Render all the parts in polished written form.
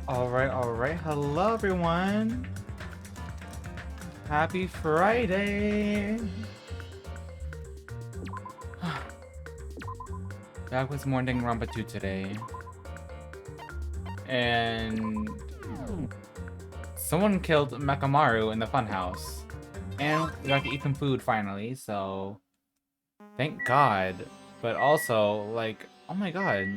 Alright. Hello, everyone. Happy Friday. Back with more Danganronpa 2 today. And someone killed Mekamaru in the funhouse. And we got to eat some food finally, so thank God. But also, like, oh my God.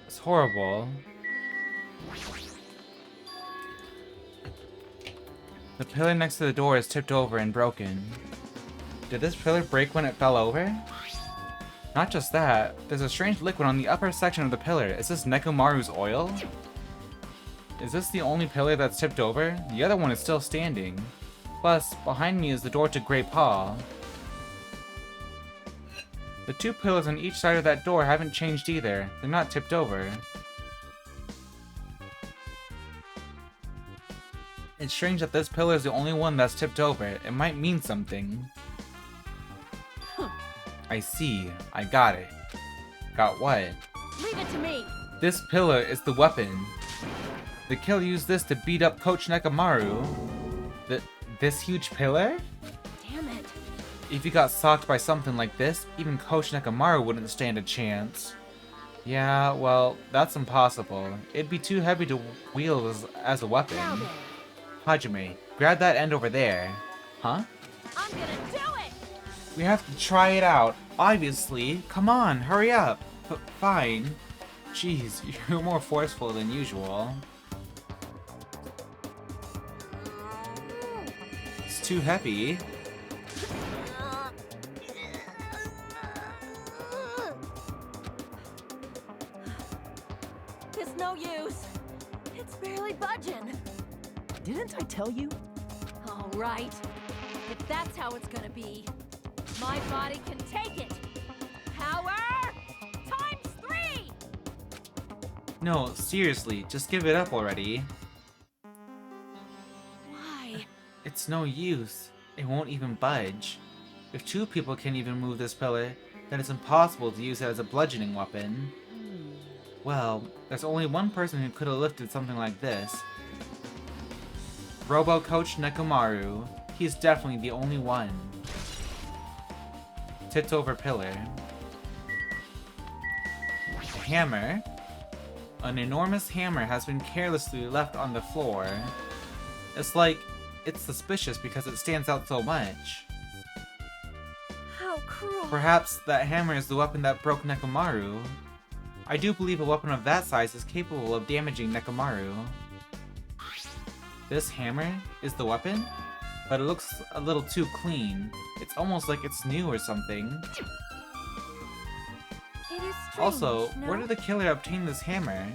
It's horrible. The pillar next to the door is tipped over and broken. Did this pillar break when it fell over? Not just that, there's a strange liquid on the upper section of the pillar. Is this Nekomaru's oil? Is this the only pillar that's tipped over? The other one is still standing. Plus, behind me is the door to Great Hall. The two pillars on each side of that door haven't changed either. They're not tipped over. It's strange that this pillar is the only one that's tipped over. It might mean something. I see. I got it. Got what? Leave it to me! This pillar is the weapon. The killer used this to beat up Coach Nekomaru. This huge pillar? Damn it. If you got socked by something like this, even Coach Nekomaru wouldn't stand a chance. Yeah, well, that's impossible. It'd be too heavy to wield as a weapon. Now then. Hajime, grab that end over there. Huh? I'm gonna do it! We have to try it out, obviously. Come on, hurry up. Fine. Jeez, you're more forceful than usual. It's too heavy. It's no use. It's barely budging. Didn't I tell you? All right. If that's how it's gonna be, my body can take it. Power ×3! No, seriously, just give it up already. Why? It's no use. It won't even budge. If two people can't even move this pillar, then it's impossible to use it as a bludgeoning weapon. Well, there's only one person who could have lifted something like this. Robo Coach Nekomaru. He's definitely the only one. Tipped over pillar. Hammer. An enormous hammer has been carelessly left on the floor. It's suspicious because it stands out so much. How cruel. Perhaps that hammer is the weapon that broke Nekomaru. I do believe a weapon of that size is capable of damaging Nekomaru. This hammer is the weapon? But it looks a little too clean. It's almost like it's new or something. It is strange, Also, no? where did the killer obtain this hammer?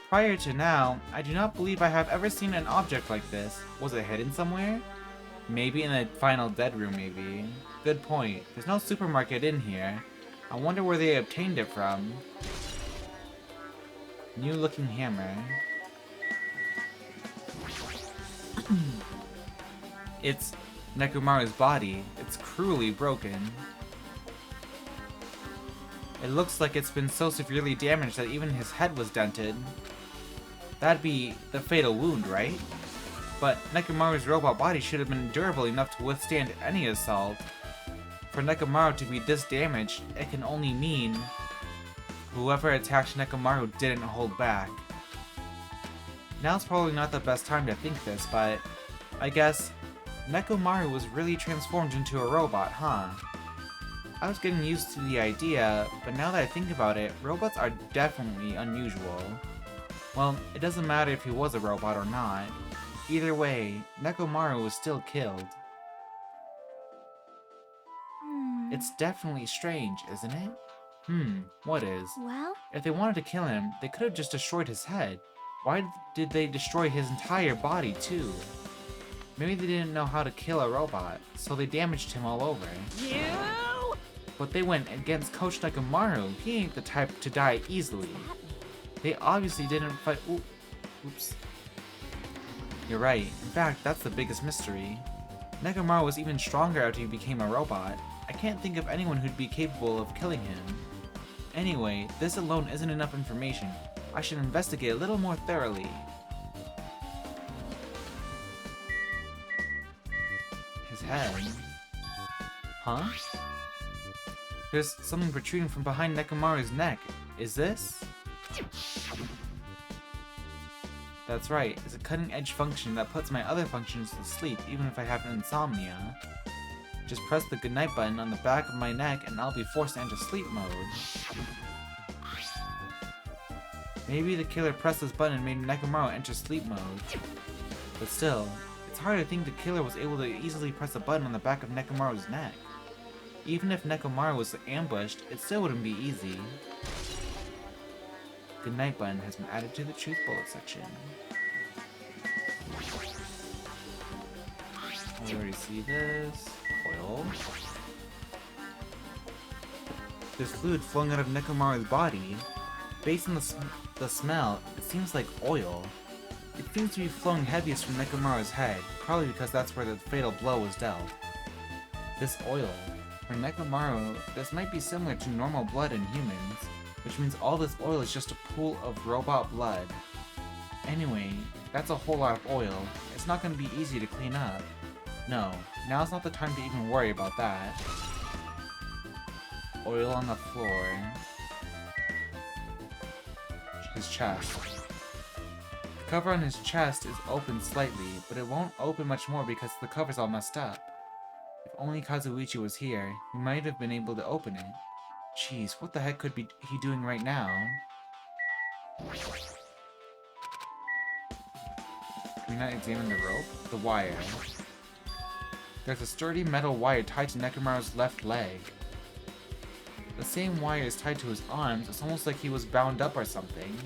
Prior to now, I do not believe I have ever seen an object like this. Was it hidden somewhere? Maybe in the final dead room, maybe. Good point. There's no supermarket in here. I wonder where they obtained it from. New looking hammer. It's Nekomaru's body. It's cruelly broken. It looks like it's been so severely damaged that even his head was dented. That'd be the fatal wound, right? But Nekomaru's robot body should have been durable enough to withstand any assault. For Nekomaru to be this damaged, it can only mean whoever attacked Nekomaru didn't hold back. Now's probably not the best time to think this, but I guess Nekomaru was really transformed into a robot, huh? I was getting used to the idea, but now that I think about it, robots are definitely unusual. Well, it doesn't matter if he was a robot or not. Either way, Nekomaru was still killed. It's definitely strange, isn't it? What is? Well, If they wanted to kill him, they could have just destroyed his head. Why did they destroy his entire body, too? Maybe they didn't know how to kill a robot, so they damaged him all over. you! But they went against Coach Nekomaru. He ain't the type to die easily. They obviously didn't fight. Oops. You're right. In fact, that's the biggest mystery. Nekomaru was even stronger after he became a robot. I can't think of anyone who'd be capable of killing him. Anyway, this alone isn't enough information. I should investigate a little more thoroughly. His head. Huh? There's something protruding from behind Nekomaru's neck. Is this? That's right, it's a cutting-edge function that puts my other functions to sleep even if I have insomnia. Just press the goodnight button on the back of my neck and I'll be forced to enter sleep mode. Maybe the killer pressed this button and made Nekomaru enter sleep mode. But still, it's hard to think the killer was able to easily press a button on the back of Nekomaru's neck. Even if Nekomaru was ambushed, it still wouldn't be easy. Goodnight button has been added to the truth bullet section. We already see this. Oil. There's fluid flowing out of Nekomaru's body. Based on the smell, it seems like oil. It seems to be flowing heaviest from Nekomaru's head, probably because that's where the fatal blow was dealt. This oil. For Nekomaru, this might be similar to normal blood in humans, which means all this oil is just a pool of robot blood. Anyway, that's a whole lot of oil. It's not going to be easy to clean up. No, now's not the time to even worry about that. Oil on the floor. His chest. The cover on his chest is open slightly, but it won't open much more because the cover's all messed up. If only Kazuichi was here, he might have been able to open it. Jeez, what the heck could be he doing right now? Can we not examine the rope? The wire. There's a sturdy metal wire tied to Nekomaru's left leg. The same wire is tied to his arms. It's almost like he was bound up or something.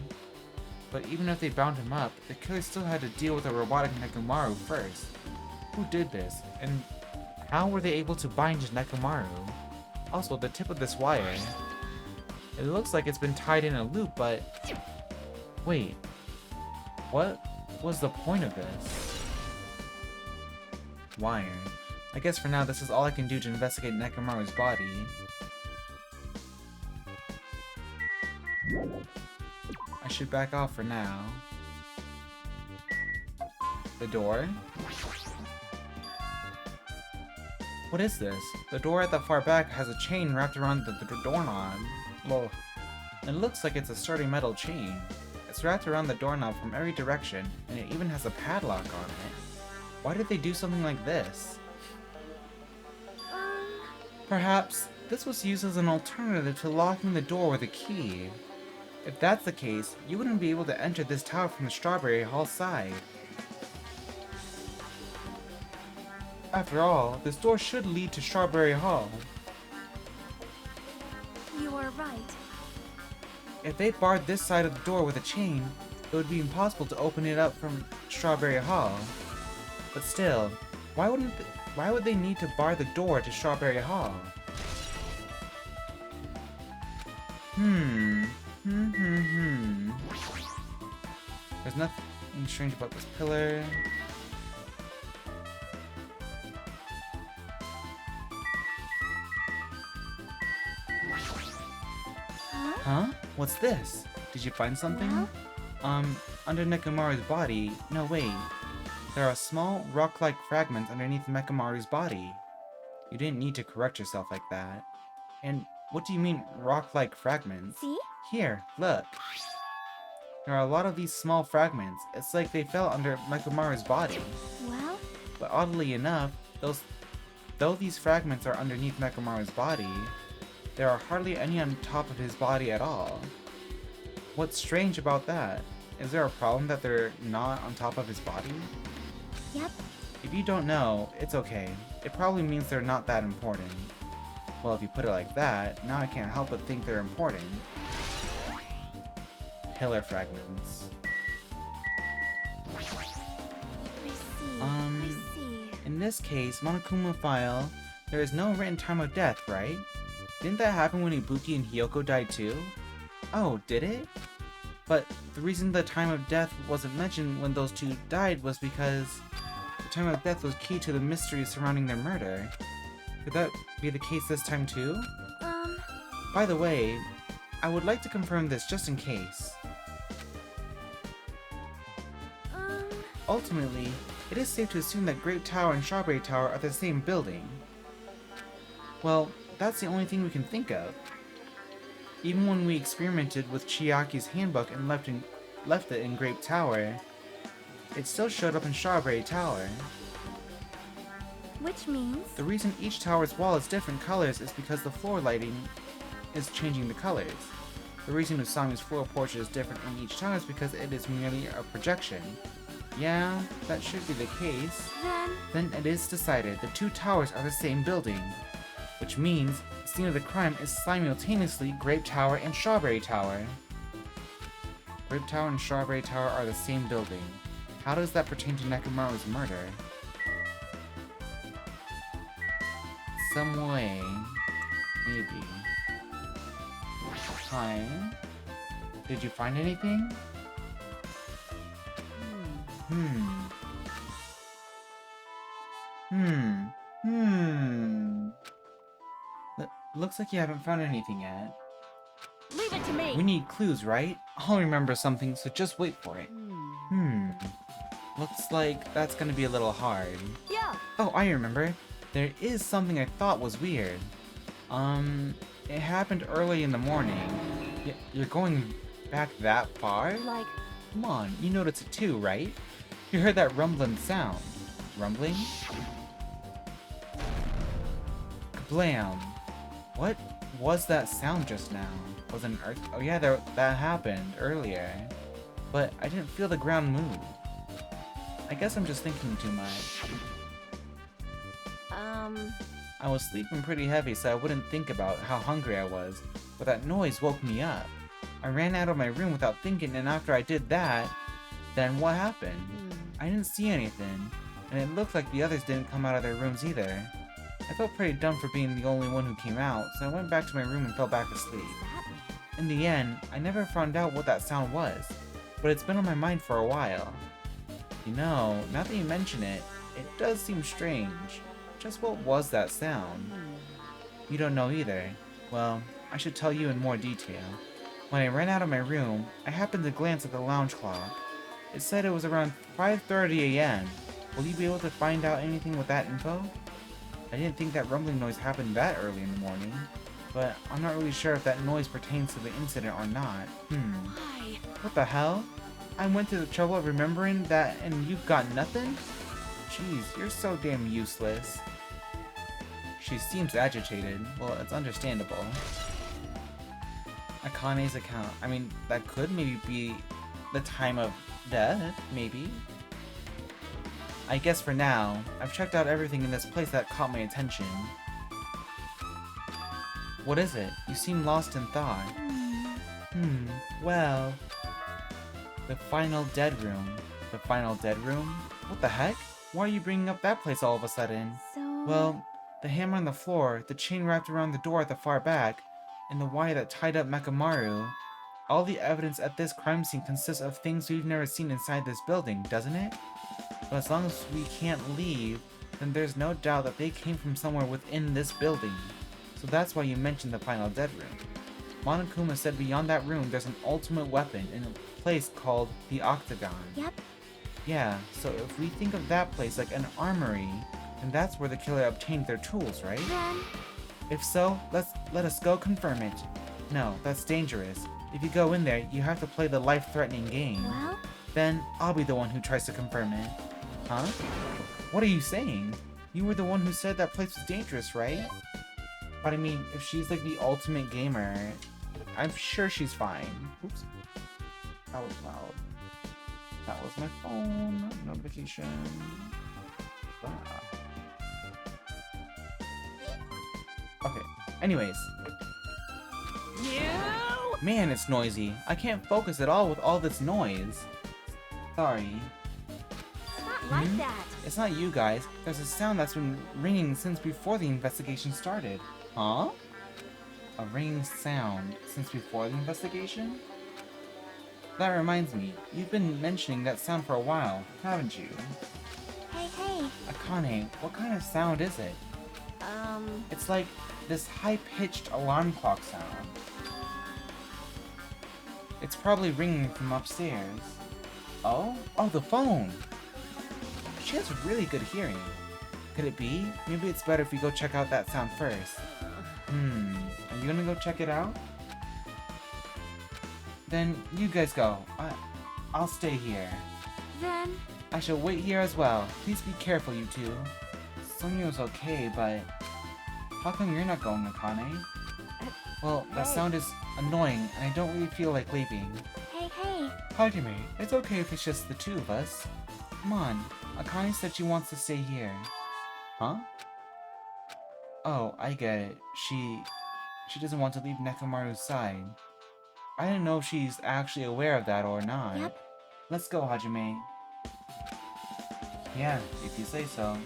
But even if they bound him up, the killer still had to deal with a robotic Nekomaru first. Who did this? And how were they able to bind Nekomaru? Also, the tip of this wire. It looks like it's been tied in a loop, but... Wait. What was the point of this? Wire. I guess for now this is all I can do to investigate Nekomaru's body. I should back off for now. The door? What is this? The door at the far back has a chain wrapped around the doorknob. Well, it looks like it's a sturdy metal chain. It's wrapped around the doorknob from every direction, and it even has a padlock on it. Why did they do something like this? Perhaps this was used as an alternative to locking the door with a key. If that's the case, you wouldn't be able to enter this tower from the Strawberry Hall side. After all, this door should lead to Strawberry Hall. You are right. If they barred this side of the door with a chain, it would be impossible to open it up from Strawberry Hall. But still, why would they need to bar the door to Strawberry Hall? There's nothing strange about this pillar. Huh? What's this? Did you find something? Well? Under Nekomaru's body. No, wait. There are small rock-like fragments underneath Nekomaru's body. You didn't need to correct yourself like that. And what do you mean, rock-like fragments? See? Here, look. There are a lot of these small fragments. It's like they fell under Nekomaru's body. Well? But oddly enough, though these fragments are underneath Nekomaru's body, there are hardly any on top of his body at all. What's strange about that? Is there a problem that they're not on top of his body? Yep. If you don't know, it's okay. It probably means they're not that important. Well, if you put it like that, now I can't help but think they're important. Pillar fragments. I see. In this case, Monokuma file, there is no written time of death, right? Didn't that happen when Ibuki and Hiyoko died too? Oh, did it? But the reason the time of death wasn't mentioned when those two died was because the time of death was key to the mystery surrounding their murder. Could that be the case this time too? By the way, I would like to confirm this just in case. ultimately, it is safe to assume that Grape Tower and Strawberry Tower are the same building. Well, that's the only thing we can think of. Even when we experimented with Chiaki's handbook and left it in Grape Tower, it still showed up in Strawberry Tower. Which means? The reason each tower's wall is different colors is because the floor lighting is changing the colors. The reason Usami's floor portrait is different in each tower is because it is merely a projection. Yeah, that should be the case. Then it is decided the two towers are the same building. Which means the scene of the crime is simultaneously Grape Tower and Strawberry Tower. Grape Tower and Strawberry Tower are the same building. How does that pertain to Nekomaru's murder? Some way. Maybe. Hi. Did you find anything? Looks like you haven't found anything yet. Leave it to me! We need clues, right? I'll remember something, so just wait for it. Looks like that's gonna be a little hard. Yeah! Oh, I remember. There is something I thought was weird. It happened early in the morning. You're going back that far? Like... Come on, you noticed it too, right? You heard that rumbling sound. Rumbling? Kablam! What was that sound just now? Was it an earth? Oh yeah, that happened earlier. But I didn't feel the ground move. I guess I'm just thinking too much. I was sleeping pretty heavy, so I wouldn't think about how hungry I was. But that noise woke me up. I ran out of my room without thinking, and after I did that, then what happened? I didn't see anything, and it looked like the others didn't come out of their rooms either. I felt pretty dumb for being the only one who came out, so I went back to my room and fell back asleep. In the end, I never found out what that sound was, but it's been on my mind for a while. You know, now that you mention it, it does seem strange. Just what was that sound? You don't know either. Well, I should tell you in more detail. When I ran out of my room, I happened to glance at the lounge clock. It said it was around 5:30 a.m. Will you be able to find out anything with that info? I didn't think that rumbling noise happened that early in the morning, but I'm not really sure if that noise pertains to the incident or not. Why? What the hell? I went to the trouble of remembering that and you've got nothing? Jeez, you're so damn useless. She seems agitated. Well, it's understandable. Akane's account. I mean, that could maybe be the time of death, maybe. I guess for now, I've checked out everything in this place that caught my attention. What is it? You seem lost in thought. Well... The final dead room. The final dead room? What the heck? Why are you bringing up that place all of a sudden? So... Well, the hammer on the floor, the chain wrapped around the door at the far back, and the wire that tied up Mekamaru. All the evidence at this crime scene consists of things we've never seen inside this building, doesn't it? But as long as we can't leave, then there's no doubt that they came from somewhere within this building. So that's why you mentioned the final dead room. Monokuma said beyond that room there's an ultimate weapon in a place called the Octagon. Yep. Yeah, so if we think of that place like an armory, then that's where the killer obtained their tools, right? Then... If so, let us go confirm it. No, that's dangerous. If you go in there, you have to play the life-threatening game. Well? Then I'll be the one who tries to confirm it. Huh? What are you saying? You were the one who said that place was dangerous, right? But I mean, if she's like the ultimate gamer, I'm sure she's fine. Oops. That was loud. That was my phone notification. Ah. Okay, anyways. You! Man, it's noisy. I can't focus at all with all this noise. Sorry. It's not like that. It's not you guys. There's a sound that's been ringing since before the investigation started. Huh? A ringing sound since before the investigation? That reminds me, you've been mentioning that sound for a while, haven't you? Hey. Akane, what kind of sound is it? It's like this high-pitched alarm clock sound. It's probably ringing from upstairs. Oh? Oh, the phone! She has really good hearing. Could it be? Maybe it's better if we go check out that sound first. Are you gonna go check it out? Then you guys go. I'll stay here. Then... I shall wait here as well. Please be careful, you two. Sonyo's okay, but... How come you're not going, Akane? Well, that sound is annoying, and I don't really feel like leaving. Hey. Hajime, it's okay if it's just the two of us. Come on, Akane said she wants to stay here. Huh? Oh, I get it. She doesn't want to leave Nekomaru's side. I didn't know if she's actually aware of that or not. Yep. Let's go, Hajime. Yeah, if you say so.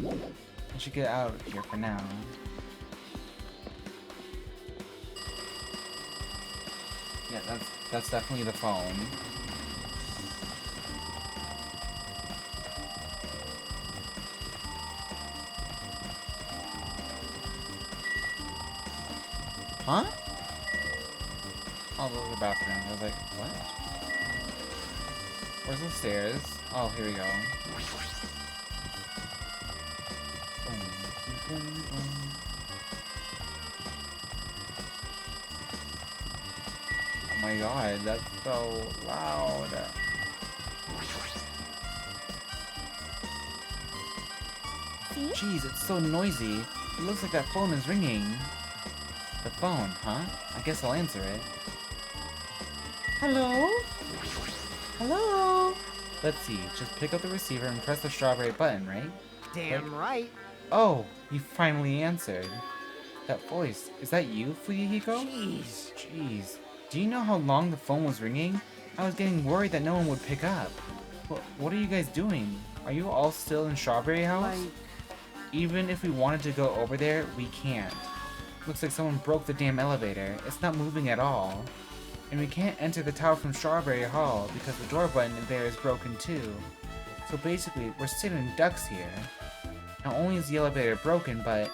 I should get out of here for now. Yeah, that's definitely the phone. Huh? Oh, the bathroom. I was like, what? Where's the stairs? Oh, here we go. Oh my god, that's so loud. See? Jeez, it's so noisy. It looks like that phone is ringing. The phone, huh? I guess I'll answer it. Hello? Hello? Let's see, just pick up the receiver and press the strawberry button, right? Damn right. Oh, you finally answered. That voice, is that you, Fuyuhiko? Jeez. Do you know how long the phone was ringing? I was getting worried that no one would pick up. What are you guys doing? Are you all still in Strawberry House? Even if we wanted to go over there, we can't. Looks like someone broke the damn elevator. It's not moving at all. And we can't enter the tower from Strawberry Hall because the door button there is broken too. So basically, we're sitting ducks here. Not only is the elevator broken, but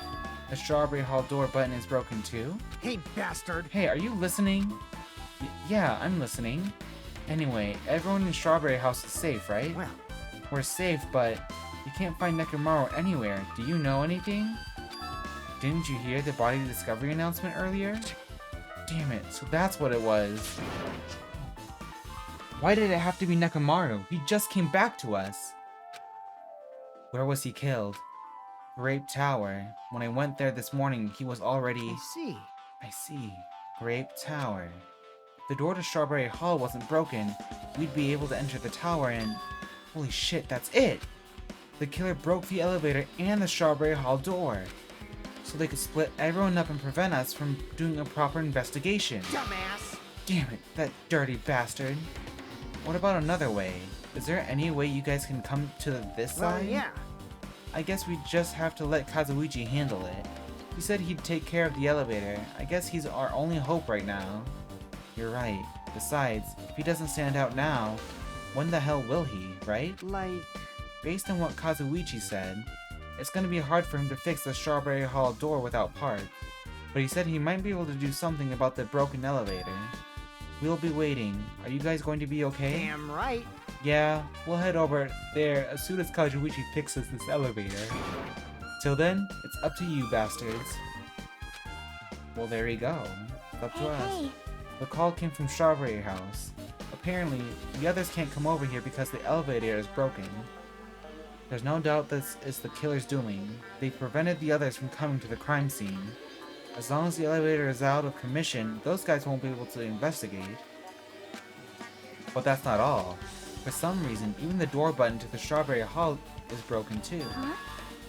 the Strawberry Hall door button is broken too. Hey, bastard. Hey, are you listening? Yeah, I'm listening. Anyway, everyone in Strawberry House is safe, right? Well, We're safe, but you can't find Nekomaru anywhere. Do you know anything? Didn't you hear the body discovery announcement earlier? Damn it, so that's what it was. Why did it have to be Nekomaru? He just came back to us. Where was he killed? Grape Tower. When I went there this morning, he was already... I see. Grape Tower. If the door to Strawberry Hall wasn't broken, we'd be able to enter the tower and... Holy shit, that's it! The killer broke the elevator and the Strawberry Hall door. So they could split everyone up and prevent us from doing a proper investigation. dumbass. Damn it, that dirty bastard. What about another way? Is there any way you guys can come to this Well, side? yeah. I guess we just have to let Kazuichi handle it. He said he'd take care of the elevator. I guess he's our only hope right now. You're right. Besides, if he doesn't stand out now, when the hell will he, right? Based on what Kazuichi said, it's gonna be hard for him to fix the Strawberry Hall door without parts, but he said he might be able to do something about the broken elevator. We'll be waiting. Are you guys going to be okay? Damn right. Yeah, we'll head over there as soon as Kazuichi fixes this elevator. Till then, it's up to you bastards. Well, there you go. It's up to us. Hey. The call came from Strawberry House. Apparently, the others can't come over here because the elevator is broken. There's no doubt this is the killer's doing. They prevented the others from coming to the crime scene. As long as the elevator is out of commission, those guys won't be able to investigate. But that's not all. For some reason, even the door button to the Strawberry Hall is broken too. Huh?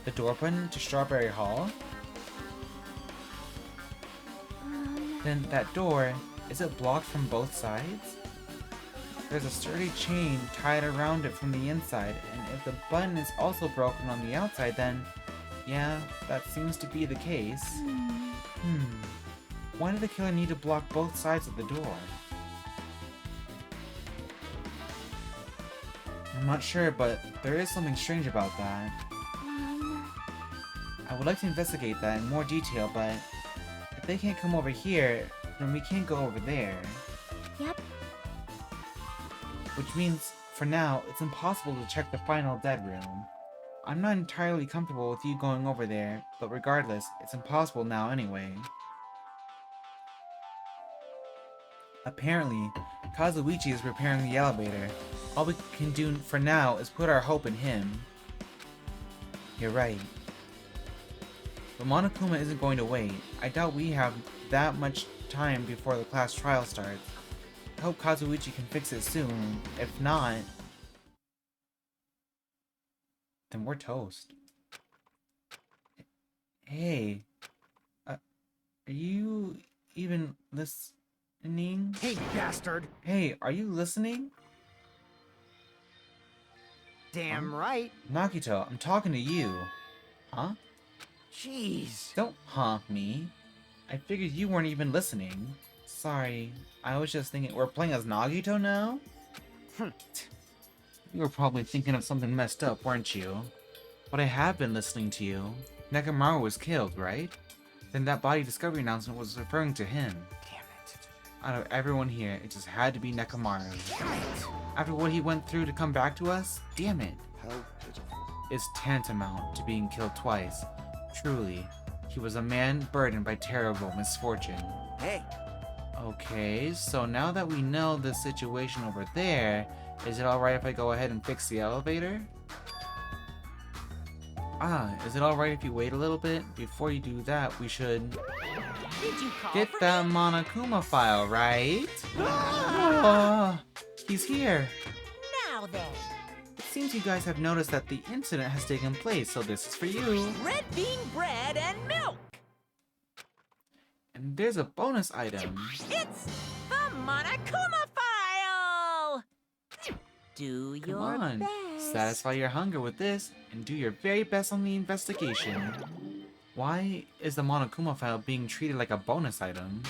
The door button to Strawberry Hall? Then that door, is it blocked from both sides? There's a sturdy chain tied around it from the inside, and if the button is also broken on the outside, then yeah, that seems to be the case. Why did the killer need to block both sides of the door? I'm not sure, but there is something strange about that. I would like to investigate that in more detail, but if they can't come over here, then we can't go over there. Yep. which means, for now, it's impossible to check the final dead room. I'm not entirely comfortable with you going over there, but regardless, it's impossible now anyway. Apparently, Kazuichi is repairing the elevator. All we can do for now is put our hope in him. You're right. But Monokuma isn't going to wait. I doubt we have that much time before the class trial starts. I hope Kazuichi can fix it soon. If not, then we're toast. Hey, are you even listening? Hey, bastard! Hey, are you listening? Damn right. Nagito, I'm talking to you. Huh? Jeez. Don't honk me. I figured you weren't even listening. Sorry, I was just thinking we're playing as Nagito now? You were probably thinking of something messed up, weren't you? But I have been listening to you. Nekomaru was killed, right? Then that body discovery announcement was referring to him. Damn it. Out of everyone here, it just had to be Nekomaru. Damn it. After what he went through to come back to us, damn it. How pitiful. It's tantamount to being killed twice. Truly, he was a man burdened by terrible misfortune. Hey. Okay, so now that we know the situation over there, is it alright if I go ahead and fix the elevator? Is it alright if you wait a little bit? Before you do that, we should Did you call get for that me? Monokuma file, right? Oh, he's here. Now then, It seems you guys have noticed that the incident has taken place, so this is for you. red bean bread and milk. And there's a bonus item. It's the Monokuma file. Do Come your on, best. satisfy your hunger with this, and do your very best on the investigation. Why is the Monokuma file being treated like a bonus item?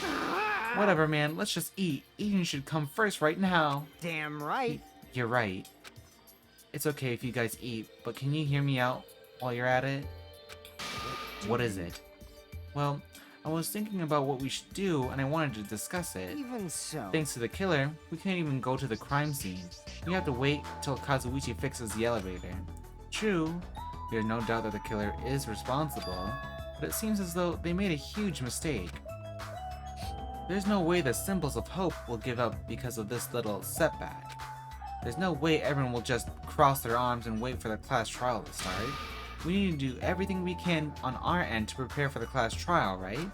Whatever, man, let's just eat. Eating should come first right now. Damn right. You're right. It's okay if you guys eat, but can you hear me out while you're at it? What is it? Well, I was thinking about what we should do, and I wanted to discuss it. Even so. Thanks to the killer, we can't even go to the crime scene. We have to wait till Kazuichi fixes the elevator. True, there's no doubt that the killer is responsible, but it seems as though they made a huge mistake. There's no way the symbols of hope will give up because of this little setback. There's no way everyone will just cross their arms and wait for the class trial to start. We need to do everything we can on our end to prepare for the class trial, right?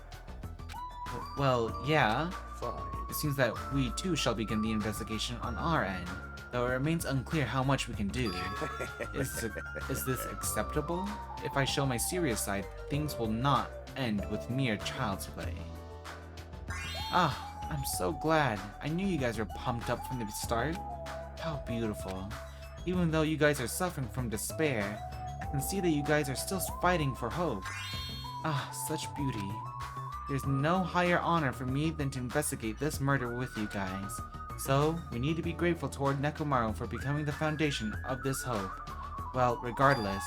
Well, yeah. Fine. It seems that we too shall begin the investigation on our end, though it remains unclear how much we can do. Is this acceptable? If I show my serious side, things will not end with mere child's play. I'm so glad. I knew you guys were pumped up from the start. How beautiful. Even though you guys are suffering from despair, I can see that you guys are still fighting for hope. Such beauty. There's no higher honor for me than to investigate this murder with you guys. So, we need to be grateful toward Nekomaru for becoming the foundation of this hope. Well, regardless,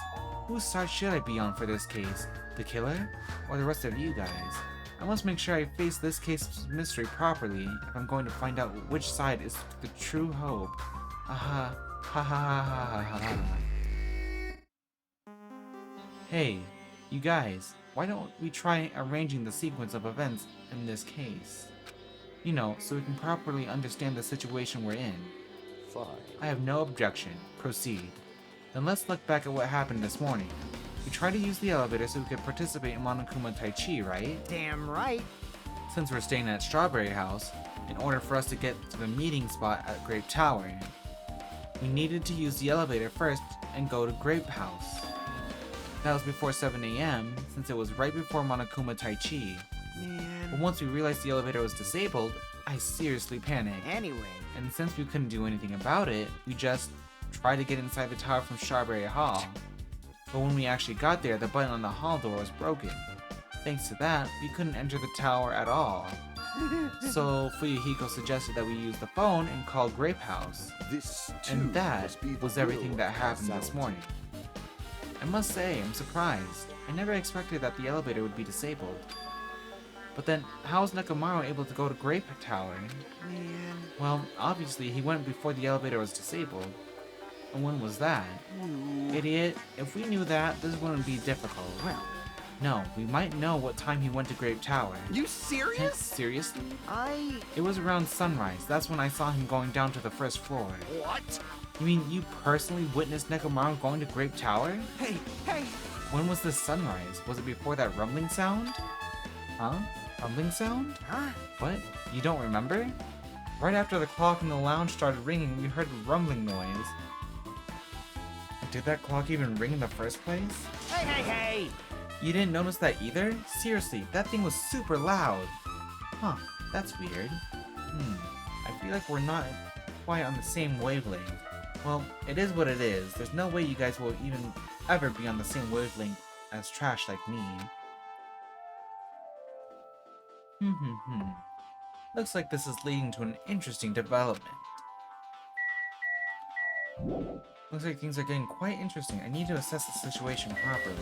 whose side should I be on for this case? The killer? Or the rest of you guys? I must make sure I face this case mystery properly if I'm going to find out which side is the true hope. Ha ha ha ha ha. Hey, you guys, why don't we try arranging the sequence of events in this case? You know, so we can properly understand the situation we're in. Fine. I have no objection. Proceed. Then let's look back at what happened this morning. We tried to use the elevator so we could participate in Monokuma Tai Chi, right? Damn right. Since we're staying at Strawberry House, in order for us to get to the meeting spot at Grape Tower, we needed to use the elevator first and go to Grape House. That was before 7 AM, since it was right before Monokuma Tai Chi. But Man. once we realized the elevator was disabled, I seriously panicked. Anyway. And since we couldn't do anything about it, we just tried to get inside the tower from Strawberry Hall. But when we actually got there, the button on the hall door was broken. Thanks to that, we couldn't enter the tower at all. So Fuyuhiko suggested that we use the phone and call Grape House. This too And that must be the was everything will that of happened this causality. morning. I must say, I'm surprised. I never expected that the elevator would be disabled. But then, how was Nekomaru able to go to Grape Tower? Man. Well, obviously he went before the elevator was disabled. And when was that? Idiot, if we knew that, this wouldn't be difficult. Well, No, we might know what time he went to Grape Tower. you serious? Seriously? I... It was around sunrise. That's when I saw him going down to the first floor. What? You mean you personally witnessed Nekomaru going to Grape Tower? Hey, hey! When was this sunrise? Was it before that rumbling sound? Huh? Rumbling sound? Huh? What? You don't remember? Right after the clock in the lounge started ringing, we heard a rumbling noise. Did that clock even ring in the first place? Hey, hey, hey! You didn't notice that either? Seriously, that thing was super loud. Huh, that's weird. I feel like we're not quite on the same wavelength. Well, it is what it is. There's no way you guys will even ever be on the same wavelength as trash like me. Looks like this is leading to an interesting development. Looks like things are getting quite interesting. I need to assess the situation properly.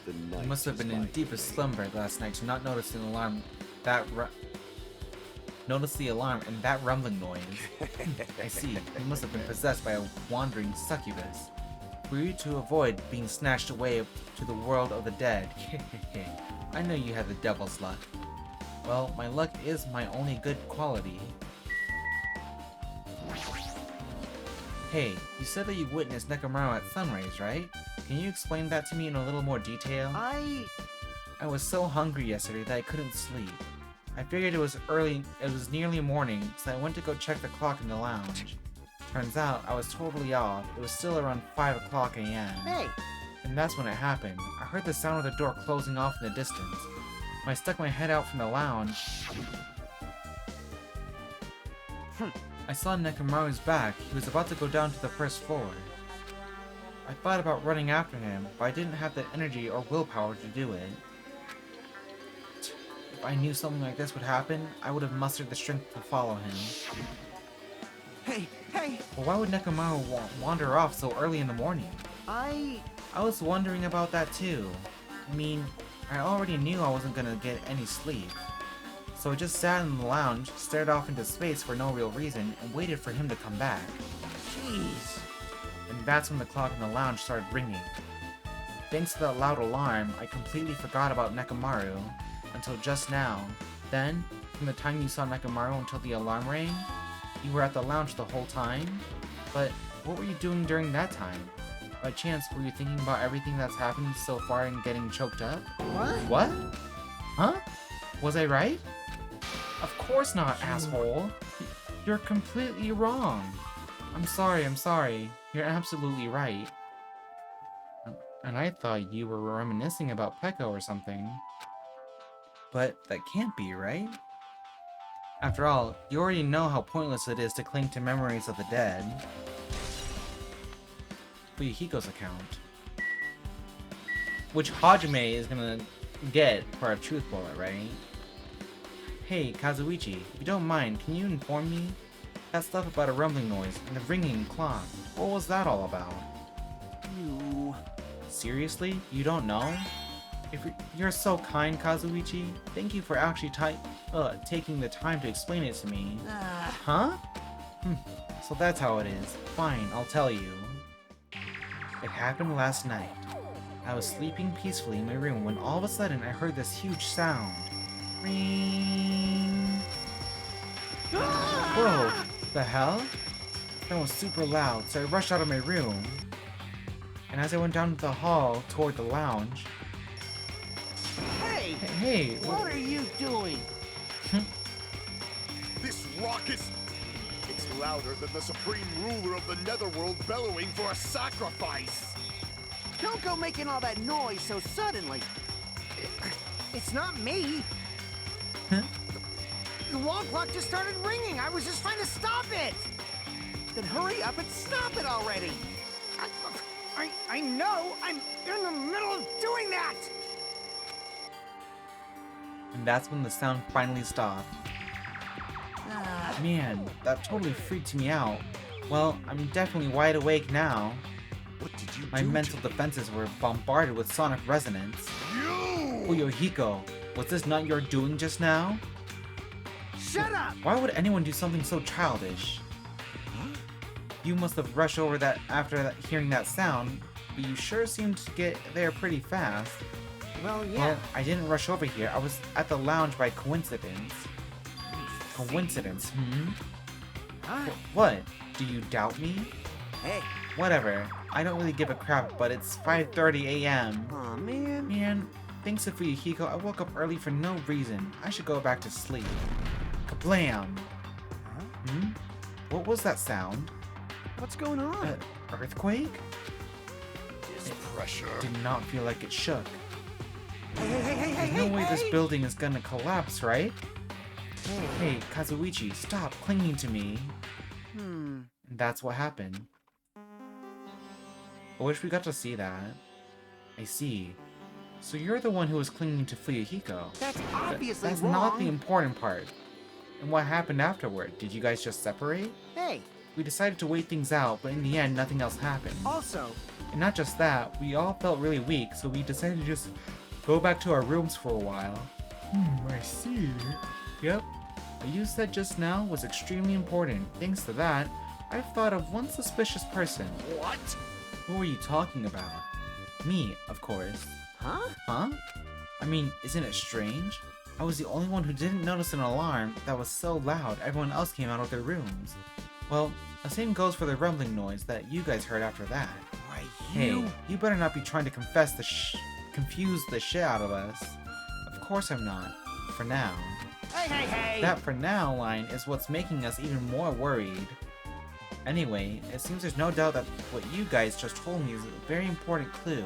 The You night must have is been in like deepest day. slumber last night to not notice an alarm notice the alarm and that rumbling noise. I see. You must have been possessed by a wandering succubus. For you to avoid being snatched away to the world of the dead. I know you have the devil's luck. Well, my luck is my only good quality. Hey, you said that you witnessed Nekomaru at sunrise, right? Can you explain that to me in a little more detail? I was so hungry yesterday that I couldn't sleep. I figured it was nearly morning, so I went to go check the clock in the lounge. Turns out, I was totally off. It was still around 5 o'clock a.m. Hey! And that's when it happened. I heard the sound of the door closing off in the distance. When I stuck my head out from the lounge, I saw Nekomaru's back. He was about to go down to the first floor. I thought about running after him, but I didn't have the energy or willpower to do it. If I knew something like this would happen, I would have mustered the strength to follow him. Hey, hey! But why would Nekomaru wander off so early in the morning? I was wondering about that too. I mean, I already knew I wasn't gonna get any sleep. So I just sat in the lounge, stared off into space for no real reason, and waited for him to come back. Jeez. And that's when the clock in the lounge started ringing. Thanks to that loud alarm, I completely forgot about Nekomaru until just now. Then, from the time you saw Nekomaru until the alarm rang, you were at the lounge the whole time? But what were you doing during that time? By chance, were you thinking about everything that's happened so far and getting choked up? What? What? Huh? Was I right? Of course not, asshole! You're completely wrong! I'm sorry. You're absolutely right. And I thought you were reminiscing about Pekko or something. But that can't be, right? After all, you already know how pointless it is to cling to memories of the dead. For Yukiko's account. Which Hajime is gonna get for a truth bullet, right? Hey, Kazuichi, if you don't mind, can you inform me? That stuff about a rumbling noise and the ringing clock, what was that all about? You... Seriously? You don't know? You're so kind, Kazuichi. Thank you for actually taking the time to explain it to me. Huh? So that's how it is. Fine, I'll tell you. It happened last night. I was sleeping peacefully in my room when all of a sudden I heard this huge sound. Ring. Whoa! The hell? That was super loud, so I rushed out of my room. And as I went down the hall toward the lounge... Hey! Hey! What are you doing? This raucous... It's louder than the supreme ruler of the netherworld bellowing for a sacrifice! Don't go making all that noise so suddenly. It's not me. The wall clock just started ringing. I was just trying to stop it. Then hurry up and stop it already. I know. I'm in the middle of doing that. And that's when the sound finally stopped. Man, that totally freaked me out. Well, I'm definitely wide awake now. What did you My do mental to me? defenses were bombarded with sonic resonance. You! Yohiko, was this not your doing just now? Shut up! Why would anyone do something so childish? You must have rushed over that after hearing that sound, but you sure seemed to get there pretty fast. Well, yeah. Well, I didn't rush over here. I was at the lounge by coincidence. Coincidence, Huh? What? Do you doubt me? Hey. Whatever. I don't really give a crap, but it's 5:30 a.m. Aw, man. Man, thanks to Fuyuhiko, I woke up early for no reason. I should go back to sleep. Kablam! What was that sound? What's going on? Earthquake? This pressure. Did not feel like it shook. Hey, There's no way this building is gonna collapse, right? Hey, Kazuichi, stop clinging to me. And that's what happened. I wish we got to see that. I see. So you're the one who was clinging to Fuyuhiko. That's obviously That's wrong. not the important part. And what happened afterward? Did you guys just separate? Hey, We decided to wait things out, but in the end, nothing else happened. also, And not just that, we all felt really weak, so we decided to just go back to our rooms for a while. I see. Yep. What you said just now was extremely important. Thanks to that, I've thought of one suspicious person. What? Who were you talking about? Me, of course. huh? Huh? I mean, isn't it strange? I was the only one who didn't notice an alarm that was so loud everyone else came out of their rooms. Well, the same goes for the rumbling noise that you guys heard after that. Why, Hey, you better not be trying to confuse the shit out of us. Of course I'm not. For now. Hey! That for now line is what's making us even more worried. Anyway, it seems there's no doubt that what you guys just told me is a very important clue.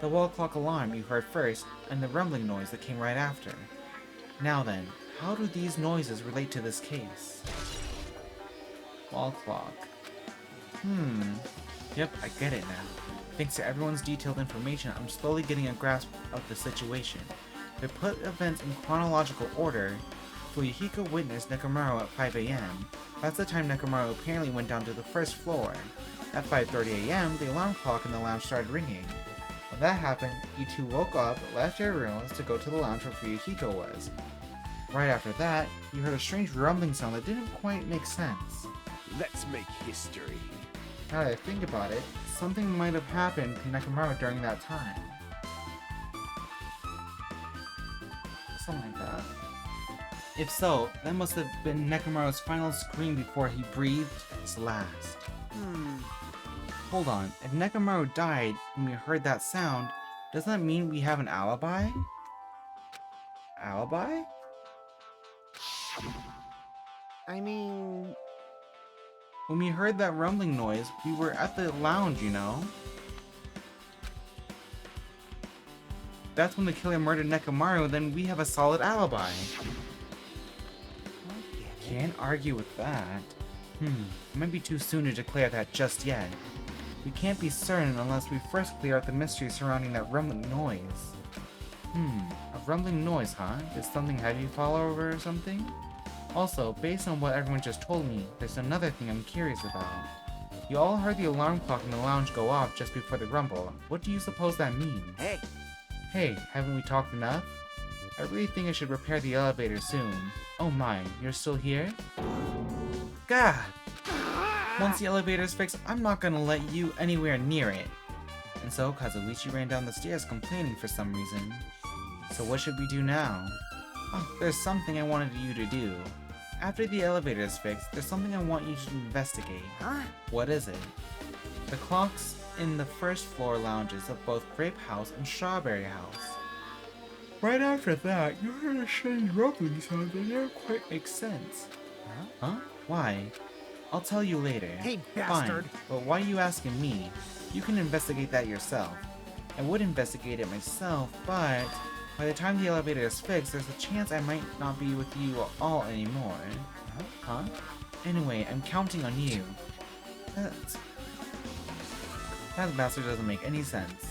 The wall clock alarm you heard first, and the rumbling noise that came right after. Now then, how do these noises relate to this case? Wall clock. Yep, I get it now. Thanks to everyone's detailed information, I'm slowly getting a grasp of the situation. To put events in chronological order, Fuyuhiko witnessed Nekomaru at 5 a.m. That's the time Nekomaru apparently went down to the first floor. At 5:30 a.m., the alarm clock in the lounge started ringing. When that happened, you two woke up, left your rooms to go to the lounge where Fuyuhiko was. Right after that, you heard a strange rumbling sound that didn't quite make sense. Let's make history. Now that I think about it, something might have happened to Nekomaru during that time. Something like that. If so, that must have been Nekomaru's final scream before he breathed his last. Hold on, if Nekomaru died when we heard that sound, does that mean we have an alibi? Alibi? I mean, When we heard that rumbling noise, we were at the lounge, you know? That's when the killer murdered Nekomaru, then we have a solid alibi. Can't argue with that. It might be too soon to declare that just yet. We can't be certain unless we first clear out the mystery surrounding that rumbling noise. A rumbling noise, huh? Did something heavy fall over or something? Also, based on what everyone just told me, there's another thing I'm curious about. You all heard the alarm clock in the lounge go off just before the rumble. What do you suppose that means? Hey, haven't we talked enough? I really think I should repair the elevator soon. Oh my, you're still here? God! Once the elevator's fixed, I'm not gonna let you anywhere near it. And so Kazuichi ran down the stairs complaining for some reason. So what should we do now? Oh, there's something I wanted you to do. After the elevator is fixed, there's something I want you to investigate. huh? What is it? The clocks in the first floor lounges of both Grape House and Strawberry House. Right after that, you heard a strange rumbling sound that didn't quite make sense. Huh? Why? I'll tell you later. Hey, bastard. Fine, but why are you asking me? You can investigate that yourself. I would investigate it myself, but by the time the elevator is fixed, there's a chance I might not be with you all anymore. Huh? Anyway, I'm counting on you. That bastard doesn't make any sense.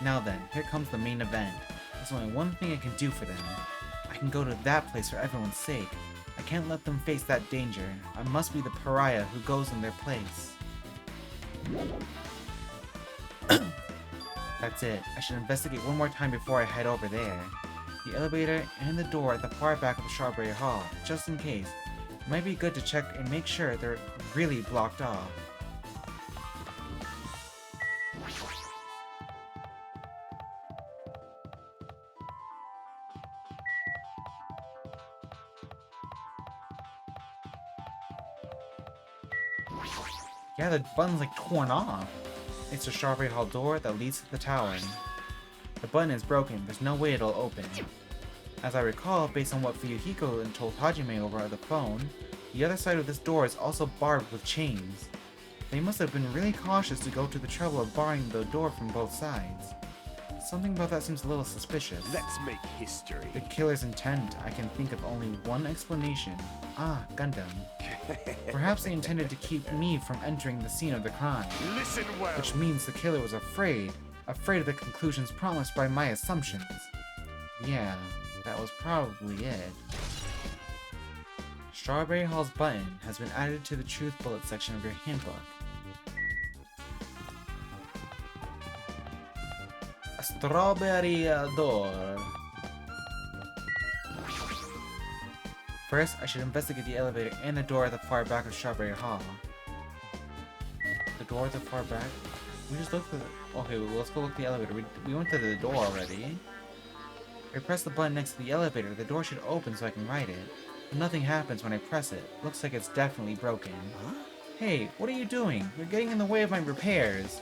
Now then, here comes the main event. There's only one thing I can do for them. I can go to that place for everyone's sake. I can't let them face that danger. I must be the pariah who goes in their place. That's it. I should investigate one more time before I head over there. The elevator and the door at the far back of the Strawberry Hall, just in case. It might be good to check and make sure they're really blocked off. Yeah, the button's like torn off. It's the Strawberry Hall door that leads to the tower. The button is broken, there's no way it'll open. As I recall, based on what Fuyuhiko told Hajime over the phone, the other side of this door is also barbed with chains. They must have been really cautious to go to the trouble of barring the door from both sides. Something about that seems a little suspicious. Let's make history. The killer's intent, I can think of only one explanation. Ah, Gundam. Perhaps they intended to keep me from entering the scene of the crime. Listen well. Which means the killer was afraid of the conclusions promised by my assumptions. Yeah, that was probably it. Strawberry Hall's button has been added to the Truth Bullet section of your handbook. A strawberry door. First, I should investigate the elevator and the door at the far back of Strawberry Hall. The door at the far back? We just looked for the... Okay, well, let's go look at the elevator. We went to the door already. I press the button next to the elevator. The door should open so I can ride it. But nothing happens when I press it. Looks like it's definitely broken. Huh? Hey, what are you doing? You're getting in the way of my repairs.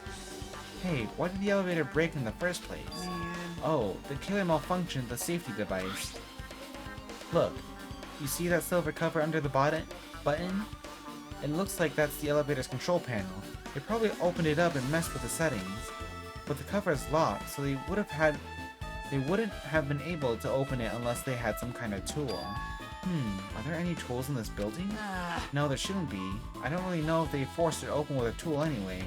Hey, why did the elevator break in the first place? Man. Oh, the killer malfunctioned the safety device. Look, you see that silver cover under the button? It looks like that's the elevator's control panel. They probably opened it up and messed with the settings. But the cover is locked, so they wouldn't have been able to open it unless they had some kind of tool. Are there any tools in this building? No, there shouldn't be. I don't really know if they forced it open with a tool anyway.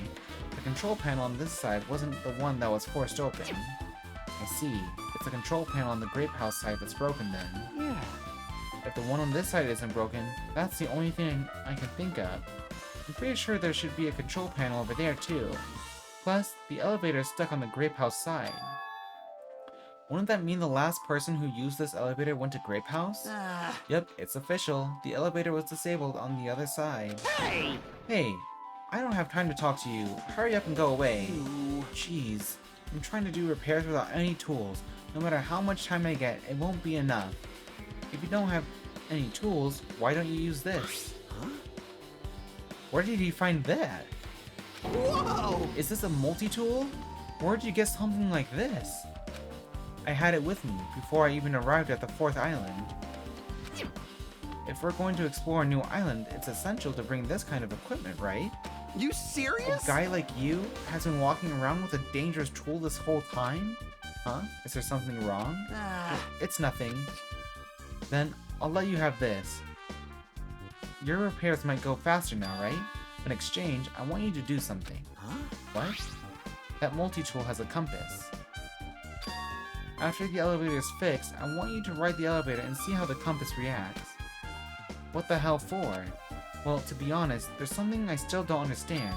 The control panel on this side wasn't the one that was forced open. I see. It's the control panel on the grape house side that's broken then. Yeah. If the one on this side isn't broken, that's the only thing I can think of. I'm pretty sure there should be a control panel over there too. Plus, the elevator is stuck on the grape house side. Wouldn't that mean the last person who used this elevator went to Grape House? Yep, it's official. The elevator was disabled on the other side. Hey! Hey, I don't have time to talk to you. Hurry up and go away. Jeez, I'm trying to do repairs without any tools. No matter how much time I get, it won't be enough. If you don't have any tools, why don't you use this? Huh? Where did you find that? Whoa! Is this a multi-tool? Where did you get something like this? I had it with me before I even arrived at the 4th island. If we're going to explore a new island, it's essential to bring this kind of equipment, right? You serious? A guy like you has been walking around with a dangerous tool this whole time? Huh? Is there something wrong? It's nothing. Then I'll let you have this. Your repairs might go faster now, right? In exchange, I want you to do something. Huh? What? That multi-tool has a compass. After the elevator is fixed, I want you to ride the elevator and see how the compass reacts. What the hell for? Well, to be honest, there's something I still don't understand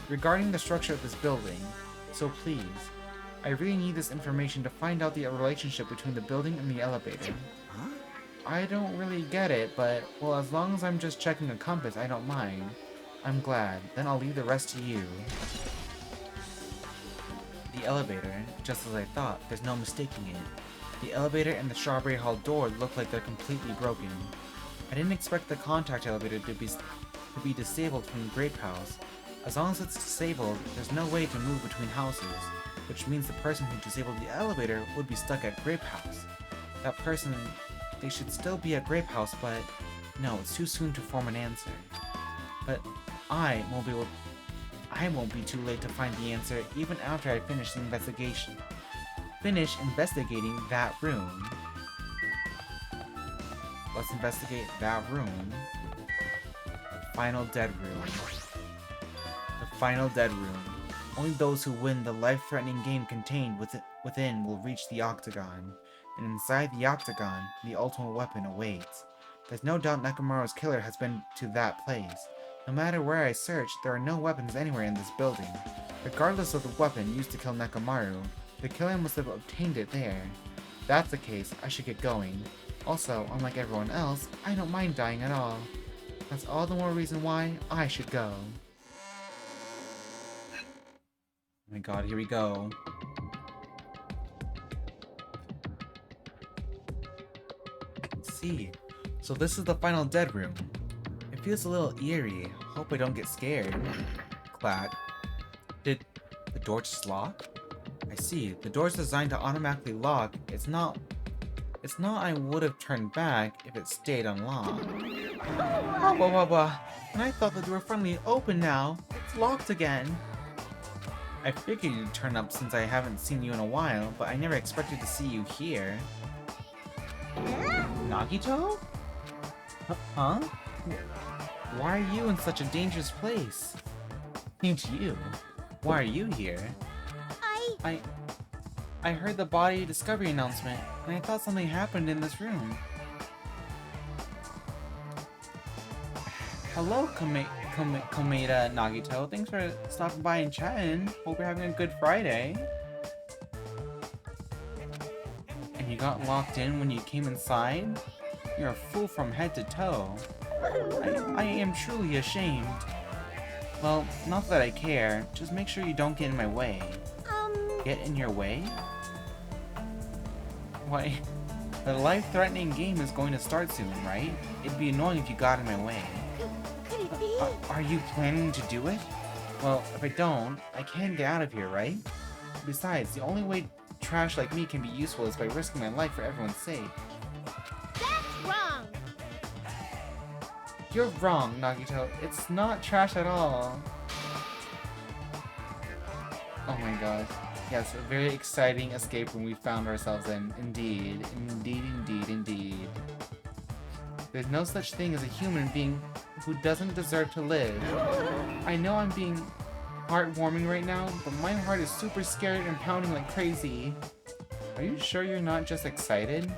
regarding the structure of this building. So please, I really need this information to find out the relationship between the building and the elevator. Huh? I don't really get it, but, well, as long as I'm just checking a compass, I don't mind. I'm glad. Then I'll leave the rest to you. The elevator, just as I thought, there's no mistaking it. The elevator and the Strawberry Hall door look like they're completely broken. I didn't expect the contact elevator to be disabled from the Grape House. As long as it's disabled, there's no way to move between houses, which means the person who disabled the elevator would be stuck at Grape House. That person, they should still be at Grape House, but no, it's too soon to form an answer. But I won't be too late to find the answer even after I finish the investigation. Finish investigating that room. Let's investigate that room. The final dead room. The final dead room. Only those who win the life-threatening game contained within will reach the Octagon. And inside the Octagon, the ultimate weapon awaits. There's no doubt Nekomaru's killer has been to that place. No matter where I search, there are no weapons anywhere in this building. Regardless of the weapon used to kill Nekomaru, The killer must have obtained it there. If that's the case, I should get going. Also, unlike everyone else, I don't mind dying at all. That's all the more reason why I should go. Oh my god, here we go. Let's see. So this is the final dead room. It feels a little eerie. Hope I don't get scared. Clack. Did the door just lock? I see. The door's designed to automatically lock. It's not I would have turned back if it stayed unlocked. Oh, blah, blah, blah. And I thought the door finally open now. It's locked again. I figured you'd turn up since I haven't seen you in a while, but I never expected to see you here. Nagito? Huh? Why are you in such a dangerous place? Named you. Why are you here? I heard the body discovery announcement, and I thought something happened in this room. Hello, Komeda Nagito. Thanks for stopping by and chatting. Hope you're having a good Friday. And you got locked in when you came inside? You're a fool from head to toe. I am truly ashamed. Well, not that I care. Just make sure you don't get in my way. Get in your way? Why, the life-threatening game is going to start soon, right? It'd be annoying if you got in my way. Could it be? Are you planning to do it? Well, if I don't, I can't get out of here, right? Besides, the only way trash like me can be useful is by risking my life for everyone's sake. That's wrong! You're wrong, Nagito. It's not trash at all. Oh my gosh. Yes, a very exciting escape room we found ourselves in. Indeed. Indeed, indeed, indeed. There's no such thing as a human being who doesn't deserve to live. I know I'm being heartwarming right now, but my heart is super scared and pounding like crazy. Are you sure you're not just excited?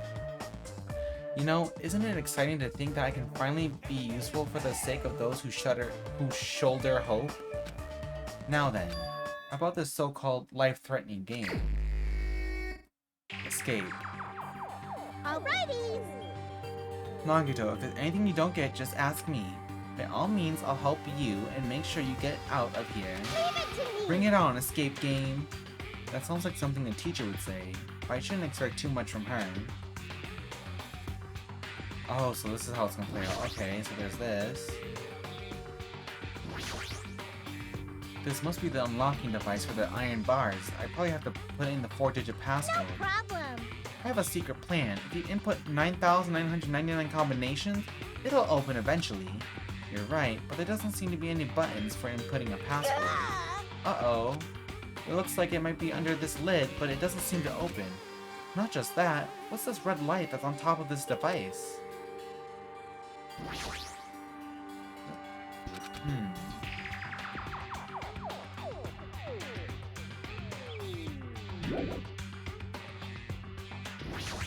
You know, isn't it exciting to think that I can finally be useful for the sake of those who shoulder hope? Now then, about this so-called life-threatening game. Escape. Alrighty! Nagito, if there's anything you don't get, just ask me. By all means, I'll help you and make sure you get out of here. Leave it to me! Bring it on, escape game. That sounds like something a teacher would say, but I shouldn't expect too much from her. Oh, so this is how it's gonna play out. Okay, so there's this. This must be the unlocking device for the iron bars. I probably have to put in the 4-digit passcode. No problem! I have a secret plan. If you input 9,999 combinations, it'll open eventually. You're right, but there doesn't seem to be any buttons for inputting a password. Uh-oh. It looks like it might be under this lid, but it doesn't seem to open. Not just that, what's this red light that's on top of this device?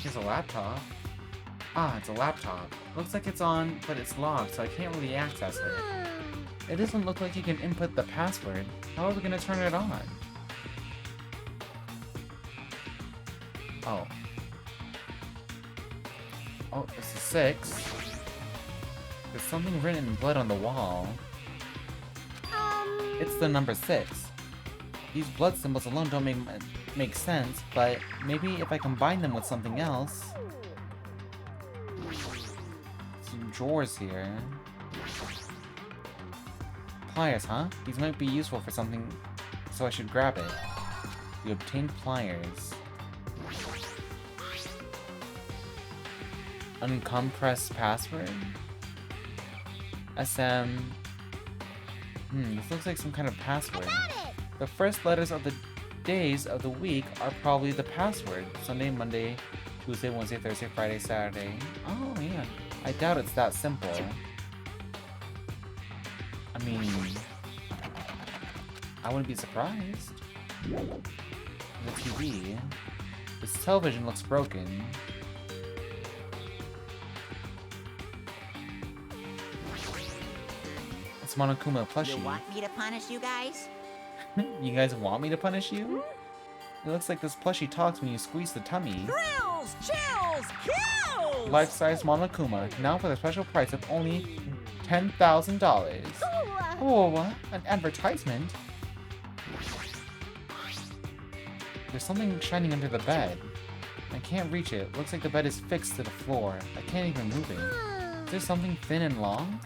Here's a laptop. Ah, it's a laptop. Looks like it's on, but it's locked, so I can't really access it. It doesn't look like you can input the password. How are we gonna turn it on? Oh. Oh, this is 6. There's something written in blood on the wall. It's the number 6. These blood symbols alone don't make sense, but maybe if I combine them with something else. Some drawers here. Pliers, huh? These might be useful for something, so I should grab it. We obtained pliers. Uncompressed password? SM... this looks like some kind of password. The first letters of the days of the week are probably the password. Sunday, Monday, Tuesday, Wednesday, Thursday, Friday, Saturday. Oh, yeah. I doubt it's that simple. I mean... I wouldn't be surprised. The TV. This television looks broken. It's Monokuma plushie. You want me to punish you guys? You guys want me to punish you? It looks like this plushie talks when you squeeze the tummy. Thrills, chills, kills! Life-size Monokuma, now for the special price of only $10,000. Oh, what? An advertisement? There's something shining under the bed. I can't reach it. Looks like the bed is fixed to the floor. I can't even move it. Is there something thin and long?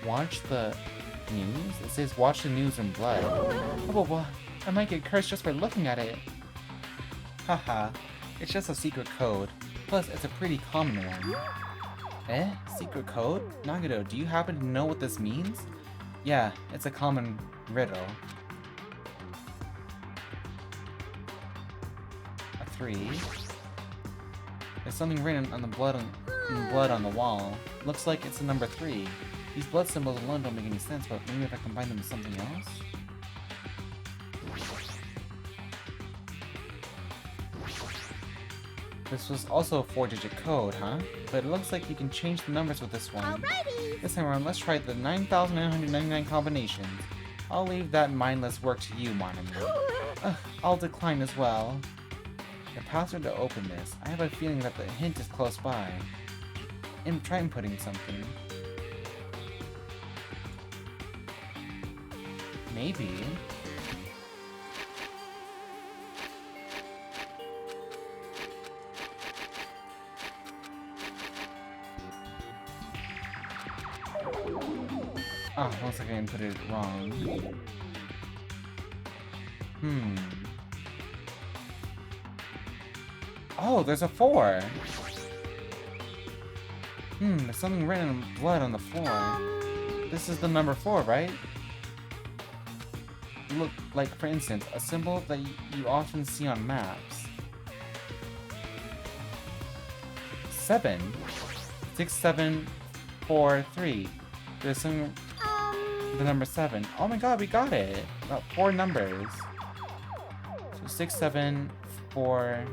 Watch the news? It says watch the news in blood. Oh, well, I might get cursed just by looking at it. Haha, it's just a secret code. Plus, it's a pretty common one. Eh? Secret code? Nagito, do you happen to know what this means? Yeah, it's a common riddle. A 3. There's something written on the blood on the wall. Looks like it's the number 3. These blood symbols alone don't make any sense, but maybe if I combine them with something else? This was also a 4-digit code, huh? But it looks like you can change the numbers with this one. Alrighty. This time around, let's try the 9,999 combinations. I'll leave that mindless work to you, Monami. I'll decline as well. The password to open this. I have a feeling that the hint is close by. Try inputting something. Maybe. Oh, looks like I inputted it wrong. Oh, there's a 4! There's something written in blood on the floor. This is the number 4, right? Look, like, for instance, a symbol that you often see on maps. 7. 6, 7, 4, 3. There's some... The number 7. Oh my god, we got it! About 4 numbers. So 6, 7, 4,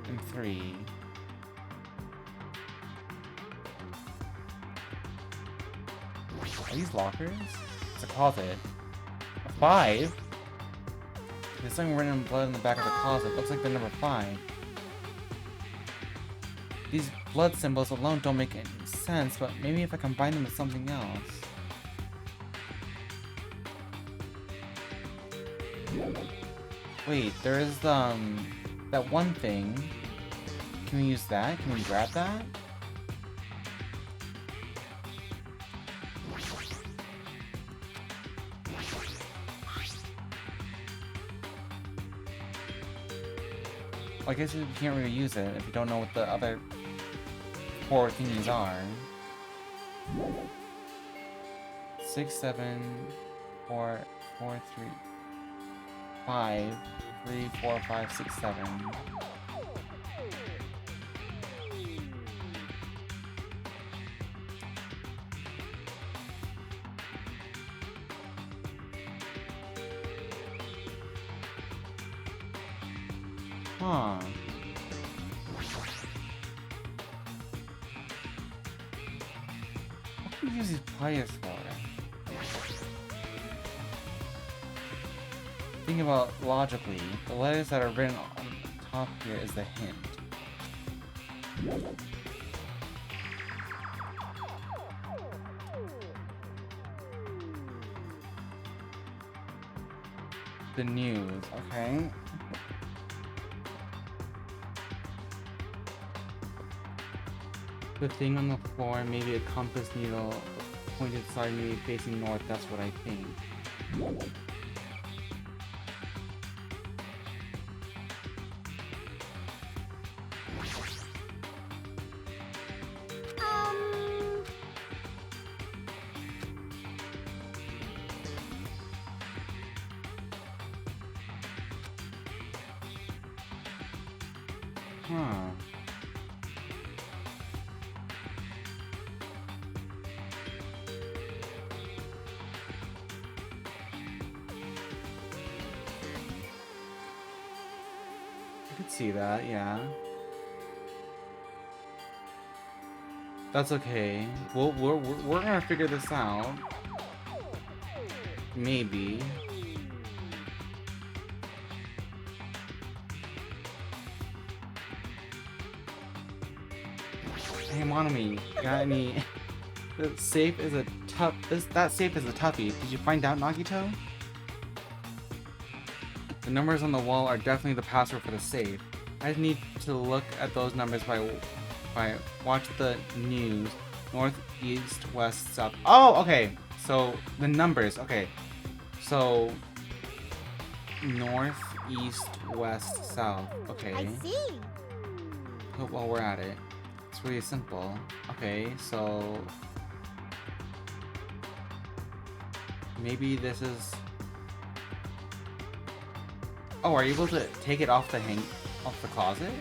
and 3. Are these lockers? It's a closet. A 5? There's something written in blood in the back of the closet. Looks like the number 5. These blood symbols alone don't make any sense, but maybe if I combine them with something else. Wait, there is that one thing. Can we use that? Can we grab that? Well, I guess you can't really use it if you don't know what the other 4 thingies are. 6, 7, 4, 4, 3, 5, 3, 4, 5, 6, 7. Huh. What can we use these pliers for? Think about logically, the letters that are written on top here is the hint. The news, okay. The thing on the floor, maybe a compass needle, the pointed side maybe facing north, that's what I think. Huh. I could see that, yeah. That's okay. We're gonna figure this out. Maybe. Hey, Monomi, got any? The safe is a tough. That safe is a toughie. Did you find out, Nagito? The numbers on the wall are definitely the password for the safe. I just need to look at those numbers by watch the news. North, east, west, south. Oh, okay. So the numbers. Okay. So north, east, west, south. Okay. I see. While we're at it, it's really simple. Okay, so maybe this is. Oh, are you able to take it off the closet?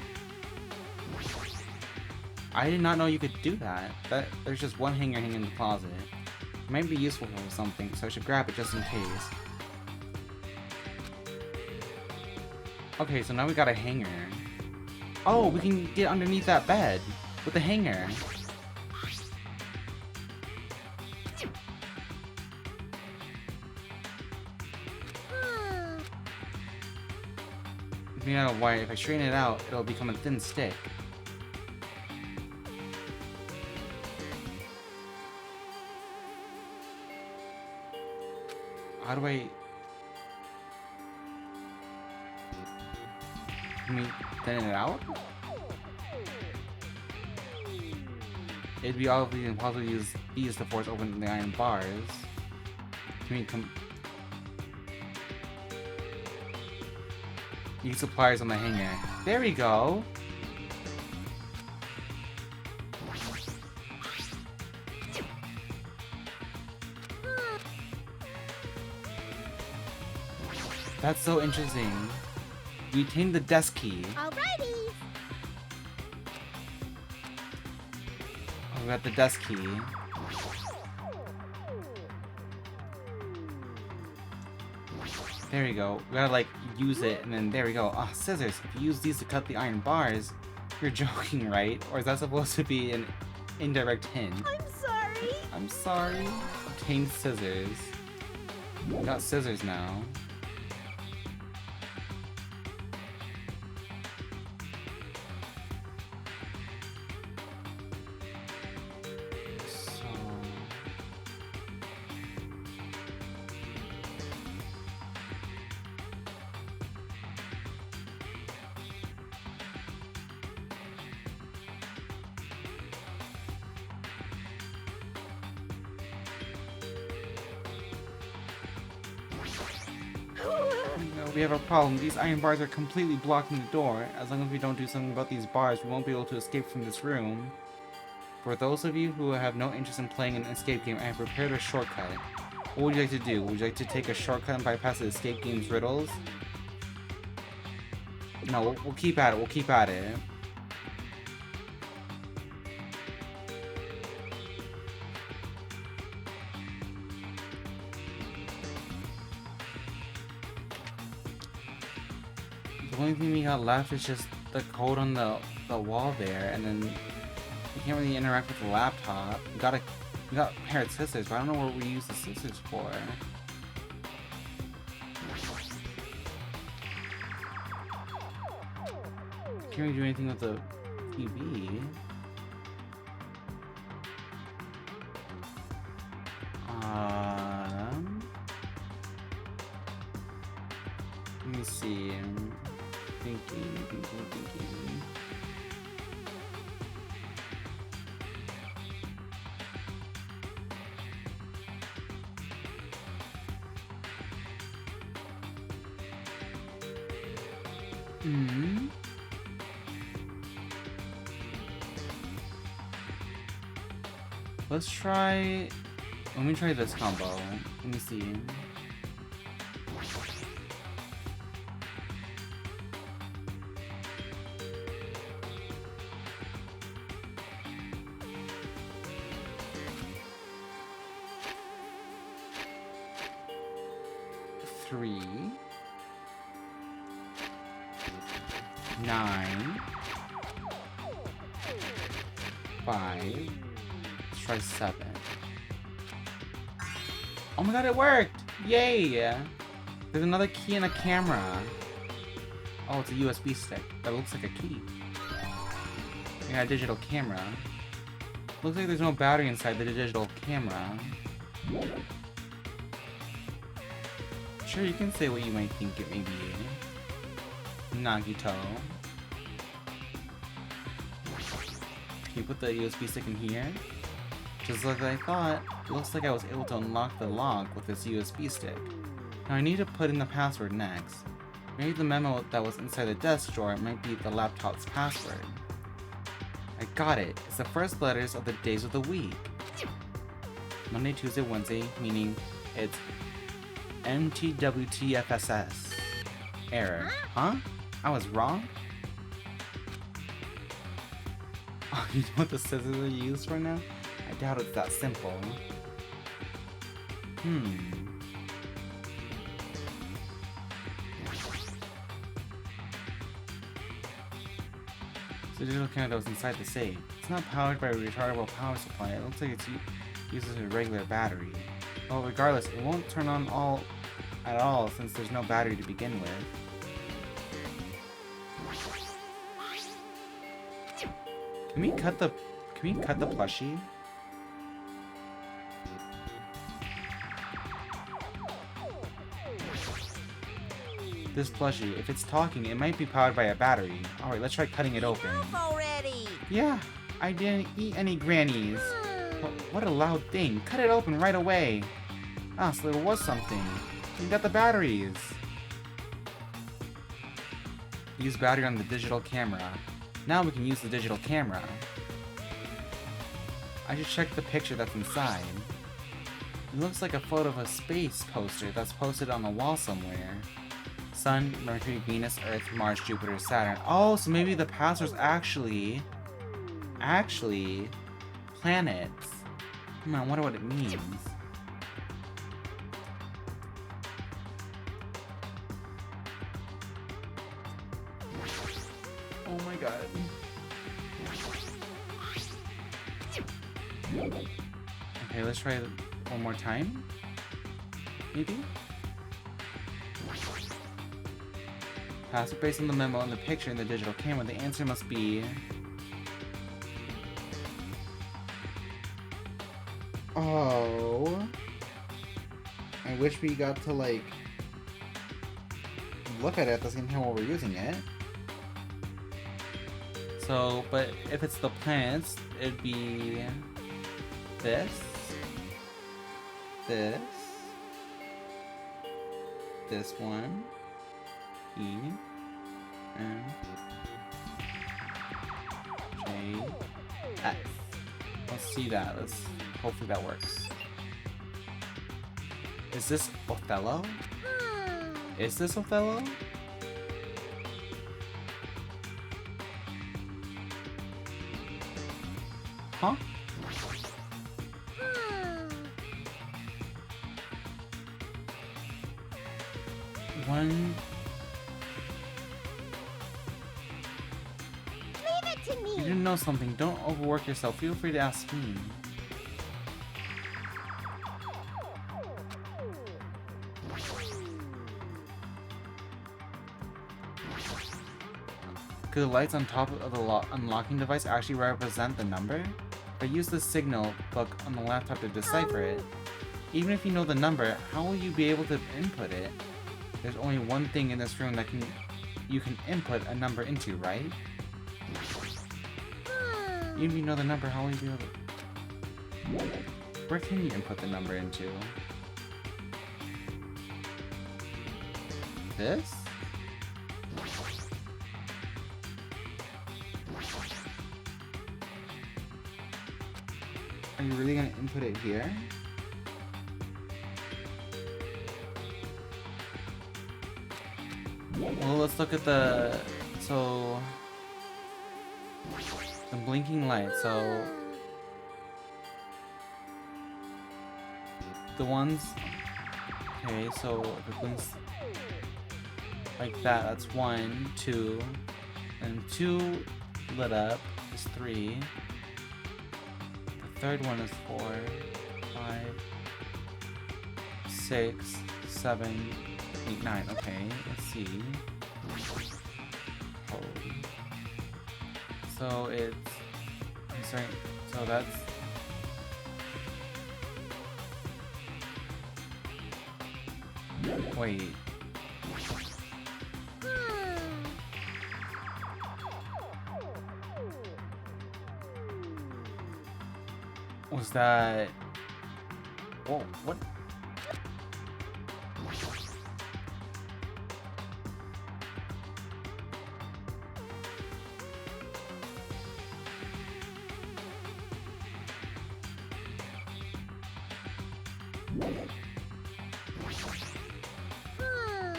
I did not know you could do that. There's just one hanger hanging in the closet. It might be useful for something, so I should grab it just in case. Okay, so now we got a hanger. Oh, we can get underneath that bed with the hanger. Made out of wire. If I straighten it out, it'll become a thin stick. How do I... Can we thin it out? It'd be obviously impossible to use these to force open the iron bars. Can we use supplies on the hanger? There we go! That's so interesting. We obtained the desk key. Alrighty. Oh, we got the desk key. There we go. We gotta like use it and then there we go. Ah, scissors. If you use these to cut the iron bars, you're joking, right? Or is that supposed to be an indirect hint? I'm sorry. I'm sorry. Obtained scissors. We got scissors now. We have a problem. These iron bars are completely blocking the door. As long as we don't do something about these bars, we won't be able to escape from this room. For those of you who have no interest in playing an escape game, I have prepared a shortcut. What would you like to do? Would you like to take a shortcut and bypass the escape game's riddles? No, we'll keep at it. We'll keep at it. The only thing we got left is just the code on the wall there, and then we can't really interact with the laptop. We got a pair of scissors, but I don't know what we use the scissors for. Can't we do anything with the TV? Let me see. Thinking. Let's try. Let me try this combo. Let me see. Three, 9, 5. Let's try 7. Oh my god, it worked! Yay! There's another key and a camera. Oh, it's a USB stick. That looks like a key. We got a digital camera. Looks like there's no battery inside the digital camera. Sure, you can say what you might think it may be. Nagito. Can you put the USB stick in here? Just like I thought, it looks like I was able to unlock the lock with this USB stick. Now I need to put in the password next. Maybe the memo that was inside the desk drawer might be the laptop's password. I got it. It's the first letters of the days of the week. Monday, Tuesday, Wednesday, meaning it's MTWTFSS. Error. Huh? I was wrong? Oh, you know what the scissors are used for now? I doubt it's that simple. The digital camera that was inside the safe. It's not powered by a rechargeable power supply. It looks like it uses a regular battery. Well, regardless, it won't turn on at all since there's no battery to begin with. Can we cut the plushie? This plushie, if it's talking, it might be powered by a battery. Alright, let's try cutting it open. Enough already. Yeah, I didn't eat any grannies. What a loud thing. Cut it open right away. Ah, so there was something. We got the batteries. Use battery on the digital camera. Now we can use the digital camera. I just checked the picture that's inside. It looks like a photo of a space poster that's posted on a wall somewhere. Sun, Mercury, Venus, Earth, Mars, Jupiter, Saturn. Oh, so maybe the password's actually planets. I wonder what it means. Oh my god. Okay, let's try it one more time. Maybe? Password based on the memo and the picture in the digital camera. The answer must be... Oh... I wish we got to, like... look at it at the same time while we're using it. So, but if it's the planets, it'd be... this... this one... E, N, J, X. Let's see that. Hopefully that works. Is this Othello? Is this Othello? Huh? One... You didn't know something. Don't overwork yourself. Feel free to ask me. Could the lights on top of the unlocking device actually represent the number? If I use the signal book on the laptop to decipher it, even if you know the number, how will you be able to input it? There's only one thing in this room that you can input a number into, right? Even if you know the number, how will you be able to... Where can you input the number into? This? Are you really gonna input it here? Well, let's look at the... So... the blinking light, so... the ones... Okay, so if it blinks like that, that's 1, 2, and 2 lit up is 3. The third one is 4, 5, 6, 7, 8, 9. Okay, let's see. Oh. So it's... I'm sorry. So that's... Wait. Was that... Whoa, what?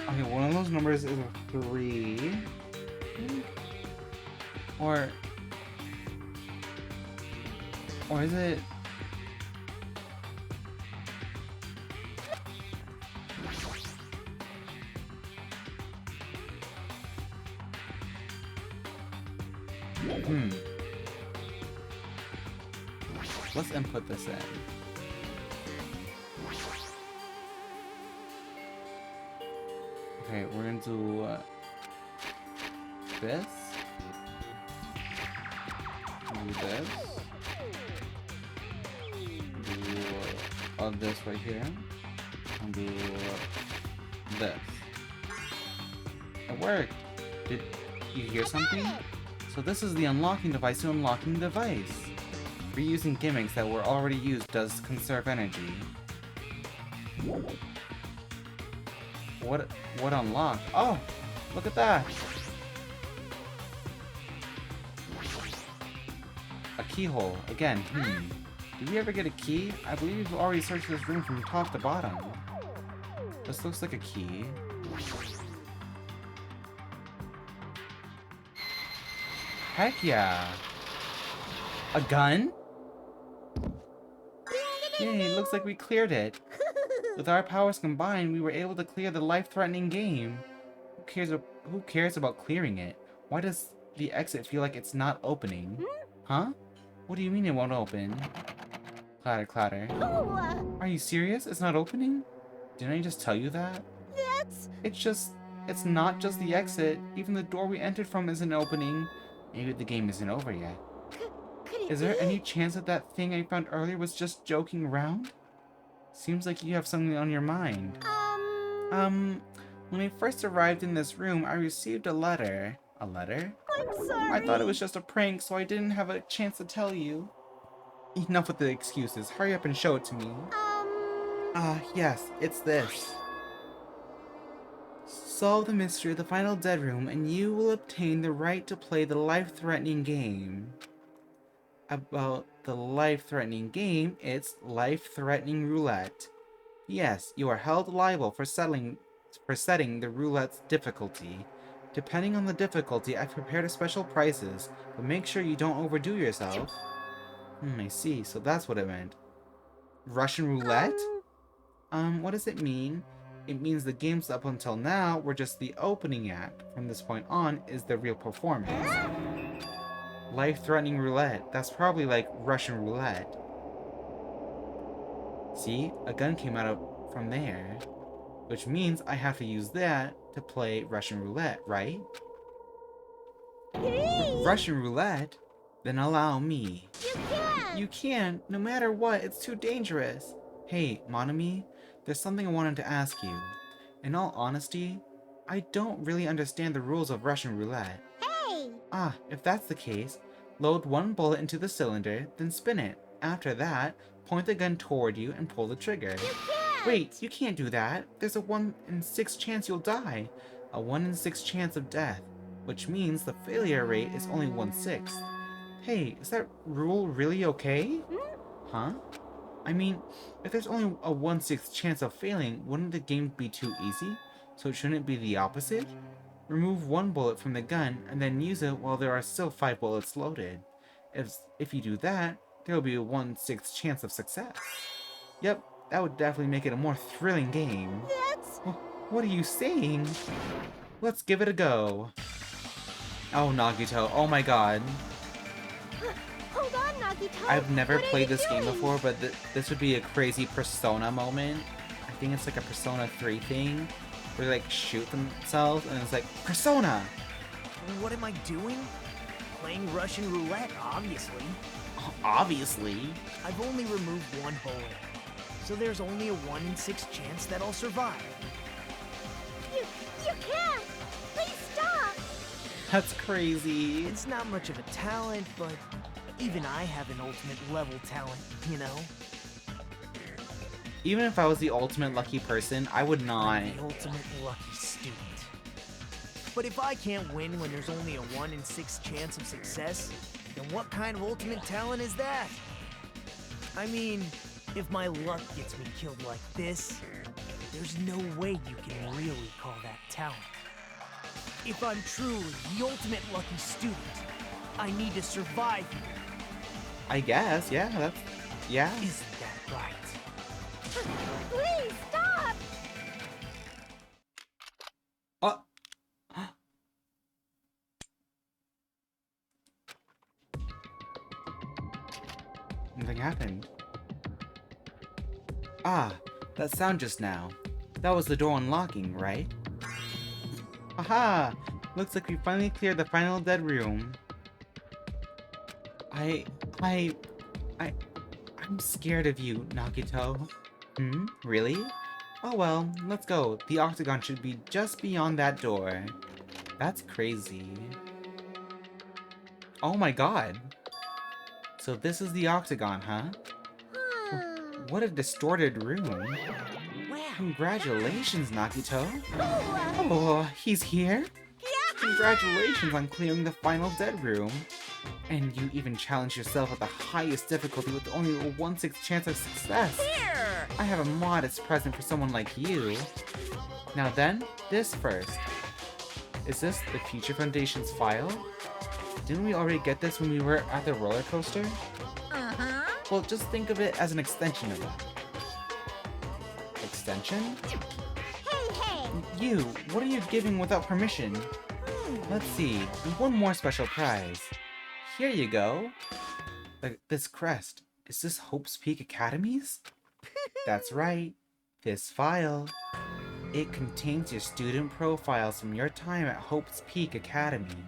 Okay, one of those numbers is a 3. Or is it... Let's input this in. Okay, we're gonna do this. Do this. Do this right here. And do this. It worked! Did you hear something? So this is the unlocking device to unlocking the device. Reusing gimmicks that were already used does conserve energy. What unlocked? Oh! Look at that! A keyhole. Again, Did we ever get a key? I believe we've already searched this room from top to bottom. This looks like a key. Heck yeah! A gun? Yay, it looks like we cleared it. With our powers combined, we were able to clear the life-threatening game. Who cares about clearing it? Why does the exit feel like it's not opening? Huh? What do you mean it won't open? Clatter, clatter. Are you serious? It's not opening? Didn't I just tell you that? It's not just the exit. Even the door we entered from isn't opening. Maybe the game isn't over yet. Is there any chance that that thing I found earlier was just joking around? Seems like you have something on your mind. When I first arrived in this room, I received a letter. A letter? I'm sorry. I thought it was just a prank, so I didn't have a chance to tell you. Enough with the excuses. Hurry up and show it to me. Yes, it's this. Solve the mystery of the final dead room, and you will obtain the right to play the life-threatening game. About the life-threatening game, it's life-threatening roulette. Yes, you are held liable for setting the roulette's difficulty. Depending on the difficulty, I've prepared special prizes, but make sure you don't overdo yourself. I see, so that's what it meant. Russian roulette? What does it mean? It means the games up until now were just the opening act. From this point on is the real performance. Life-threatening roulette. That's probably like Russian roulette. See? A gun came out from there. Which means I have to use that to play Russian roulette, right? Russian roulette? Then allow me. You can't! No matter what, it's too dangerous. Hey, Monami, there's something I wanted to ask you. In all honesty, I don't really understand the rules of Russian roulette. If that's the case, load one bullet into the cylinder, then spin it. After that, point the gun toward you and pull the trigger. Wait, you can't do that. There's a 1 in 6 chance you'll die. A 1 in 6 chance of death. Which means the failure rate is only 1/6. Hey, is that rule really okay? Huh? I mean, if there's only a 1/6 chance of failing, wouldn't the game be too easy? So it shouldn't be the opposite? Remove one bullet from the gun and then use it while there are still 5 bullets loaded. If you do that, there will be a 1/6 chance of success. Yep, that would definitely make it a more thrilling game. What are you saying? Let's give it a go. Oh, Nagito, oh my god. Hold on, Nagito. I've never played this game before, but this would be a crazy Persona moment. I think it's like a Persona 3 thing, where they like shoot themselves, and it's like, Persona! What am I doing? Playing Russian roulette, obviously. Obviously. I've only removed one hole, so there's only a 1 in 6 chance that I'll survive. You can't! Please stop! That's crazy. It's not much of a talent, but even I have an ultimate level talent, you know? Even if I was the ultimate lucky person, I would not. I'm the ultimate lucky student. But if I can't win when there's only a 1 in 6 chance of success, then what kind of ultimate talent is that? I mean, if my luck gets me killed like this, there's no way you can really call that talent. If I'm truly the ultimate lucky student, I need to survive here. I guess, yeah, yeah. Isn't that right? Please stop! Oh. Nothing happened. Ah, that sound just now. That was the door unlocking, right? Aha! Looks like we finally cleared the final dead room. I'm scared of you, Nagito. Hmm? Really? Oh well, let's go. The octagon should be just beyond that door. That's crazy. Oh my god. So this is the octagon, huh? What a distorted room. Congratulations, Nagito. Oh, he's here? Congratulations on clearing the final dead room. And you even challenged yourself at the highest difficulty with only a 1/6 chance of success. Here! I have a modest present for someone like you. Now then, this first. Is this the Future Foundation's file? Didn't we already get this when we were at the roller coaster? Uh-huh. Well, just think of it as an extension of that. Extension? Hey! You, what are you giving without permission? Let's see, and one more special prize. Here you go. This crest, is this Hope's Peak Academy's? That's right, this file. It contains your student profiles from your time at Hope's Peak Academy.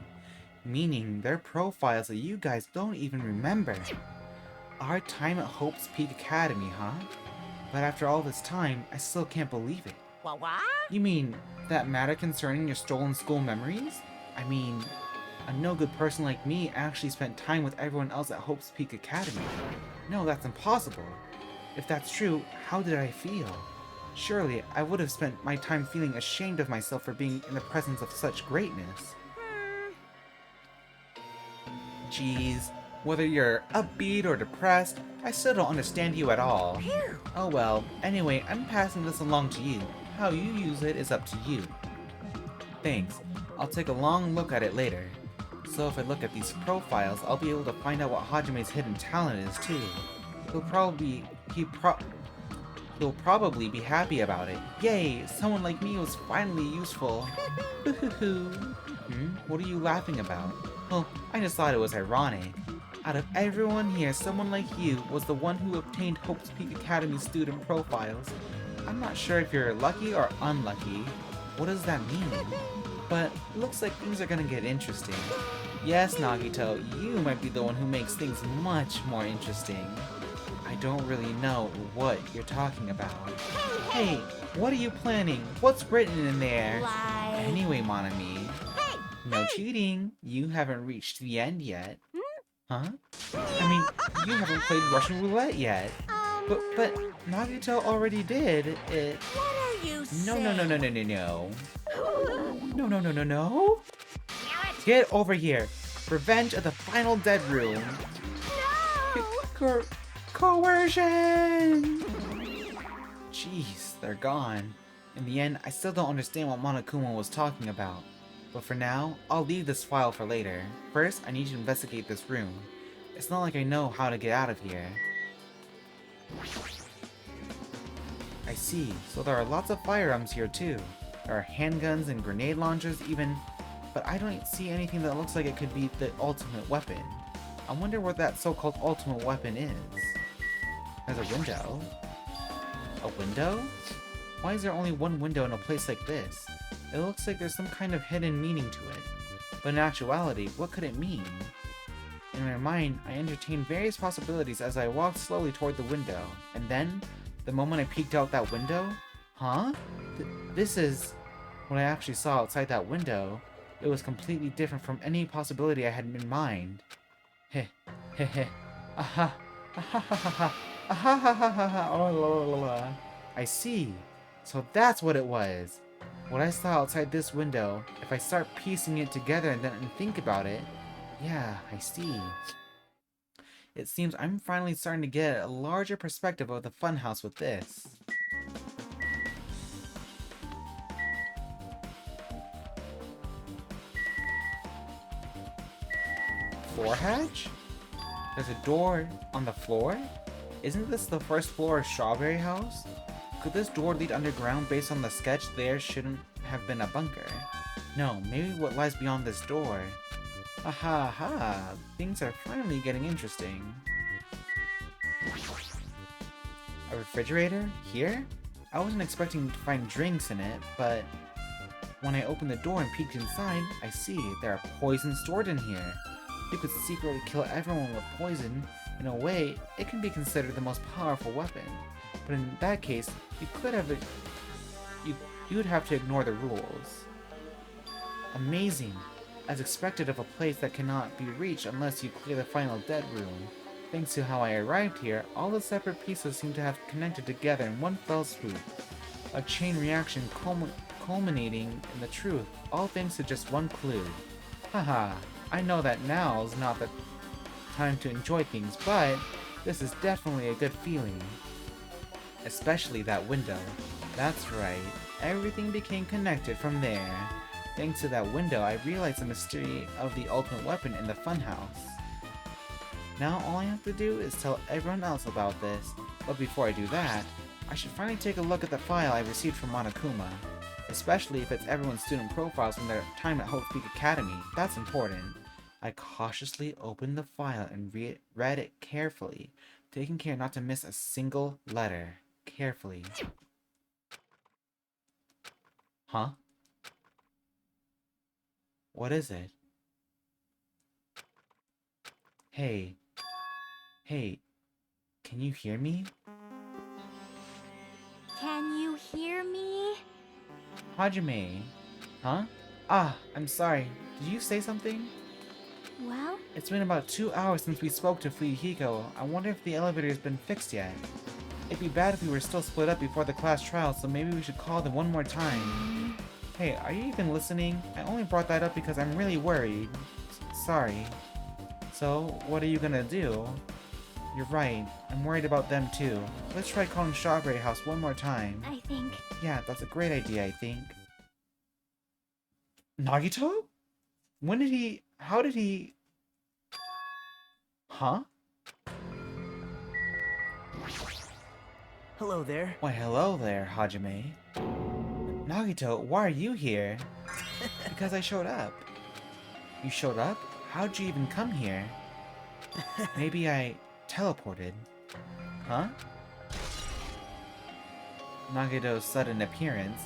Meaning they're profiles that you guys don't even remember. Our time at Hope's Peak Academy, huh? But after all this time, I still can't believe it. What? You mean, that matter concerning your stolen school memories? I mean, a no-good person like me actually spent time with everyone else at Hope's Peak Academy. No, that's impossible. If that's true, how did I feel? Surely, I would have spent my time feeling ashamed of myself for being in the presence of such greatness. Jeez, whether you're upbeat or depressed, I still don't understand you at all. Oh well, anyway, I'm passing this along to you. How you use it is up to you. Thanks. I'll take a long look at it later. So if I look at these profiles, I'll be able to find out what Hajime's hidden talent is too. He'll probably be happy about it. Yay! Someone like me was finally useful. What are you laughing about? Well, I just thought it was ironic. Out of everyone here, someone like you was the one who obtained Hope's Peak Academy student profiles. I'm not sure if you're lucky or unlucky. What does that mean? But it looks like things are gonna get interesting. Yes, Nagito, you might be the one who makes things much more interesting. I don't really know what you're talking about. Hey, what are you planning? What's written in there? Anyway, mon ami. No cheating. You haven't reached the end yet. Huh? I mean, you haven't played Russian roulette yet. But Nagito already did. It. What are you No. No. Damn it! Get over here. Revenge of the final dead room. Coercion! Jeez, they're gone. In the end, I still don't understand what Monokuma was talking about. But for now, I'll leave this file for later. First, I need to investigate this room. It's not like I know how to get out of here. I see, so there are lots of firearms here too. There are handguns and grenade launchers even, but I don't see anything that looks like it could be the ultimate weapon. I wonder what that so-called ultimate weapon is. There's a window. A window? Why is there only one window in a place like this? It looks like there's some kind of hidden meaning to it. But in actuality, what could it mean? In my mind, I entertained various possibilities as I walked slowly toward the window. And then, the moment I peeked out that window, huh? This is what I actually saw outside that window. It was completely different from any possibility I had in mind. Heh, heh, heh, aha, aha, ha, ha, ha, aha, ha, ha, ha, ha, oh, la, la, la, la. I see. So that's what it was. What I saw outside this window, if I start piecing it together and think about it, yeah, I see. It seems I'm finally starting to get a larger perspective of the funhouse with this. Floor hatch? There's a door on the floor? Isn't this the first floor of Strawberry House? Could this door lead underground based on the sketch? There shouldn't have been a bunker. No, maybe what lies beyond this door. Aha ha, things are finally getting interesting. A refrigerator? Here? I wasn't expecting to find drinks in it, but when I opened the door and peeked inside, I see there are poisons stored in here. You could secretly kill everyone with poison. In a way, it can be considered the most powerful weapon. But in that case, you'd have to ignore the rules. Amazing. As expected of a place that cannot be reached unless you clear the final dead room. Thanks to how I arrived here, all the separate pieces seem to have connected together in one fell swoop. A chain reaction culminating in the truth, all thanks to just one clue. Haha, I know that now is not the time to enjoy things, but this is definitely a good feeling. Especially that window. That's right, everything became connected from there. Thanks to that window, I realized the mystery of the ultimate weapon in the funhouse. Now all I have to do is tell everyone else about this, but before I do that, I should finally take a look at the file I received from Monokuma. Especially if it's everyone's student profiles from their time at Hope Peak Academy, that's important. I cautiously opened the file and read it carefully, taking care not to miss a single letter. Carefully. Huh? What is it? Hey. Hey. Can you hear me? Can you hear me? Hajime. Huh? Ah, I'm sorry. Did you say something? Well, It's been about 2 hours since we spoke to Fuyuhiko. I wonder if the elevator has been fixed yet. It'd be bad if we were still split up before the class trial, so maybe we should call them one more time. Hey, are you even listening? I only brought that up because I'm really worried. Sorry. So, what are you gonna do? You're right. I'm worried about them too. Let's try calling Strawberry House one more time. I think... Yeah, that's a great idea, I think. Nagito? When did he... How did he... Huh? Hello there. Why, hello there, Hajime. Nagito, why are you here? Because I showed up. You showed up? How'd you even come here? Maybe I teleported. Huh? Nagito's sudden appearance.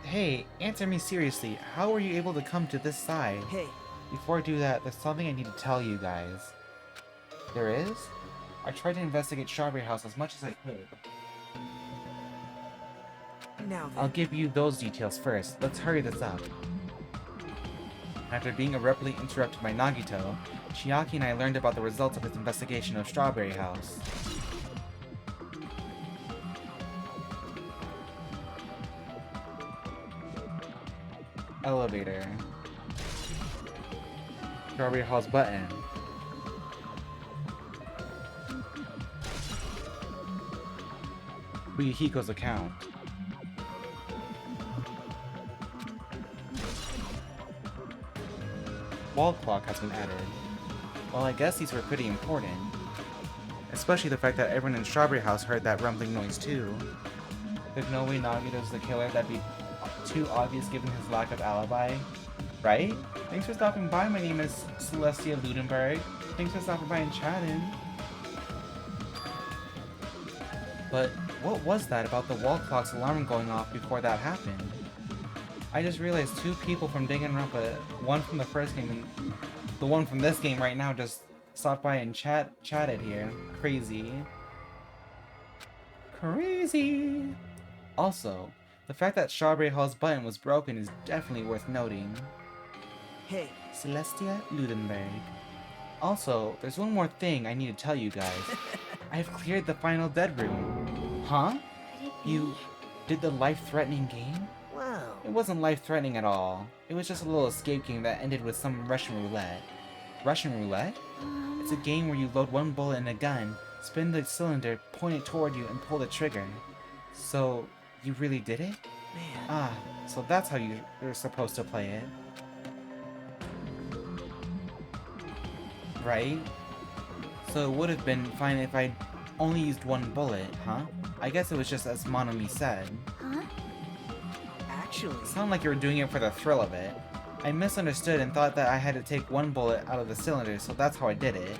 Hey, answer me seriously. How were you able to come to this side? Hey, Before I do that, there's something I need to tell you guys. There is? I tried to investigate Strawberry House as much as I could. now then. I'll give you those details first. Let's hurry this up. After being abruptly interrupted by Nagito, Chiaki and I learned about the results of his investigation of Strawberry House. Elevator. Strawberry House button. Fuyuhiko's account. Wall clock has been added. Well, I guess these were pretty important. Especially the fact that everyone in Strawberry House heard that rumbling noise too. There's no way Nagito's the killer, that'd be too obvious given his lack of alibi. Right? Thanks for stopping by, my name is Celestia Ludenberg. Thanks for stopping by and chatting. But what was that about the wall clock's alarm going off before that happened? I just realized two people from Danganronpa, one from the first game and the one from this game right now, just stopped by and chatted here. Crazy. Crazy! Also, the fact that Strawberry Hall's button was broken is definitely worth noting. Hey, Celestia Ludenberg. Also, there's one more thing I need to tell you guys. I've cleared the final dead room. Huh? Could it be? You did the life-threatening game? wow. It wasn't life-threatening at all. It was just a little escape game that ended with some Russian roulette. Russian roulette? It's a game where you load one bullet in a gun, spin the cylinder, point it toward you, and pull the trigger. So, you really did it? Man. Ah, so that's how you're supposed to play it. Right? So it would have been fine if I'd only used one bullet, huh? I guess it was just as Monomi said. Huh? Actually, Sound like you were doing it for the thrill of it. I misunderstood and thought that I had to take one bullet out of the cylinder, so that's how I did it.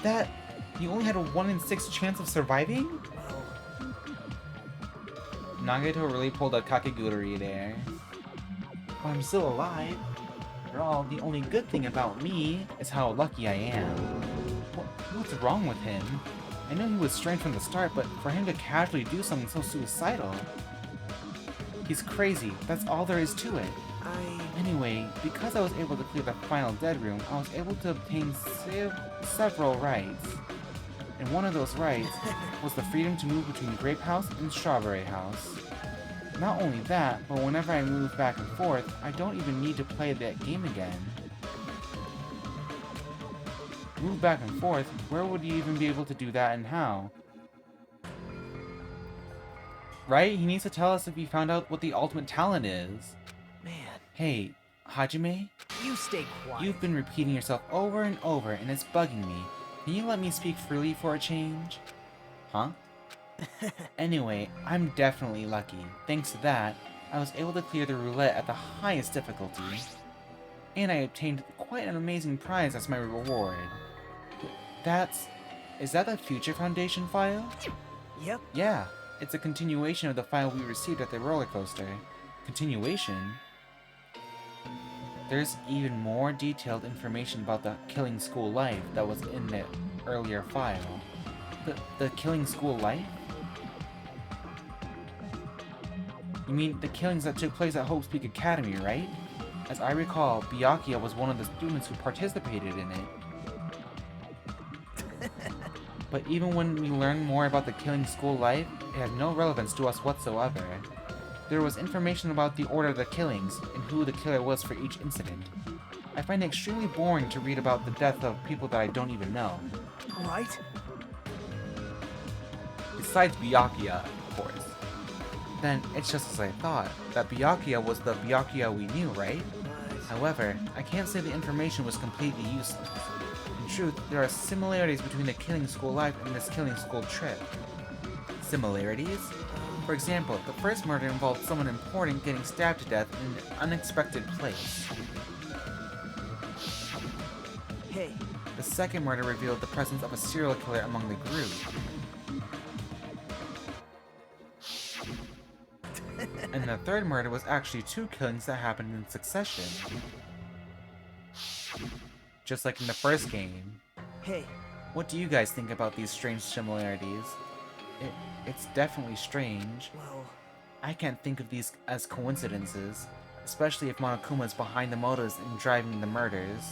That... You only had a 1 in 6 chance of surviving? well, Nagito really pulled a Kakegurui there. I'm still alive. After all, the only good thing about me is how lucky I am. What's wrong with him? I know he was strange from the start, but for him to casually do something so suicidal... He's crazy, that's all there is to it. Anyway, because I was able to clear the final dead room, I was able to obtain several rights. And one of those rights was the freedom to move between Grape House and Strawberry House. Not only that, but whenever I move back and forth, I don't even need to play that game again. Move back and forth? Where would you even be able to do that and how? Right? He needs to tell us if he found out what the ultimate talent is. man. Hey, Hajime? You stay quiet. You've been repeating yourself over and over, and it's bugging me. Can you let me speak freely for a change? Huh? Anyway, I'm definitely lucky. Thanks to that, I was able to clear the roulette at the highest difficulty. And I obtained quite an amazing prize as my reward. Is that the Future Foundation file? Yep. Yeah, it's a continuation of the file we received at the roller coaster. Continuation? There's even more detailed information about the Killing School Life that was in the earlier file. The Killing School Life? You mean the killings that took place at Hope's Peak Academy, right? As I recall, Byakuya was one of the students who participated in it. But even when we learn more about the Killing School Life, it has no relevance to us whatsoever. There was information about the order of the killings, and who the killer was for each incident. I find it extremely boring to read about the death of people that I don't even know. Right? Besides Byakuya, of course. Then it's just as I thought, that Byakuya was the Byakuya we knew, right? But However, I can't say the information was completely useless. In truth, there are similarities between the Killing School Life and this Killing School trip. Similarities? For example, the first murder involved someone important getting stabbed to death in an unexpected place. hey, The second murder revealed the presence of a serial killer among the group. And the third murder was actually 2 killings that happened in succession. Just like in the first game. hey, What do you guys think about these strange similarities? It's definitely strange. well, I can't think of these as coincidences, especially if Monokuma's behind the motives in driving the murders.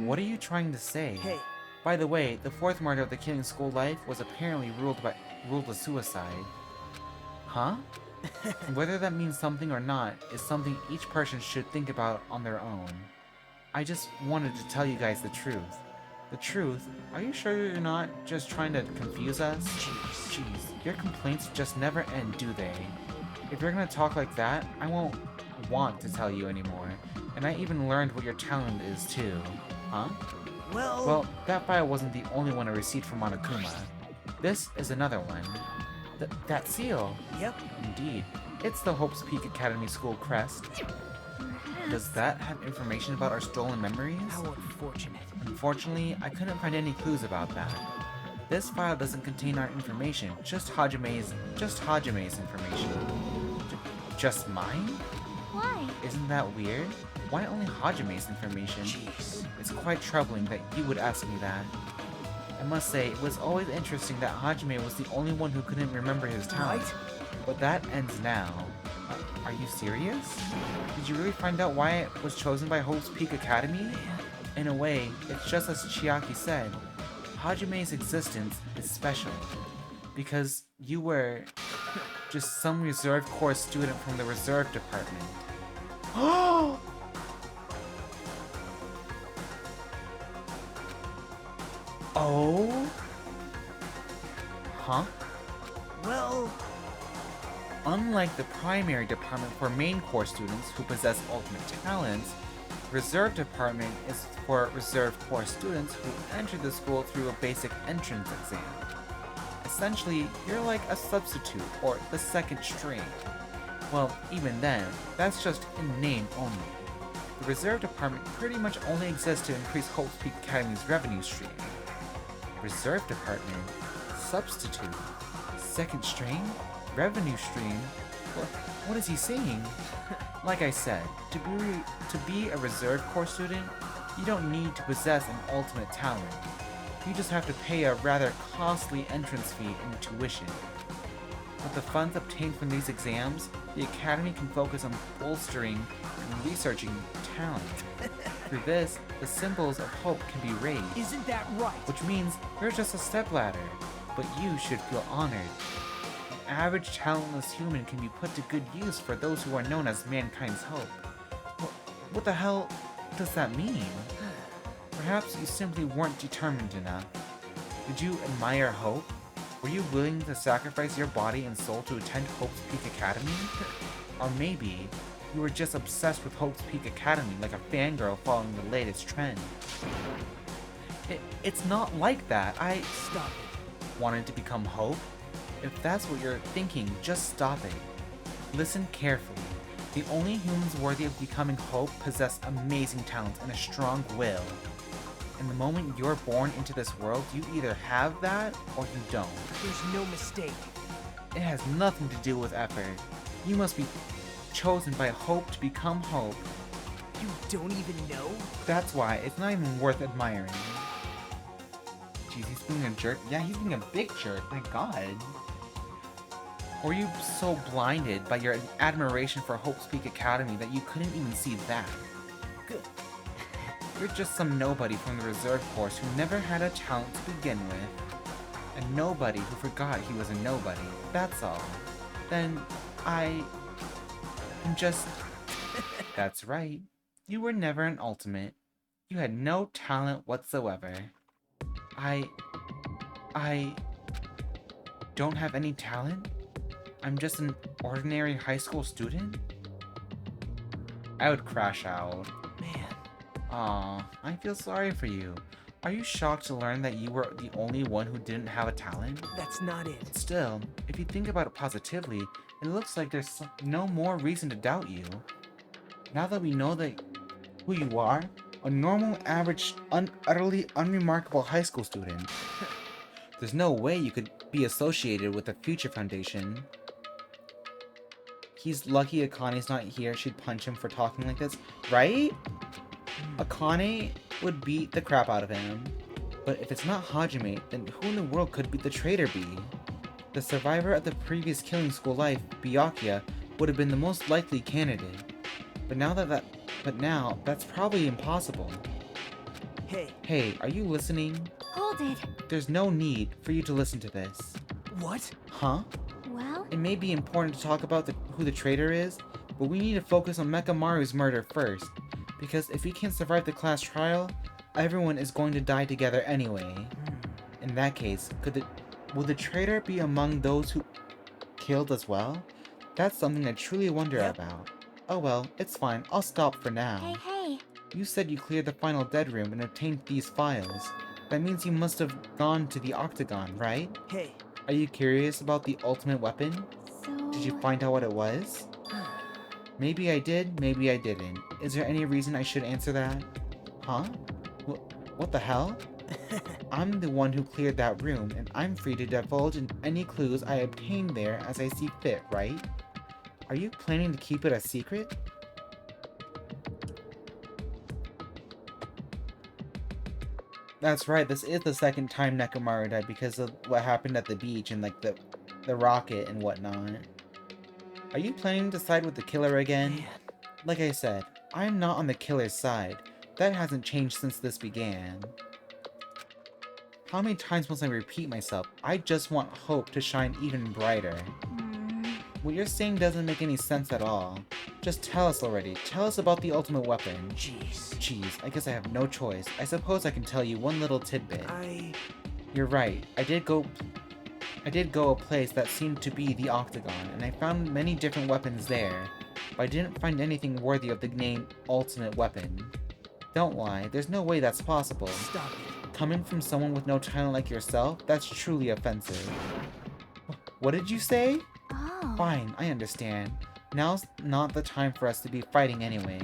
What are you trying to say? hey, By the way, the fourth murder of the Killing School Life was apparently ruled a suicide. Huh? Whether that means something or not is something each person should think about on their own. I just wanted to tell you guys the truth. The truth? Are you sure you're not just trying to confuse us? Jeez, your complaints just never end, do they? If you're gonna talk like that, I won't want to tell you anymore. And I even learned what your talent is too. Huh? Well, that file wasn't the only one I received from Monokuma. This is another one. That seal! yep. Indeed. It's the Hope's Peak Academy School crest. Does that have information about our stolen memories? How unfortunate. Unfortunately, I couldn't find any clues about that. This file doesn't contain our information, just Hajime's information. Just mine? Why? Isn't that weird? Why only Hajime's information? Jeez. It's quite troubling that you would ask me that. I must say, it was always interesting that Hajime was the only one who couldn't remember his talent. Right? But that ends now. Are you serious? Did you really find out why it was chosen by Hope's Peak Academy? In a way, it's just as Chiaki said. Hajime's existence is special. Because you were just some reserve corps student from the reserve department. Oh! Oh? Huh? Well, Unlike the primary department for main core students who possess ultimate talents, reserve department is for reserve core students who enter the school through a basic entrance exam. Essentially, you're like a substitute or the second string. Well, even then, that's just in name only. The reserve department pretty much only exists to increase Hope's Peak Academy's revenue stream. Reserve department, substitute, second string, revenue stream. What is he saying? Like I said, to be a reserve corps student, you don't need to possess an ultimate talent. You just have to pay a rather costly entrance fee in tuition. With the funds obtained from these exams, the Academy can focus on bolstering and researching talent. Through this, the symbols of hope can be raised, isn't that right? which means you're just a stepladder, but you should feel honored. An average talentless human can be put to good use for those who are known as mankind's hope. What the hell does that mean? Perhaps you simply weren't determined enough. Did you admire Hope? Were you willing to sacrifice your body and soul to attend Hope's Peak Academy? Or maybe you were just obsessed with Hope's Peak Academy like a fangirl following the latest trend. It's not like that. I Stop it. wanted to become Hope. If that's what you're thinking, just stop it. Listen carefully. The only humans worthy of becoming Hope possess amazing talents and a strong will. And the moment you're born into this world, you either have that or you don't. There's no mistake. It has nothing to do with effort. You must be chosen by Hope to become Hope. You don't even know? That's why it's not even worth admiring. Jeez, he's being a jerk. Yeah, he's being a big jerk. My god. Were you so blinded by your admiration for Hope's Peak Academy that you couldn't even see that? Good. You're just some nobody from the reserve corps who never had a talent to begin with. A nobody who forgot he was a nobody. That's all. Then, I'm just... That's right. You were never an ultimate. You had no talent whatsoever. I don't have any talent? I'm just an ordinary high school student? I would crash out. Man. Aw, I feel sorry for you. Are you shocked to learn that you were the only one who didn't have a talent? That's not it. Still, if you think about it positively, it looks like there's no more reason to doubt you. Now that we know who you are, a normal, average, utterly unremarkable high school student, there's no way you could be associated with the Future Foundation. He's lucky Akane's not here. She'd punch him for talking like this, right? Akane would beat the crap out of him. But if it's not Hajime, then who in the world could the traitor be? The survivor of the previous killing school life, Byakuya, would have been the most likely candidate. But now that's probably impossible. Hey, are you listening? Hold it. There's no need for you to listen to this. What? Huh? Well, It may be important to talk about who the traitor is, but we need to focus on Mekamaru's murder first. Because if we can't survive the class trial, everyone is going to die together anyway. In that case, will the traitor be among those who killed as well? That's something I truly wonder about. Oh well, it's fine. I'll stop for now. hey. You said you cleared the final dead room and obtained these files. That means you must have gone to the Octagon, right? Hey. Are you curious about the ultimate weapon? So... Did you find out what it was? Maybe I did, maybe I didn't. Is there any reason I should answer that? Huh? What the hell? I'm the one who cleared that room, and I'm free to divulge any clues I obtain there as I see fit, right? Are you planning to keep it a secret? That's right, this is the second time Nekomaru died because of what happened at the beach and like the rocket and whatnot. Are you planning to side with the killer again? Man. Like I said, I'm not on the killer's side. That hasn't changed since this began. How many times must I repeat myself? I just want hope to shine even brighter. What you're saying doesn't make any sense at all. Just tell us already. Tell us about the ultimate weapon. Jeez, I guess I have no choice. I suppose I can tell you one little tidbit. You're right. I did go a place that seemed to be the Octagon, and I found many different weapons there, but I didn't find anything worthy of the name Ultimate Weapon. Don't lie, there's no way that's possible. Stop it. Coming from someone with no talent like yourself, that's truly offensive. What did you say? Oh. Fine, I understand. Now's not the time for us to be fighting anyway.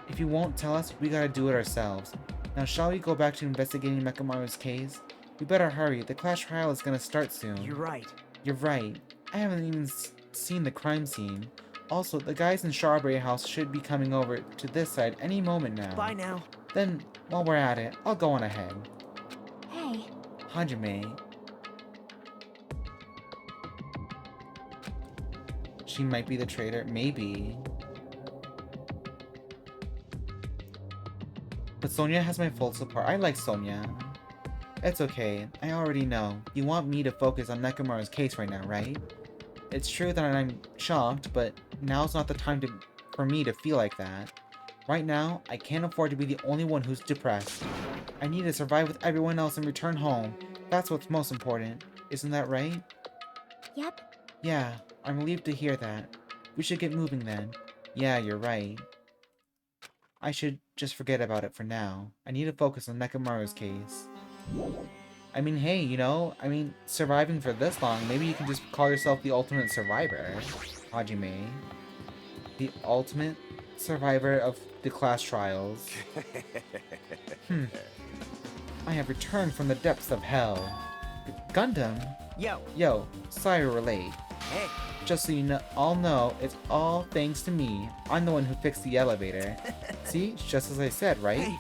If you won't tell us, we gotta do it ourselves. Now shall we go back to investigating Mekamaru's case? We better hurry, the class trial is gonna start soon. You're right. You're right. I haven't even seen the crime scene. Also, the guys in Strawberry House should be coming over to this side any moment now. Bye now. Then, while we're at it, I'll go on ahead. Hey. Hajime. She might be the traitor. Maybe. But Sonia has my full support. I like Sonia. It's okay. I already know. You want me to focus on Nekomaru's case right now, right? It's true that I'm shocked, but now's not the time for me to feel like that. Right now, I can't afford to be the only one who's depressed. I need to survive with everyone else and return home. That's what's most important. Isn't that right? Yep. Yeah, I'm relieved to hear that. We should get moving then. Yeah, you're right. I should just forget about it for now. I need to focus on Nekomaru's case. I mean, hey, surviving for this long, maybe you can just call yourself the ultimate survivor, Hajime. The ultimate survivor of the class trials. I have returned from the depths of hell. Gundam? Yo, sorry to relate. Hey. Just so you all know, it's all thanks to me. I'm the one who fixed the elevator. See? It's just as I said, right?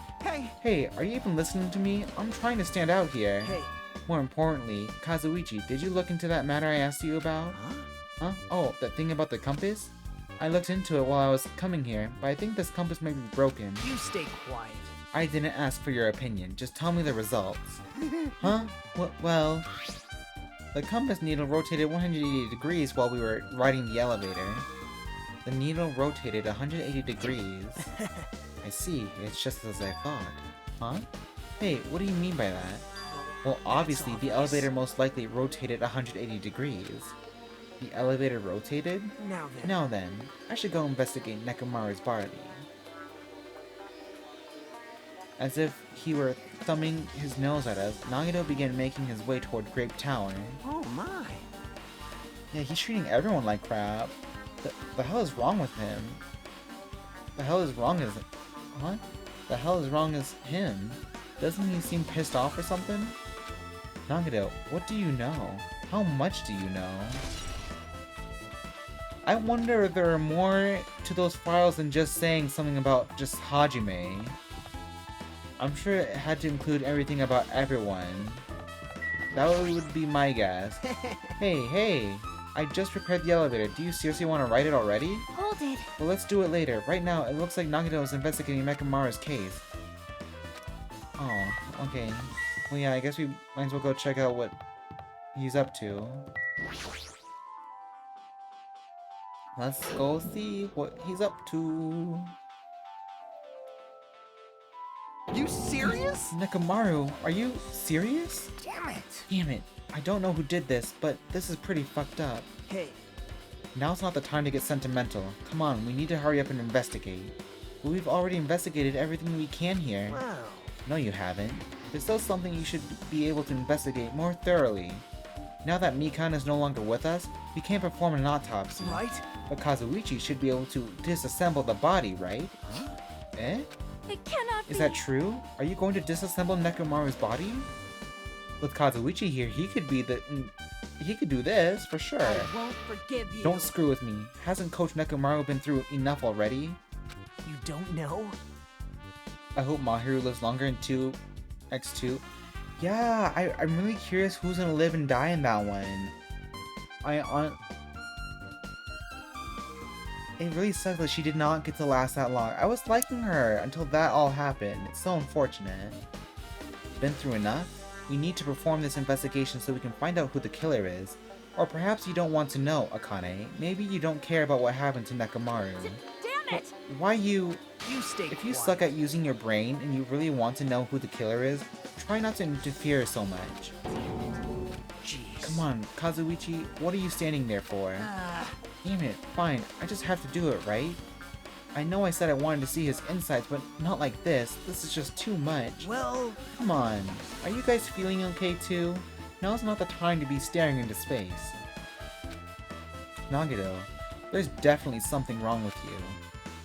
Hey, are you even listening to me? I'm trying to stand out here. Hey. More importantly, Kazuichi, did you look into that matter I asked you about? Huh? Oh, that thing about the compass? I looked into it while I was coming here, but I think this compass might be broken. You stay quiet. I didn't ask for your opinion, just tell me the results. Huh? Well... The compass needle rotated 180 degrees while we were riding the elevator. The needle rotated 180 degrees. I see, it's just as I thought. Huh? Hey, what do you mean by that? Well, obviously, the elevator most likely rotated 180 degrees. The elevator rotated? Now then, I should go investigate Nekomaru's body. As if he were thumbing his nose at us, Nagito began making his way toward Grape Tower. Oh my. Yeah, he's treating everyone like crap. The hell is wrong with him? The hell is wrong is... What? The hell is wrong is him? Doesn't he seem pissed off or something? Nagito, what do you know? How much do you know? I wonder if there are more to those files than just saying something about just Hajime. I'm sure it had to include everything about everyone. That would be my guess. Hey, I just repaired the elevator. Do you seriously want to ride it already? Hold it. Well, let's do it later. Right now, it looks like Nagito is investigating Mekamaru's case. Oh, okay. Well, yeah, I guess we might as well go check out what he's up to. Let's go see what he's up to. You serious? Nekomaru, are you serious? Damn it. I don't know who did this, but this is pretty fucked up. Hey. Now's not the time to get sentimental. Come on, we need to hurry up and investigate. But we've already investigated everything we can here. Wow. No, you haven't. There's still something you should be able to investigate more thoroughly. Now that Mikan is no longer with us, we can't perform an autopsy. Right? But Kazuichi should be able to disassemble the body, right? Huh? Eh? It cannot be. Is that true? Are you going to disassemble Nekomaru's body? With Kazuichi here, he could do this for sure. I won't forgive you. Don't screw with me. Hasn't Coach Nekomaru been through enough already? You don't know? I hope Mahiru lives longer in 2x2. Yeah, I'm really curious who's gonna live and die in that one. It really sucks that she did not get to last that long. I was liking her until that all happened. It's so unfortunate. Been through enough? We need to perform this investigation so we can find out who the killer is. Or perhaps you don't want to know, Akane. Maybe you don't care about what happened to Nekomaru. Damn it! Why you... You stay If you quiet. suck at using your brain and you really want to know who the killer is, try not to interfere so much. Jeez. Come on, Kazuichi, what are you standing there for? Damn it, fine, I just have to do it, right? I know I said I wanted to see his insides, but not like this. This is just too much. Well, Come on, are you guys feeling okay too? Now's not the time to be staring into space. Nagito, there's definitely something wrong with you.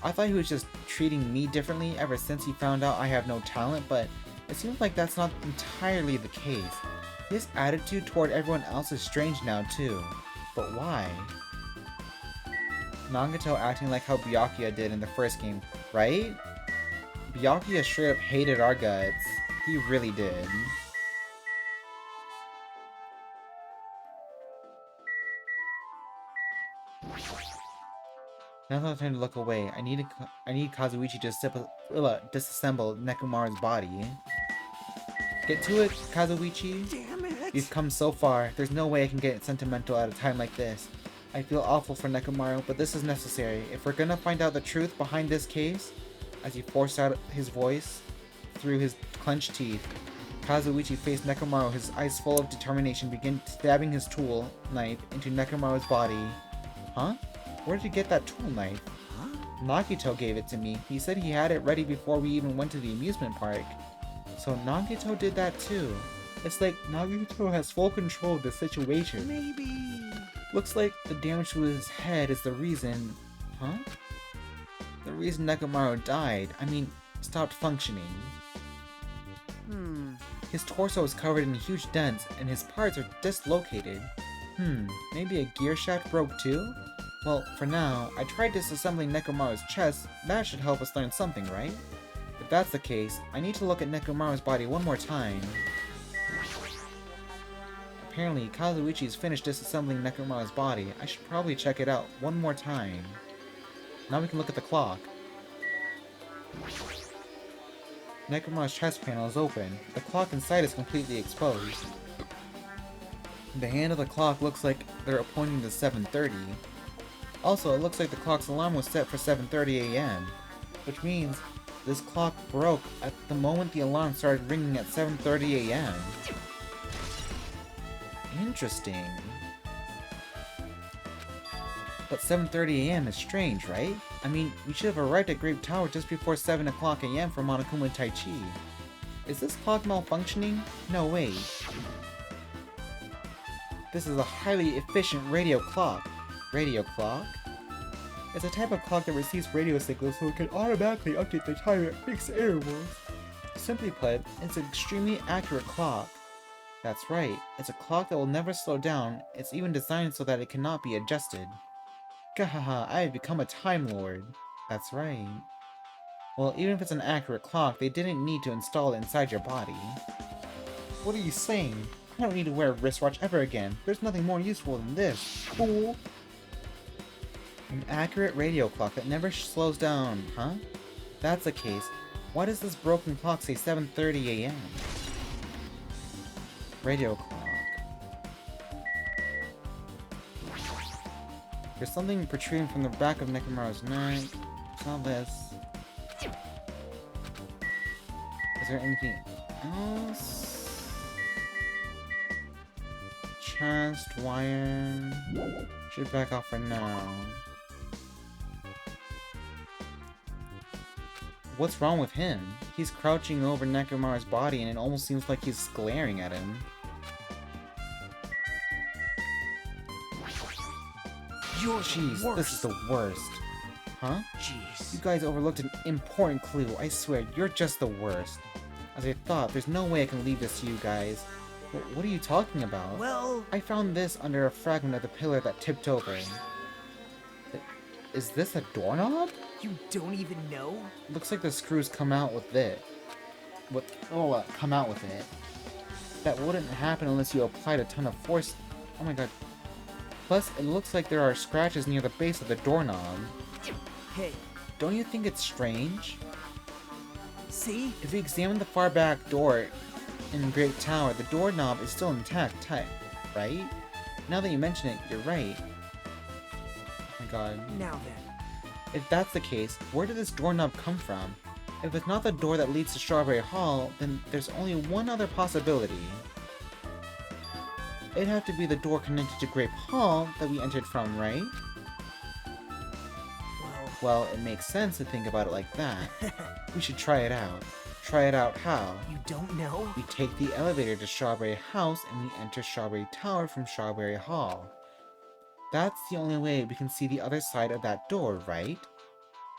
I thought he was just treating me differently ever since he found out I have no talent, but it seems like that's not entirely the case. His attitude toward everyone else is strange now too. But why? Nagito acting like how Byakuya did in the first game, right? Byakuya straight up hated our guts. He really did. Now's not the time to look away. I need Kazuichi to disassemble Nekomaru's body. Get to it, Kazuichi. damn it. We've come so far. There's no way I can get sentimental at a time like this. I feel awful for Nekomaru, but this is necessary. If we're gonna find out the truth behind this case, as he forced out his voice through his clenched teeth, Kazuichi faced Nekomaru, his eyes full of determination, began stabbing his tool knife into Nekomaru's body. Huh? Where did you get that tool knife? Nagito gave it to me. He said he had it ready before we even went to the amusement park. So Nagito did that too. It's like Nagito has full control of the situation. Maybe. Looks like the damage to his head is the reason... Huh? The reason Nekomaru died. I mean, stopped functioning. His torso is covered in huge dents, and his parts are dislocated. Maybe a gear shaft broke too? Well, for now, I tried disassembling Nekomaru's chest. That should help us learn something, right? If that's the case, I need to look at Nekomaru's body one more time. Apparently, Kazuichi's finished disassembling Nekomaru's body. I should probably check it out one more time. Now we can look at the clock. Nekomaru's chest panel is open. The clock inside is completely exposed. The hand of the clock looks like they're pointing to 7:30. Also, it looks like the clock's alarm was set for 7:30 AM, which means this clock broke at the moment the alarm started ringing at 7:30 AM. Interesting. But 7:30 AM is strange, right? I mean, we should have arrived at Grape Tower just before 7 o'clock AM for Monokuma Taichi. Is this clock malfunctioning? No way. This is a highly efficient radio clock. Radio clock? It's a type of clock that receives radio signals so it can automatically update the time at fixed intervals. Simply put, it's an extremely accurate clock. That's right, it's a clock that will never slow down. It's even designed so that it cannot be adjusted. Gahaha, I have become a Time Lord. That's right. Well, even if it's an accurate clock, they didn't need to install it inside your body. What are you saying? I don't need to wear a wristwatch ever again. There's nothing more useful than this. Fool! An accurate radio clock that never slows down, huh? If that's the case, why does this broken clock say 7:30 AM? Radio clock. There's something protruding from the back of Nekomaru's neck. It's not this. Is there anything else? Chest, wire... Should back off for now. What's wrong with him? He's crouching over Nekomaru's body and it almost seems like he's glaring at him. Jeez, this is the worst. Huh? Jeez. You guys overlooked an important clue. I swear, you're just the worst. As I thought, there's no way I can leave this to you guys. What are you talking about? Well, I found this under a fragment of the pillar that tipped over. Is this a doorknob? you don't even know? Looks like the screws come out with it. Come out with it. That wouldn't happen unless you applied a ton of force. Oh my god. Plus, it looks like there are scratches near the base of the doorknob. Hey, Don't you think it's strange? see? If we examine the far back door in Great Tower, the doorknob is still intact, right? Now that you mention it, you're right. Oh my god. Now then. If that's the case, where did this doorknob come from? If it's not the door that leads to Strawberry Hall, then there's only one other possibility. It'd have to be the door connected to Grape Hall that we entered from, right? Well, it makes sense to think about it like that. We should try it out. Try it out how? You don't know? We take the elevator to Strawberry House and we enter Strawberry Tower from Strawberry Hall. That's the only way we can see the other side of that door, right?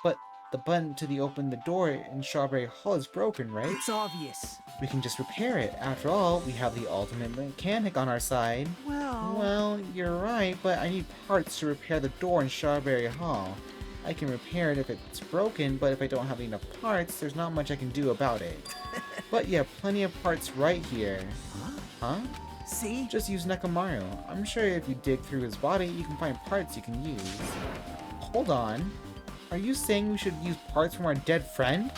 But the button to open the door in Strawberry Hall is broken, right? It's obvious. We can just repair it. After all, we have the ultimate mechanic on our side. Well, you're right, but I need parts to repair the door in Strawberry Hall. I can repair it if it's broken, but if I don't have enough parts, there's not much I can do about it. But yeah, plenty of parts right here. Huh? See? Just use Nekomaru. I'm sure if you dig through his body, you can find parts you can use. Hold on. Are you saying we should use parts from our dead friend?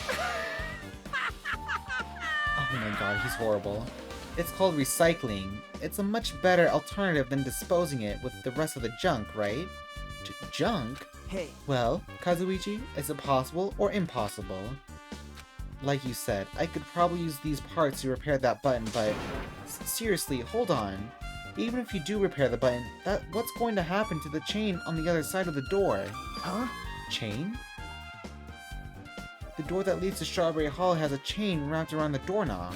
Oh my god, he's horrible. It's called recycling. It's a much better alternative than disposing it with the rest of the junk, right? Junk? Hey, Well, Kazuichi, is it possible or impossible? Like you said, I could probably use these parts to repair that button, but seriously, hold on. Even if you do repair the button, what's going to happen to the chain on the other side of the door? huh? Chain? The door that leads to Strawberry Hall has a chain wrapped around the doorknob.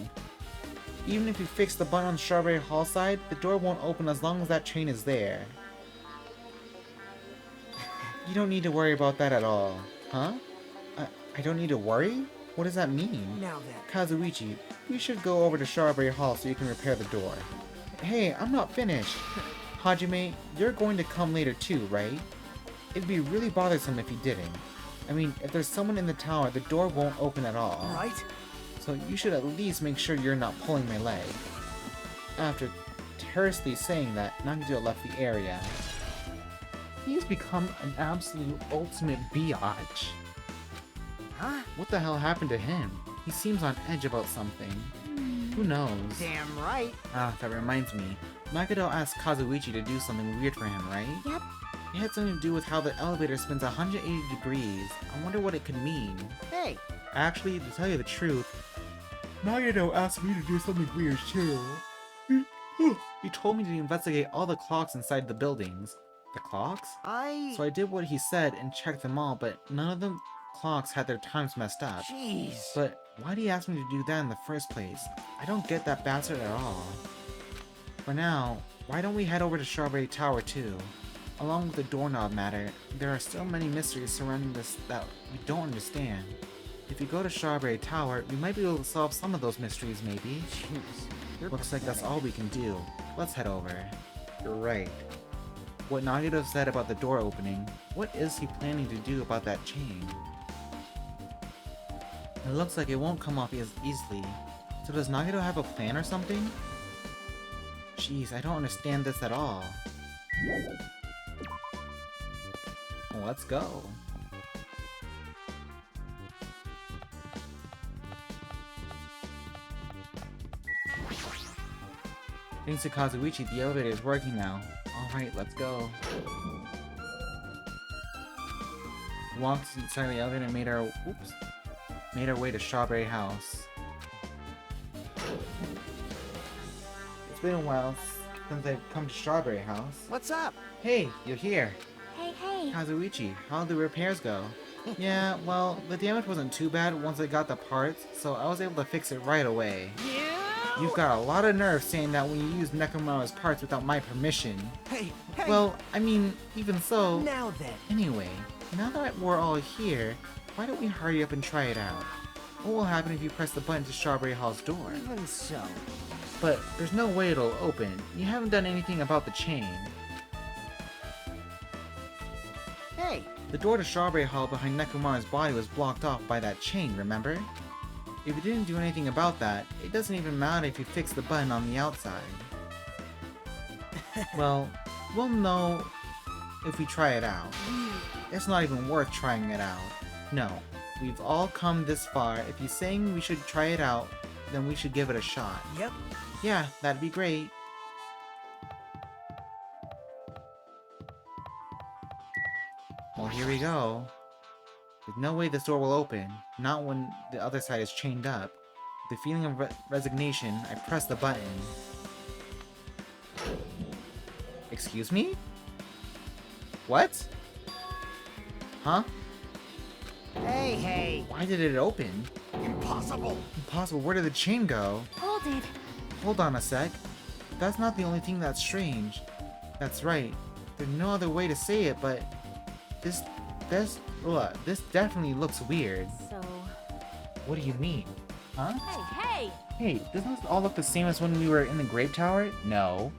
Even if you fix the button on the Strawberry Hall side, the door won't open as long as that chain is there. You don't need to worry about that at all. Huh? I don't need to worry? What does that mean? Now then. Kazuichi, we should go over to Strawberry Hall so you can repair the door. Hey, I'm not finished. Hajime, you're going to come later too, right? It'd be really bothersome if you didn't. I mean, if there's someone in the tower, the door won't open at all. Right? So you should at least make sure you're not pulling my leg. After tersely saying that, Nagito left the area. He's become an absolute ultimate biatch. Huh? What the hell happened to him? He seems on edge about something. Who knows? Damn right. Ah, that reminds me. Nagito asked Kazuichi to do something weird for him, right? Yep. It had something to do with how the elevator spins 180 degrees. I wonder what it could mean. Hey, Actually, to tell you the truth, Nagito asked me to do something weird too. He told me to investigate all the clocks inside the buildings. The clocks? So I did what he said and checked them all, but none of the clocks had their times messed up. Jeez. But why'd he ask me to do that in the first place? I don't get that bastard at all. For now, why don't we head over to Strawberry Tower too? Along with the doorknob matter, there are still many mysteries surrounding this that we don't understand. If you go to Strawberry Tower, we might be able to solve some of those mysteries maybe. Jeez. Looks like that's all we can do. Let's head over. You're right. What Nagito said about the door opening, what is he planning to do about that chain? It looks like it won't come off as easily. So does Nagito have a plan or something? Jeez, I don't understand this at all. Well, let's go. Thanks to Kazuichi, the elevator is working now. Alright, let's go. Walked inside the elevator and made our way to Strawberry House. It's been a while since I've come to Strawberry House. What's up? Hey, you're here. Hey. Kazuichi, how'd the repairs go? Yeah, well, the damage wasn't too bad once I got the parts, so I was able to fix it right away. You've got a lot of nerve saying that when you use Nekomaru's parts without my permission. Hey. Well, I mean, even so... Now then. Anyway, now that we're all here, why don't we hurry up and try it out? What will happen if you press the button to Strawberry Hall's door? Even so. But there's no way it'll open. You haven't done anything about the chain. Hey, The door to Strawberry Hall behind Nekomaru's body was blocked off by that chain, remember? If you didn't do anything about that, it doesn't even matter if you fix the button on the outside. Well, we'll know if we try it out. It's not even worth trying it out. No, we've all come this far. If you're saying we should try it out, then we should give it a shot. yep. Yeah, that'd be great. Well, here we go. There's no way this door will open, not when the other side is chained up. With a feeling of resignation, I press the button. Excuse me? What? Huh? Hey. Why did it open? Impossible! Impossible, where did the chain go? Hold it. Hold on a sec. That's not the only thing that's strange. That's right. There's no other way to say it, but this definitely looks weird. So... What do you mean? Huh? Hey! Hey, doesn't this all look the same as when we were in the Grape Tower? No.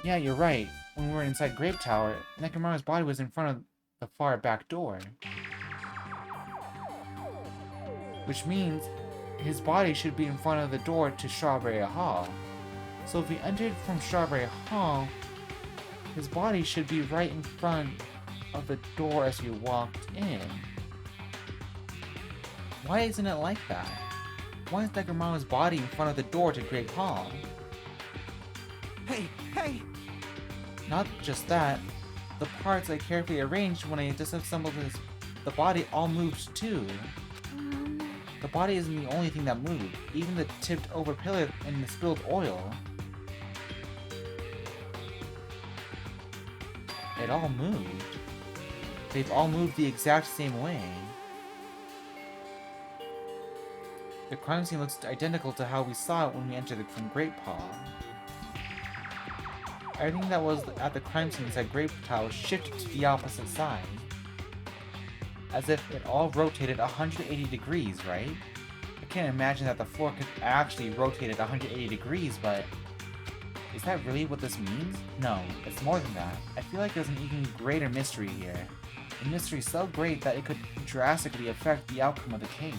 Yeah, you're right. When we were inside Grape Tower, Nekomaru's body was in front of the far back door. Which means his body should be in front of the door to Strawberry Hall. So if we entered from Strawberry Hall, his body should be right in front of the door as we walked in. Why isn't it like that? Why is Nekomaru's body in front of the door to Grape Hall? Hey. Not just that, the parts I carefully arranged when I disassembled the body all moved too. The body isn't the only thing that moved, even the tipped over pillar and the spilled oil. It all moved. They've all moved the exact same way. The crime scene looks identical to how we saw it when we entered from Grape Hall. Everything that was at the crime scene inside Grape Tower shifted to the opposite side. As if it all rotated 180 degrees, right? I can't imagine that the floor could actually rotate at 180 degrees, but... Is that really what this means? No, it's more than that. I feel like there's an even greater mystery here. A mystery so great that it could drastically affect the outcome of the case.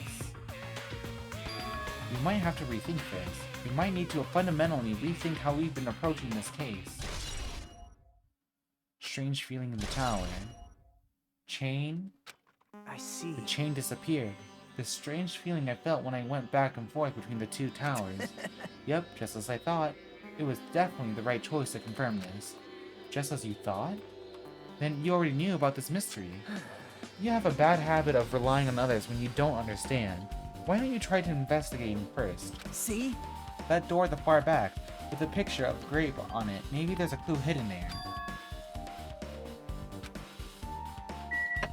We might have to rethink this. We might need to fundamentally rethink how we've been approaching this case. Strange feeling in the tower. Chain? I see. The chain disappeared. This strange feeling I felt when I went back and forth between the two towers. Yep, just as I thought. It was definitely the right choice to confirm this. Just as you thought? Then you already knew about this mystery. You have a bad habit of relying on others when you don't understand. Why don't you try to investigate first? See? That door at the far back, with a picture of grape on it. Maybe there's a clue hidden there.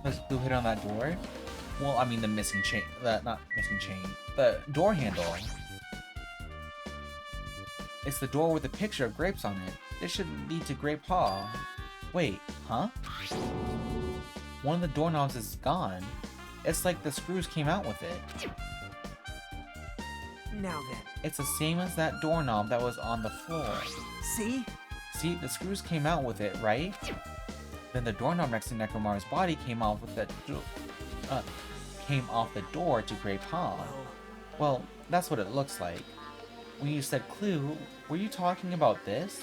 There's a clue hidden on that door? Well, I mean the missing chain. Not missing chain. The door handle. It's the door with a picture of grapes on it. This should lead to Grape Hall. Wait, huh? One of the doorknobs is gone. It's like the screws came out with it. Now then. It's the same as that doorknob that was on the floor. See? See, the screws came out with it, right? Then the doorknob next to Nekomaru's body came off with that came off the door to Grape Hall. Well, that's what it looks like. When you said clue, were you talking about this?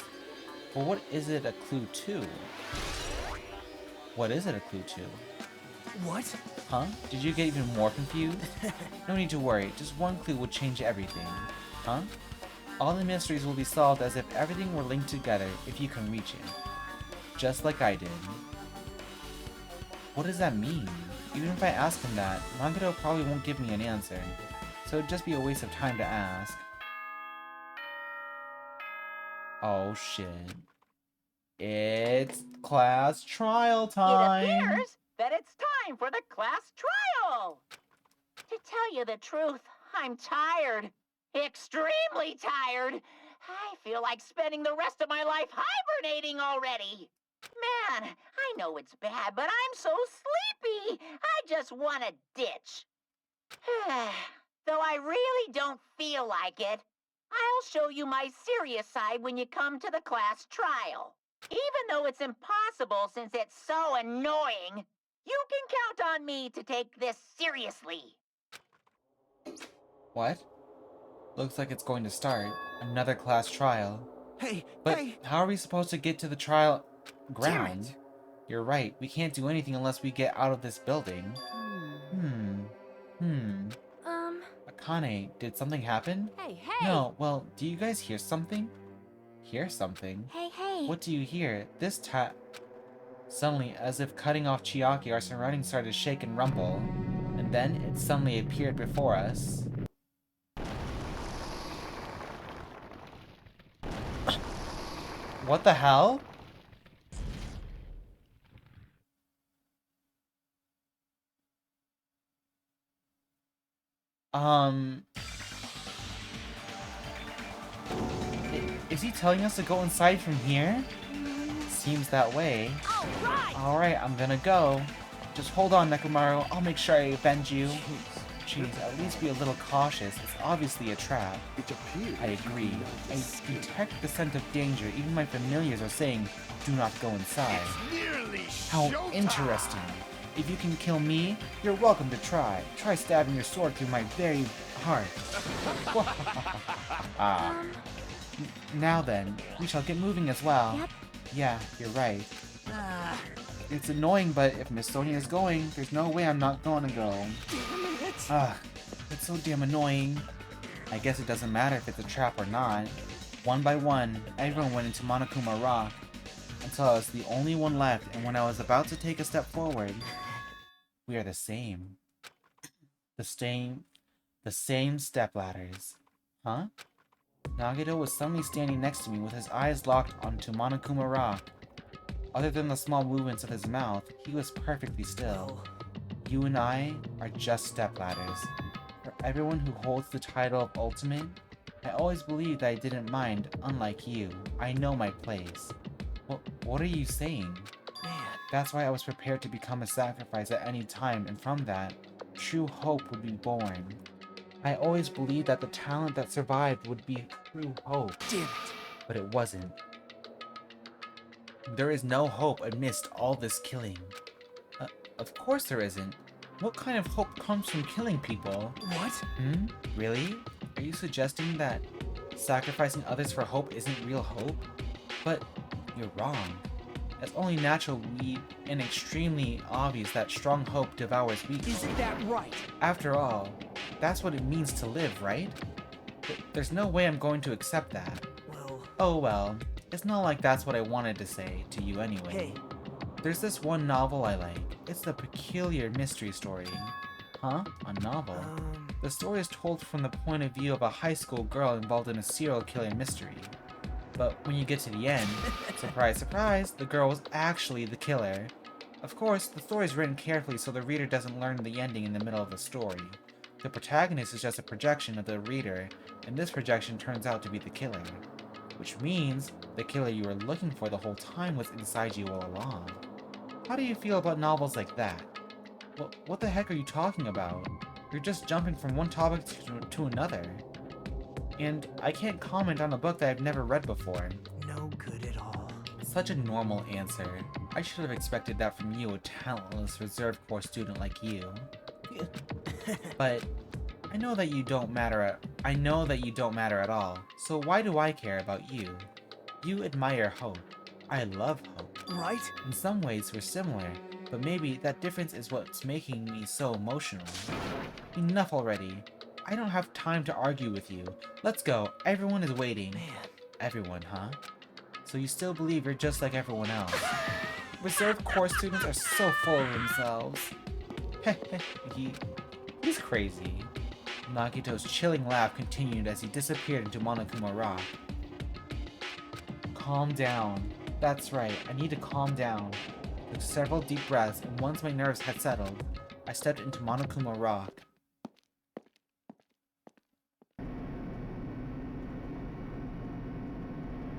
Or what is it a clue to? What is it a clue to? What? Huh? Did you get even more confused? No need to worry, just one clue will change everything. Huh? All the mysteries will be solved as if everything were linked together if you can reach it. Just like I did. What does that mean? Even if I ask him that, Nagito probably won't give me an answer, so it'd just be a waste of time to ask. Oh shit. It's class trial time! It appears that it's time for the class trial! To tell you the truth, I'm tired. Extremely tired. I feel like spending the rest of my life hibernating already. Man, I know it's bad, but I'm so sleepy. I just want to ditch. Though I really don't feel like it, I'll show you my serious side when you come to the class trial. Even though it's impossible since it's so annoying, you can count on me to take this seriously. What? Looks like it's going to start. Another class trial. Hey, But hey! how are we supposed to get to the trial Damn ground? it. You're right. We can't do anything unless we get out of this building. Akane, did something happen? Hey, hey! No, well, do you guys hear something? Hear something? Hey, hey. What do you hear? Suddenly, as if cutting off Chiaki, our surroundings started to shake and rumble. And then, it suddenly appeared before us. What the hell? Is he telling us to go inside from here? Seems that way. Alright! Alright, I'm gonna go. Just hold on, Nekomaru. I'll make sure I avenge you. Jeez, at least be a little cautious. It's obviously a trap. It appears. I agree. I detect the scent of danger. Even my familiars are saying, do not go inside. Nearly How showtime. interesting. If you can kill me, you're welcome to try. Try stabbing your sword through my very heart. Now then, we shall get moving as well. Yep. Yeah, you're right. It's annoying, but if Miss Sonia is going, there's no way I'm not gonna go. It's so damn annoying. I guess it doesn't matter if it's a trap or not. One by one, everyone went into Monokuma Rock, until I was the only one left, and when I was about to take a step forward, we are the same. The same stepladders. Huh? Nagito was suddenly standing next to me with his eyes locked onto Monokuma Rock. Other than the small movements of his mouth, he was perfectly still. You and I are just stepladders. For everyone who holds the title of Ultimate, I always believed that I didn't mind, unlike you. I know my place. What are you saying? Man. That's why I was prepared to become a sacrifice at any time, and from that, true hope would be born. I always believed that the talent that survived would be true hope. Damn it. But it wasn't. There is no hope amidst all this killing. Of course there isn't. What kind of hope comes from killing people? What? Really? Are you suggesting that sacrificing others for hope isn't real hope? But you're wrong. It's only natural and extremely obvious that strong hope devours weakness. Is that right? After all, that's what it means to live, right? There's no way I'm going to accept that. Well... Oh well, it's not like that's what I wanted to say to you anyway. Hey. There's this one novel I like. It's the Peculiar Mystery Story. Huh? A novel? The story is told from the point of view of a high school girl involved in a serial killing mystery. But when you get to the end, surprise, surprise, the girl was actually the killer. Of course, the story is written carefully so the reader doesn't learn the ending in the middle of the story. The protagonist is just a projection of the reader, and this projection turns out to be the killer. Which means the killer you were looking for the whole time was inside you all along. How do you feel about novels like that? What the heck are you talking about? You're just jumping from one topic to another. And I can't comment on a book that I've never read before. No good at all. Such a normal answer. I should have expected that from you, a talentless reserve corps student like you. But I know that you don't matter at all. So why do I care about you? You admire hope. I love hope. Right? In some ways we're similar, but maybe that difference is what's making me so emotional. Enough already. I don't have time to argue with you. Let's go. Everyone is waiting. Man. Everyone, huh? So you still believe you're just like everyone else. Reserve Corps students are so full of themselves. He's crazy. Nagito's chilling laugh continued as he disappeared into Monokuma Rock. Calm down. That's right, I need to calm down. I took several deep breaths, and once my nerves had settled, I stepped into Monokuma Rock.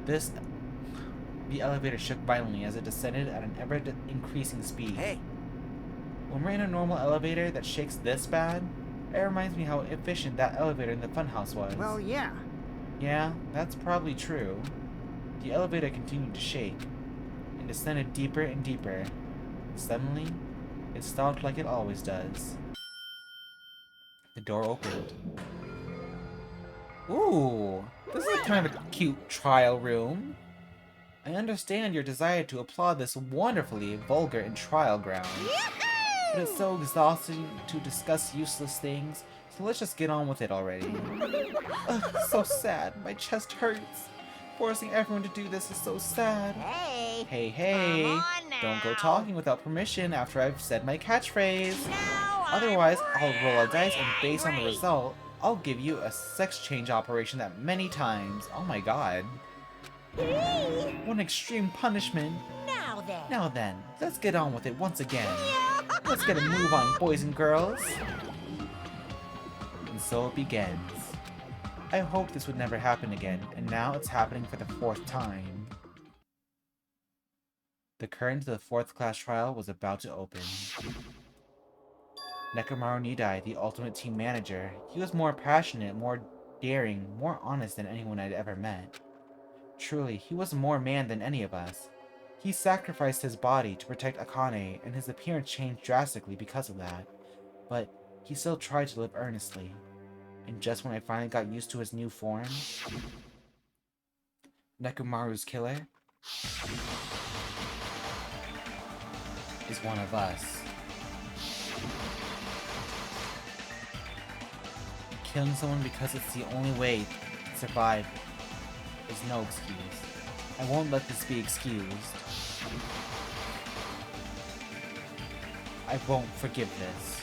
The elevator shook violently as it descended at an ever-increasing speed. Hey. When we're in a normal elevator that shakes this bad, it reminds me how efficient that elevator in the funhouse was. Well, yeah. Yeah, that's probably true. The elevator continued to shake, and descended deeper and deeper. Suddenly, it stopped like it always does. The door opened. Ooh, this is kind of a cute trial room. I understand your desire to applaud this wonderfully vulgar and trial ground. But it's so exhausting to discuss useless things, so let's just get on with it already. Ugh, so sad. My chest hurts. Forcing everyone to do this is so sad. Hey! Hey, Come on don't go now. talking without permission after I've said my catchphrase. Now Otherwise, I'm I'll roll a dice and really based on the angry. result, I'll give you a sex change operation that many times. Oh my god. What an extreme punishment. Now then. Now then, let's get on with it once again. Let's get a move on, boys and girls. And so it begins. I hoped this would never happen again, and now it's happening for the 4th time. The curtain to the 4th class trial was about to open. Nekomaru Nidai, the ultimate team manager, he was more passionate, more daring, more honest than anyone I'd ever met. Truly, he was more man than any of us. He sacrificed his body to protect Akane, and his appearance changed drastically because of that. But he still tried to live earnestly. And just when I finally got used to his new form, Nekomaru's killer is one of us. Killing someone because it's the only way to survive is no excuse. I won't let this be excused. I won't forgive this.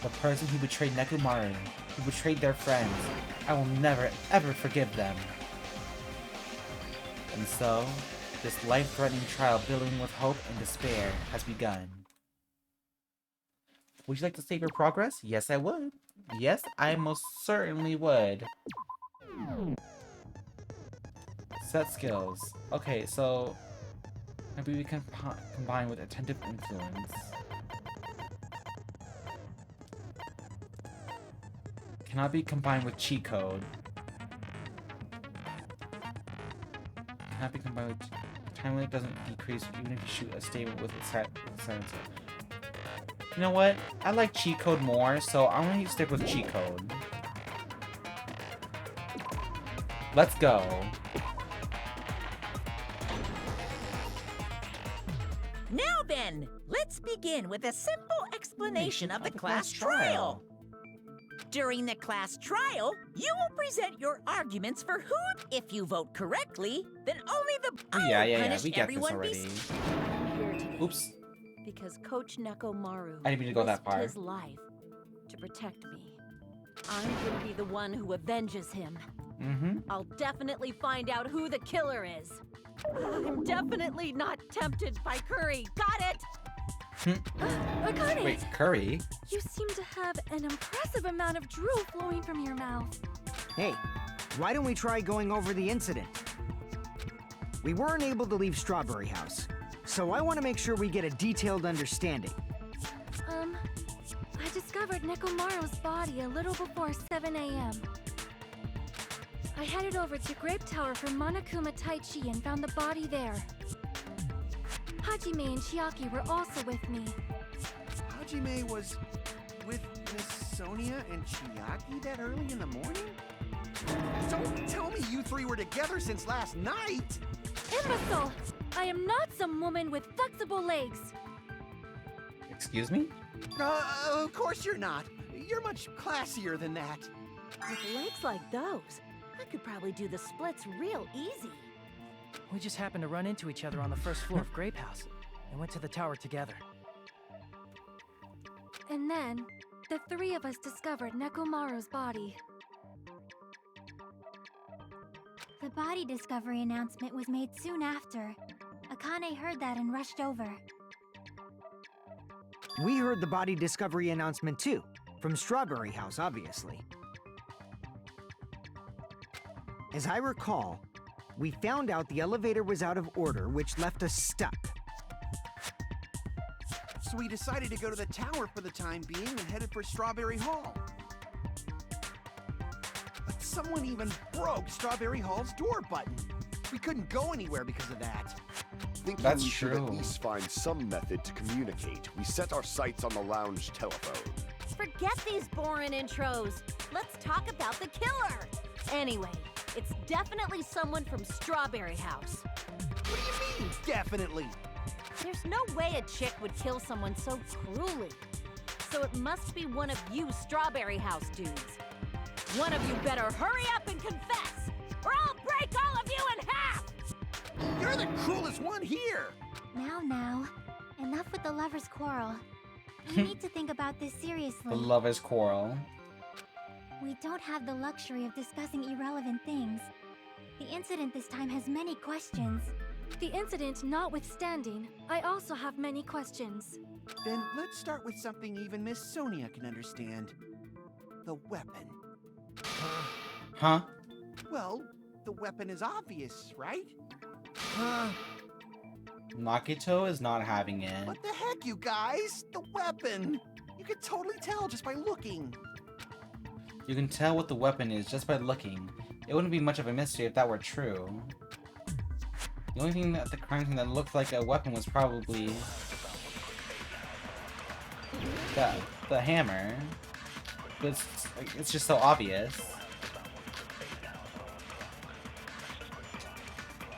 The person who betrayed Nekomaru, who betrayed their friends, I will never ever forgive them. And so, this life-threatening trial building with hope and despair has begun. Would you like to save your progress? Yes, I would. Yes, I most certainly would. Set skills. Okay, so maybe we can combine with attentive influence. Cannot be combined with cheat code. Cannot be combined with time limit doesn't decrease even if you shoot a statement with a silencer. You know what? I like cheat code more, so I'm gonna stick with cheat code. Let's go. Now then, let's begin with a simple explanation of the class trial. During the class trial, you will present your arguments for who, if you vote correctly, then only the Yeah, punish we get this everyone already. I'm here today Oops. because Coach Nekomaru I didn't mean to go that risked far. his life to protect me. I'm gonna be the one who avenges him. Mm-hmm. I'll definitely find out who the killer is. I'm definitely not tempted by curry. Got it? Akane, Wait, curry? you seem to have an impressive amount of drool flowing from your mouth. Hey, why don't we try going over the incident? We weren't able to leave Strawberry House, so I want to make sure we get a detailed understanding. I discovered Nekomaru's body a little before 7 a.m. I headed over to Grape Tower for Monokuma Taichi and found the body there. Hajime and Chiaki were also with me. Hajime was with Miss Sonia and Chiaki that early in the morning? Don't tell me you three were together since last night! Imbecile! I am not some woman with flexible legs. Excuse me? Of course you're not. You're much classier than that. With legs like those, I could probably do the splits real easy. We just happened to run into each other on the first floor of Grape House and went to the tower together. And then, the three of us discovered Nekomaru's body. The body discovery announcement was made soon after. Akane heard that and rushed over. We heard the body discovery announcement too, from Strawberry House, obviously. As I recall, we found out the elevator was out of order, which left us stuck. So we decided to go to the tower for the time being and headed for Strawberry Hall. But Someone even broke Strawberry Hall's door button. We couldn't go anywhere because of that. Thinking That's we should true. at least find some method to communicate, we set our sights on the lounge telephone. Forget these boring intros. Let's talk about the killer. Anyway, it's definitely someone from Strawberry House. What do you mean, definitely? There's no way a chick would kill someone so cruelly. So it must be one of you Strawberry House dudes. One of you better hurry up and confess, or I'll break all of you in half! You're the cruelest one here! Now, enough with the lovers' quarrel. We need to think about this seriously. The lovers' quarrel. We don't have the luxury of discussing irrelevant things. The incident this time has many questions. The incident notwithstanding, I also have many questions. Then let's start with something even Miss Sonia can understand. The weapon. Huh? Well, the weapon is obvious, right? Nagito is not having it. What the heck, you guys? The weapon! You can totally tell just by looking. You can tell what the weapon is just by looking. It wouldn't be much of a mystery if that were true. The only thing that the crime scene that looked like a weapon was probably the hammer. But it's just so obvious.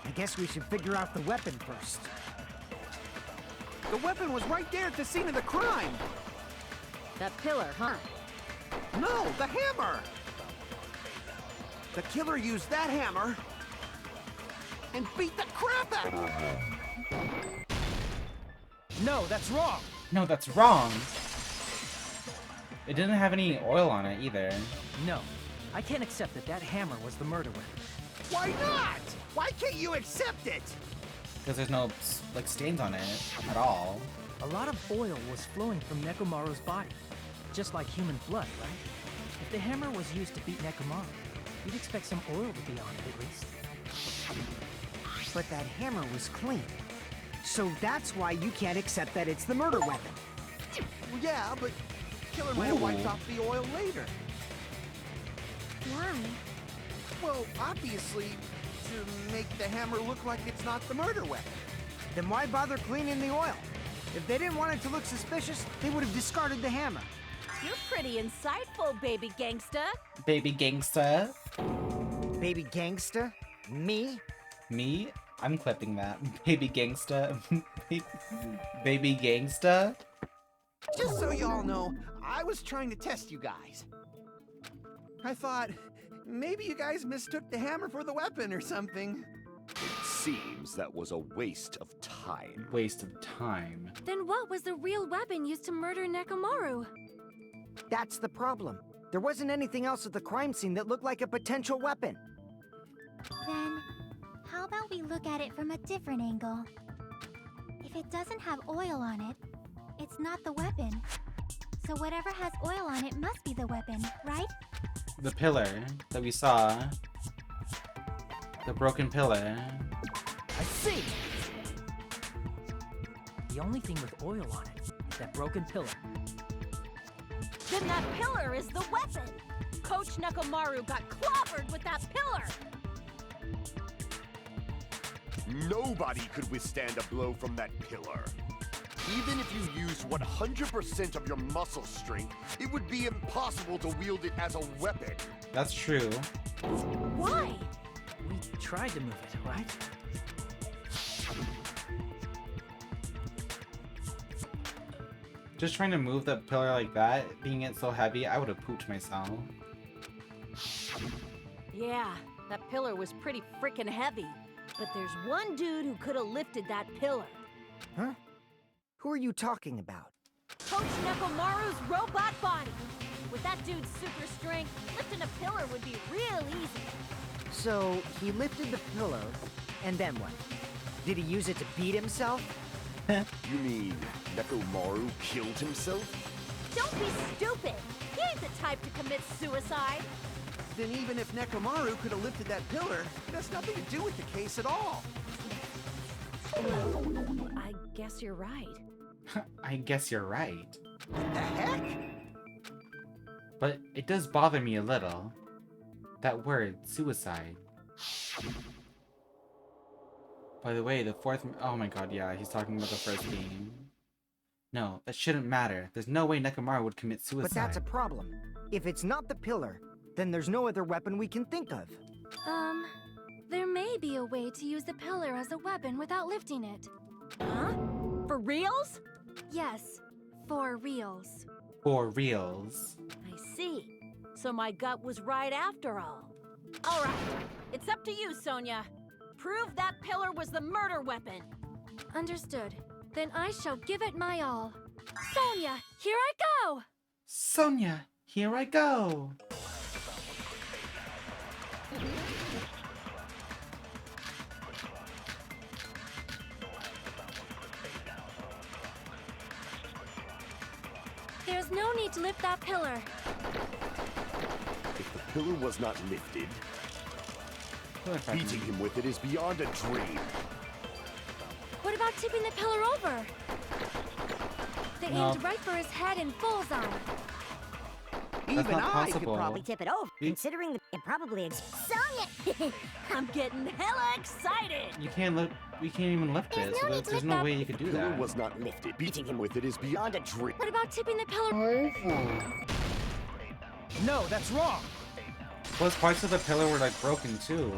I guess we should figure out the weapon first. The weapon was right there at the scene of the crime! That pillar, huh? No, the hammer! The killer used that hammer and beat the crap out of her! No, that's wrong! No, that's wrong! It didn't have any oil on it either. No, I can't accept that that hammer was the murder weapon. Why not? Why can't you accept it? Because there's no, like, stains on it at all. A lot of oil was flowing from Nekomaru's body, just like human blood, right? If the hammer was used to beat Nekomaru, you'd expect some oil to be on it at least. But that hammer was clean. So that's why you can't accept that it's the murder weapon. Well, yeah, but killer might have wiped off the oil later. Why? Well, obviously, to make the hammer look like it's not the murder weapon. Then why bother cleaning the oil? If they didn't want it to look suspicious, they would have discarded the hammer. You're pretty insightful, baby gangsta. Baby gangsta. Baby gangsta? Me? Me? I'm clipping that. Baby gangsta. Baby gangsta? Just so y'all know, I was trying to test you guys. I thought, maybe you guys mistook the hammer for the weapon or something. It seems that was a waste of time. Waste of time. Then what was the real weapon used to murder Nekomaru? That's the problem. There wasn't anything else at the crime scene that looked like a potential weapon. Then, how about we look at it from a different angle? If it doesn't have oil on it, it's not the weapon. So whatever has oil on it must be the weapon, right? The pillar that we saw. The broken pillar. I see! The only thing with oil on it is that broken pillar. Then that pillar is the weapon! Coach Nekomaru got clobbered with that pillar! Nobody could withstand a blow from that pillar. Even if you used 100% of your muscle strength, it would be impossible to wield it as a weapon. That's true. Why? We tried to move it, right? Just trying to move the pillar like that, being it so heavy, I would have pooped myself. Yeah, that pillar was pretty freaking heavy. But there's one dude who could have lifted that pillar. Huh? Who are you talking about? Coach Nekomaru's robot body. With that dude's super strength, lifting a pillar would be real easy. So, he lifted the pillar, and then what? Did he use it to beat himself? You mean Nekomaru killed himself? Don't be stupid! He ain't the type to commit suicide! Then even if Nekomaru could have lifted that pillar, it has nothing to do with the case at all. I guess you're right. I guess you're right. What the heck? But it does bother me a little. That word, suicide. By the way, the fourth... Oh my god, yeah, he's talking about the first game. No, that shouldn't matter. There's no way Nekomaru would commit suicide. But that's a problem. If it's not the pillar, then there's no other weapon we can think of. There may be a way to use the pillar as a weapon without lifting it. Huh? For reals? Yes, for reals. For reals. I see. So my gut was right after all. All right, it's up to you, Sonia. Prove that pillar was the murder weapon. Understood. Then I shall give it my all. Sonia, here I go! Sonia, here I go! There's no need to lift that pillar. If the pillar was not lifted, beating him with it is beyond a dream. What about tipping the pillar over? They aimed right for his head and bullseye. That's Even not I could possible. probably Tip it over, considering it probably Sonia! I'm getting hella excited! You can't lift. We can't even lift it, so there's no way you could do The pillar that. was not lifted. Beating him with it is beyond a dream. What about tipping the pillar? No, that's wrong. Plus, parts of the pillar were like broken too.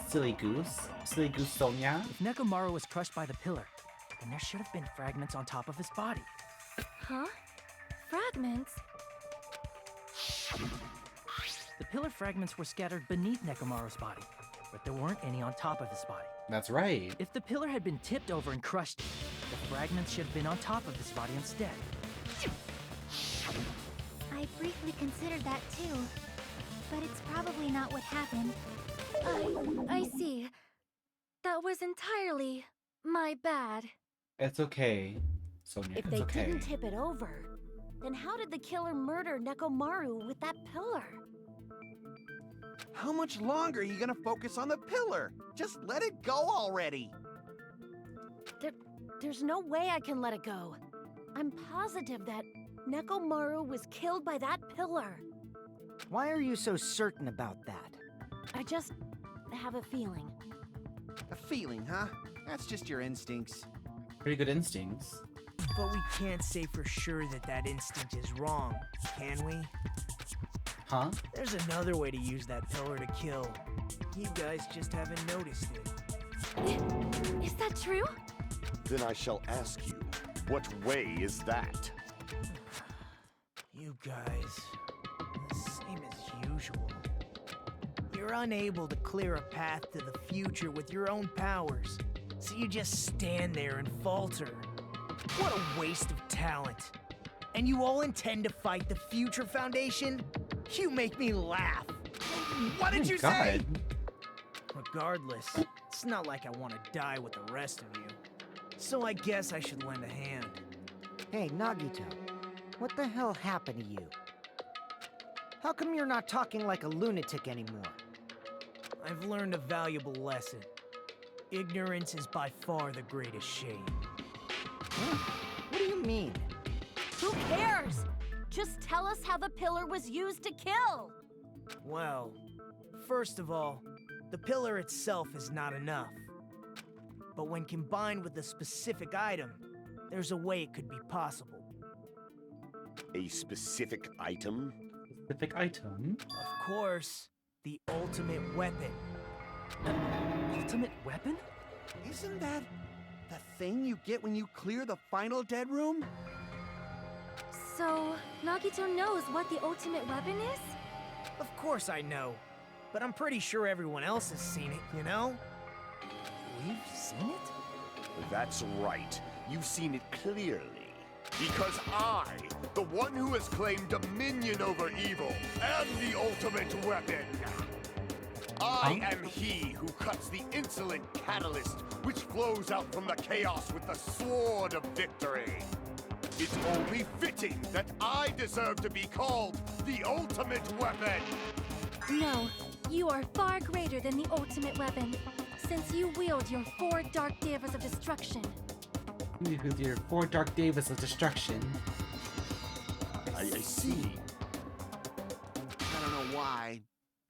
Silly goose. Silly goose Sonia. If Nekomaru was crushed by the pillar, then there should have been fragments on top of his body. Huh? Fragments? The pillar fragments were scattered beneath Nekomaru's body, but there weren't any on top of his body. That's right. If the pillar had been tipped over and crushed, the fragments should have been on top of his body instead. I briefly considered that too. But it's probably not what happened. I see. That was entirely my bad. It's okay, Sonia. If It's they okay. didn't tip it over, then how did the killer murder Nekomaru with that pillar? How much longer are you gonna focus on the pillar? Just let it go already. There's no way I can let it go. I'm positive that Nekomaru was killed by that pillar. Why are you so certain about that? I just have a feeling. A feeling, huh? That's just your instincts. Pretty good instincts. But we can't say for sure that that instinct is wrong, can we? Huh? There's another way to use that pillar to kill. You guys just haven't noticed it. Is that true? Then I shall ask you, what way is that? You guys, same as usual. You're unable to clear a path to the future with your own powers, so you just stand there and falter. What a waste of talent. And you all intend to fight the Future Foundation? You make me laugh. What did you say? Regardless, it's not like I want to die with the rest of you. So I guess I should lend a hand. Hey, Nagito, what the hell happened to you? How come you're not talking like a lunatic anymore? I've learned a valuable lesson. Ignorance is by far the greatest shame. What do you mean? Who cares? Just tell us how the pillar was used to kill. Well, first of all, the pillar itself is not enough. But when combined with a specific item, there's a way it could be possible. A specific item? Specific item? Of course, the ultimate weapon. Ultimate weapon? Isn't that the thing you get when you clear the final dead room? So, Nagito knows what the ultimate weapon is? Of course I know, but I'm pretty sure everyone else has seen it, you know? We've seen it? That's right. You've seen it clearly. Because I, the one who has claimed dominion over evil and the ultimate weapon, I am he who cuts the insolent catalyst which flows out from the chaos with the sword of victory. It's only fitting that I deserve to be called the ultimate weapon. No, you are far greater than the ultimate weapon, since you wield your 4 Dark Devas of Destruction. With your 4 Dark Devas of Destruction. I see. I don't know why,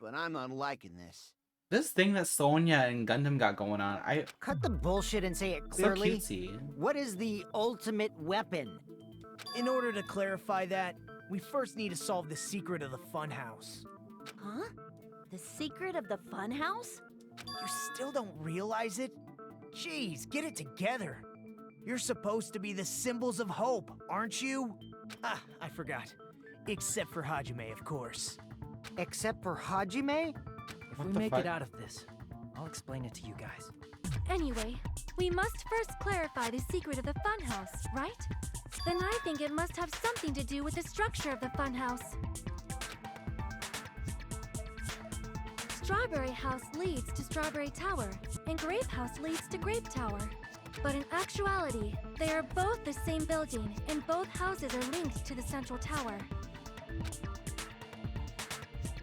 but I'm not liking this. This thing that Sonya and Gundam got going on, Cut the bullshit and say it so clearly. cutesy. What is the ultimate weapon? In order to clarify that, we first need to solve the secret of the funhouse. Huh? The secret of the funhouse? You still don't realize it? Jeez, get it together. You're supposed to be the symbols of hope, aren't you? Ah, I forgot. Except for Hajime, of course. Except for Hajime? If What we the make fuck? it out of this, I'll explain it to you guys. Anyway, we must first clarify the secret of the funhouse, right? Then I think it must have something to do with the structure of the funhouse. Strawberry House leads to Strawberry Tower, and Grape House leads to Grape Tower. But in actuality, they are both the same building, and both houses are linked to the central tower.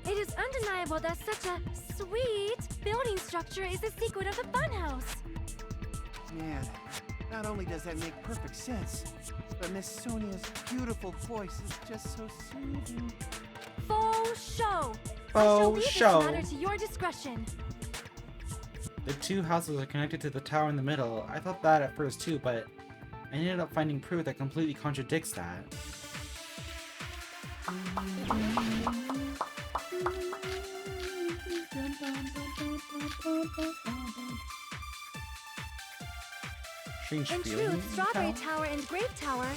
It is undeniable that such a sweet building structure is the secret of the funhouse. Man, not only does that make perfect sense, but Miss Sonia's beautiful voice is just so soothing. Faux show. I shall leave show. this matter to your discretion. The two houses are connected to the tower in the middle. I thought that at first too, but I ended up finding proof that completely contradicts that. Strange In feeling. truth, Strawberry Tower and Grape Tower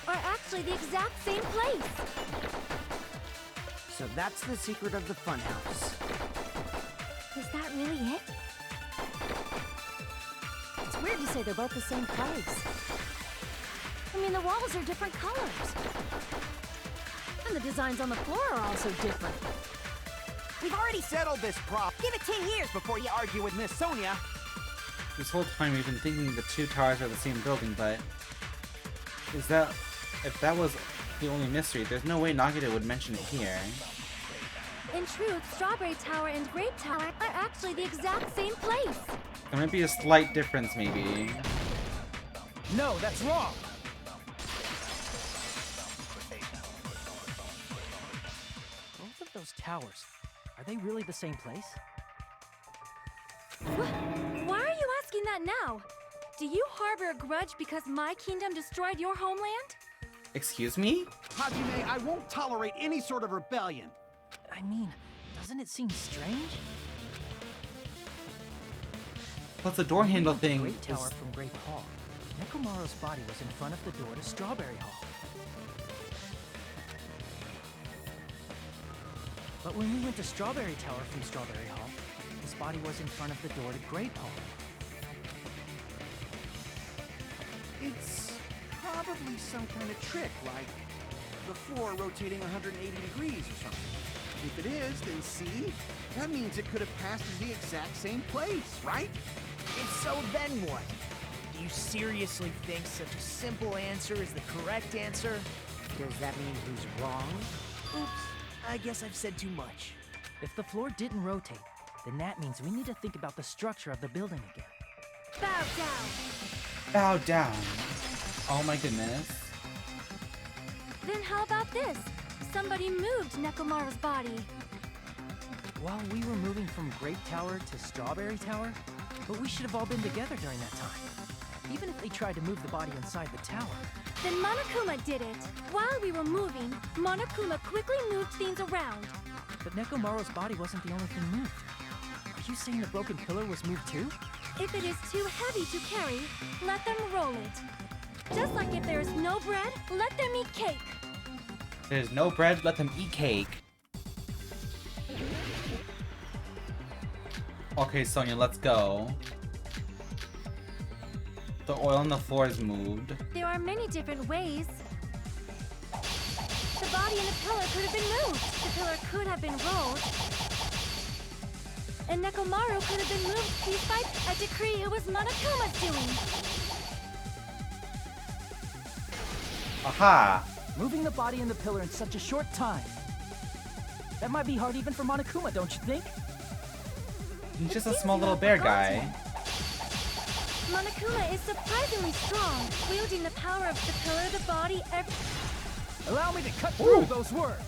are actually the exact same place. So that's the secret of the funhouse. Is that really it? It's weird to say they're both the same place. I mean, the walls are different colors. And the designs on the floor are also different. We've already settled this prop. Give it 10 years before you argue with Miss Sonia. This whole time we've been thinking the two towers are the same building, but if that was the only mystery, there's no way Nagito would mention it here. In truth, Strawberry Tower and Grape Tower are actually the exact same place. There might be a slight difference, maybe. No, that's wrong. Both of those towers, are they really the same place? Why are you asking that now? Do you harbor a grudge because my kingdom destroyed your homeland? Excuse me? Hajime, I won't tolerate any sort of rebellion. I mean, doesn't it seem strange? Plus the door handle thing Great Tower is... from Grape Hall. Nekomaru's body was in front of the door to Strawberry Hall. But when we went to Strawberry Tower from Strawberry Hall, his body was in front of the door to Grape Hall. It's probably some kind of trick, like the floor rotating 180 degrees or something. If it is, then see? That means it could have passed through the exact same place, right? If so, then what? Do you seriously think such a simple answer is the correct answer? Does that mean he's wrong? Oops, I guess I've said too much. If the floor didn't rotate, then that means we need to think about the structure of the building again. Bow down. Bow down. Oh my goodness. Then how about this? Somebody moved Nekomaru's body. While we were moving from Grape Tower to Strawberry Tower, but we should have all been together during that time. Even if they tried to move the body inside the tower. Then Monokuma did it. While we were moving, Monokuma quickly moved things around. But Nekomaru's body wasn't the only thing moved. Are you saying the broken pillar was moved too? If it is too heavy to carry, let them roll it. Just like if there is no bread, let them eat cake. There's no bread, let them eat cake. Okay, Sonya, let's go. The oil on the floor is moved. There are many different ways. The body and the pillar could have been moved. The pillar could have been rolled. And Nekomaru could have been moved piece by a decree it was Monokuma's doing. Aha! Moving the body and the pillar in such a short time. That might be hard even for Monokuma, don't you think? He's just a small little bear guy. Monokuma is surprisingly strong, wielding the power of the pillar, the body, Allow me to cut through those words.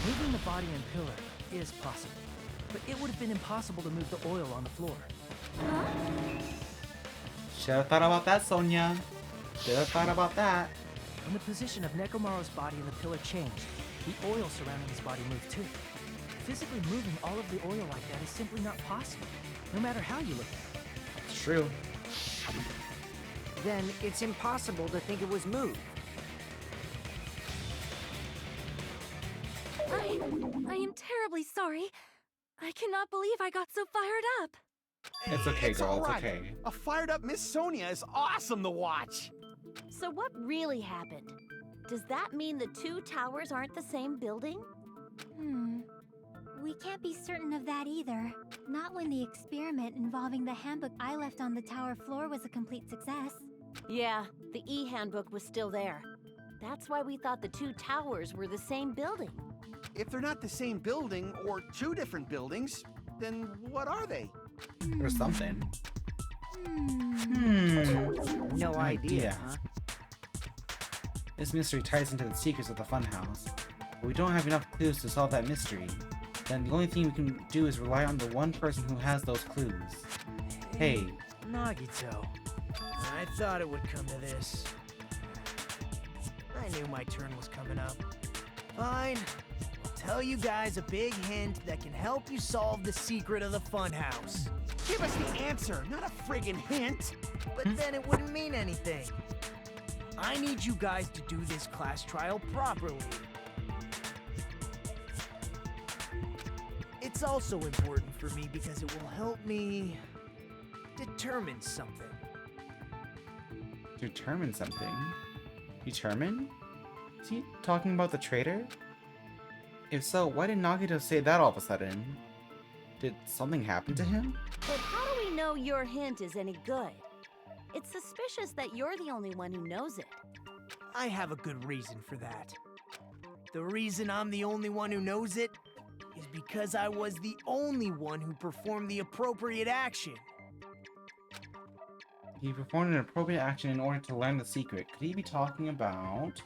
Moving the body and pillar is possible, but it would have been impossible to move the oil on the floor. Should have thought about that, Sonia. Should have thought about that. When the position of Nekomaru's body and the pillar changed, the oil surrounding his body moved too. Physically moving all of the oil like that is simply not possible, no matter how you look at it. It's true. Then it's impossible to think it was moved. I am terribly sorry. I cannot believe I got so fired up. It's okay, girl. all It's right. okay. A fired up Miss Sonia is awesome to watch. So what really happened? Does that mean the two towers aren't the same building? We can't be certain of that either. Not when the experiment involving the handbook I left on the tower floor was a complete success. Yeah, the e-handbook was still there. That's why we thought the two towers were the same building. If they're not the same building or two different buildings, then what are they? Or something. No idea, huh? This mystery ties into the secrets of the funhouse. But we don't have enough clues to solve that mystery. Then the only thing we can do is rely on the one person who has those clues. Hey. Nagito. I thought it would come to this. I knew my turn was coming up. Fine. I'll tell you guys a big hint that can help you solve the secret of the funhouse. Give us the answer, not a friggin' hint. But then it wouldn't mean anything. I need you guys to do this class trial properly. It's also important for me because it will help me determine something. Determine something? Determine? Is he talking about the traitor? If so, why did Nagito say that all of a sudden? Did something happen to him? But how do we know your hint is any good? It's suspicious that you're the only one who knows it. I have a good reason for that. The reason I'm the only one who knows it is because I was the only one who performed the appropriate action. He performed an appropriate action in order to learn the secret. Could he be talking about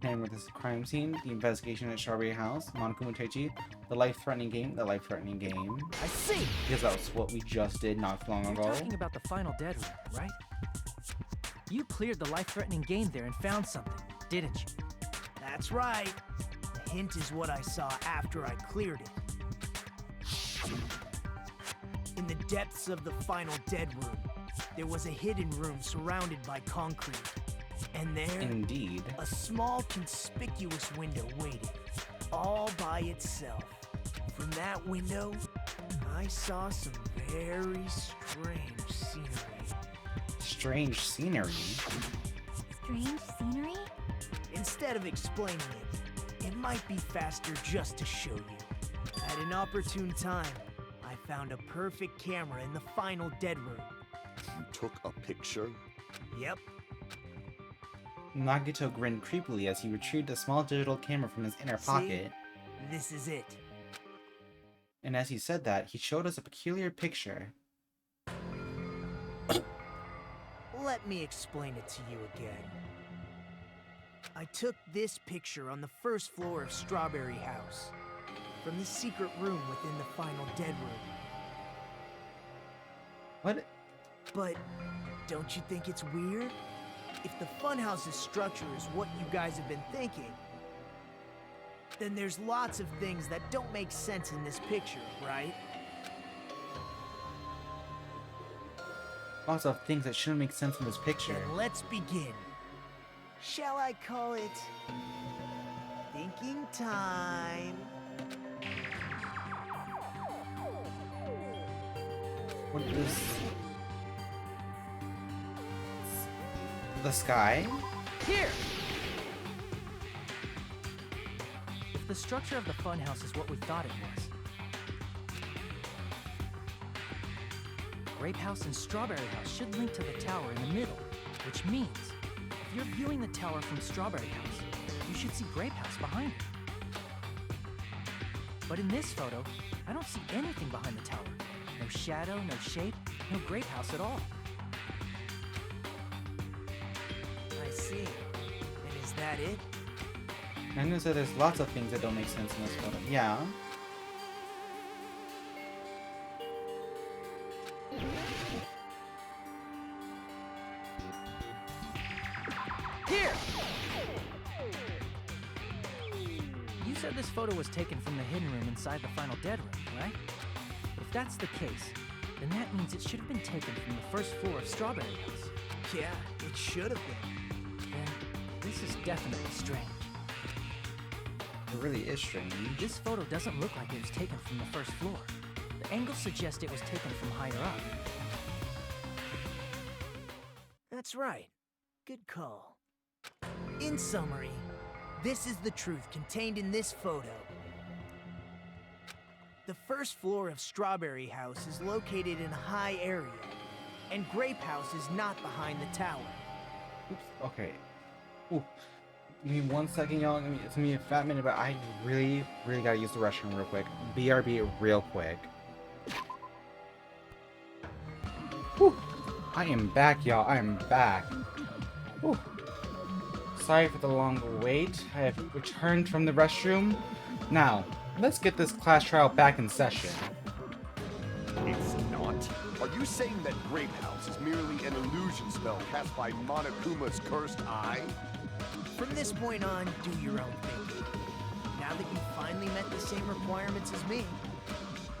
him with this crime scene, the investigation at Strawberry House, Monokuma Teichi, the life-threatening game, I see! Because that was what we just did not too long You're ago. talking about the final dead room, right? You cleared the life-threatening game there and found something, didn't you? That's right. The hint is what I saw after I cleared it. In the depths of the final dead room, there was a hidden room surrounded by concrete. And there, Indeed. a small conspicuous window waited, all by itself. From that window, I saw some very strange scenery. Strange scenery? Strange scenery? Instead of explaining it, it might be faster just to show you. At an opportune time, I found a perfect camera in the final dead room. You took a picture? Yep. Nagito grinned creepily as he retrieved a small digital camera from his inner pocket. This is it. And as he said that, he showed us a peculiar picture. Let me explain it to you again. I took this picture on the first floor of Strawberry House, from the secret room within the final dead room. What? But don't you think it's weird? If the funhouse's structure is what you guys have been thinking, then there's lots of things that don't make sense in this picture, right? Lots of things that shouldn't make sense in this picture. Then let's begin. Shall I call it thinking time? What is... The sky? Here! If the structure of the funhouse is what we thought it was, Grape House and Strawberry House should link to the tower in the middle, which means if you're viewing the tower from Strawberry House, you should see Grape House behind it. But in this photo, I don't see anything behind the tower. No shadow, no shape, no Grape House at all. I see. And is that it? I'm gonna say there's lots of things that don't make sense in this photo. Yeah. Here! You said this photo was taken from the hidden room inside the final dead room, right? If that's the case, then that means it should have been taken from the first floor of Strawberry House. Yeah, it should have been. Then, this is definitely strange. It really is strange. This photo doesn't look like it was taken from the first floor. The angles suggest it was taken from higher up. That's right. Good call. In summary, this is the truth contained in this photo. The first floor of Strawberry House is located in a high area, and Grape House is not behind the tower. Oops. Okay. Ooh. Give me 1 second, y'all. It's gonna be a fat minute, but I really gotta use the restroom real quick. BRB real quick. Whew. I am back, y'all. I am back. Whew. Sorry for the long wait. I have returned from the restroom. Now, let's get this class trial back in session. It's not. Are you saying that Grape House is merely an illusion spell cast by Monokuma's cursed eye? From this point on, do your own thing. Now that you've finally met the same requirements as me,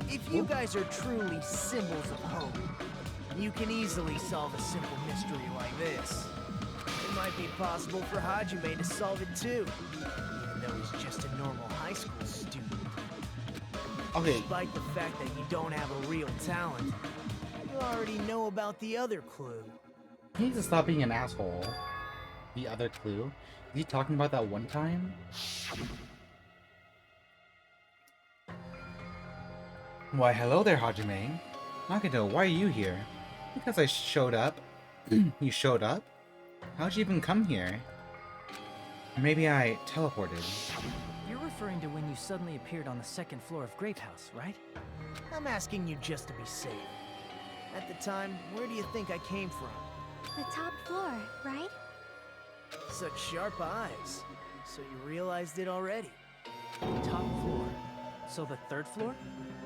if you guys are truly symbols of hope, you can easily solve a simple mystery like this. It might be possible for Hajime to solve it too, even though he's just a normal high school student. Okay. Despite the fact that you don't have a real talent, you already know about the other clue. He needs to stop being an asshole. The other clue? Is he talking about that one time? Why, hello there, Hajime. Nagito, why are you here? Because I showed up. You showed up? How'd you even come here? Maybe I teleported. You're referring to when you suddenly appeared on the second floor of Grape House, right? I'm asking you just to be safe. At the time, where do you think I came from? The top floor, right? Such sharp eyes. So you realized it already? Top floor. So the third floor?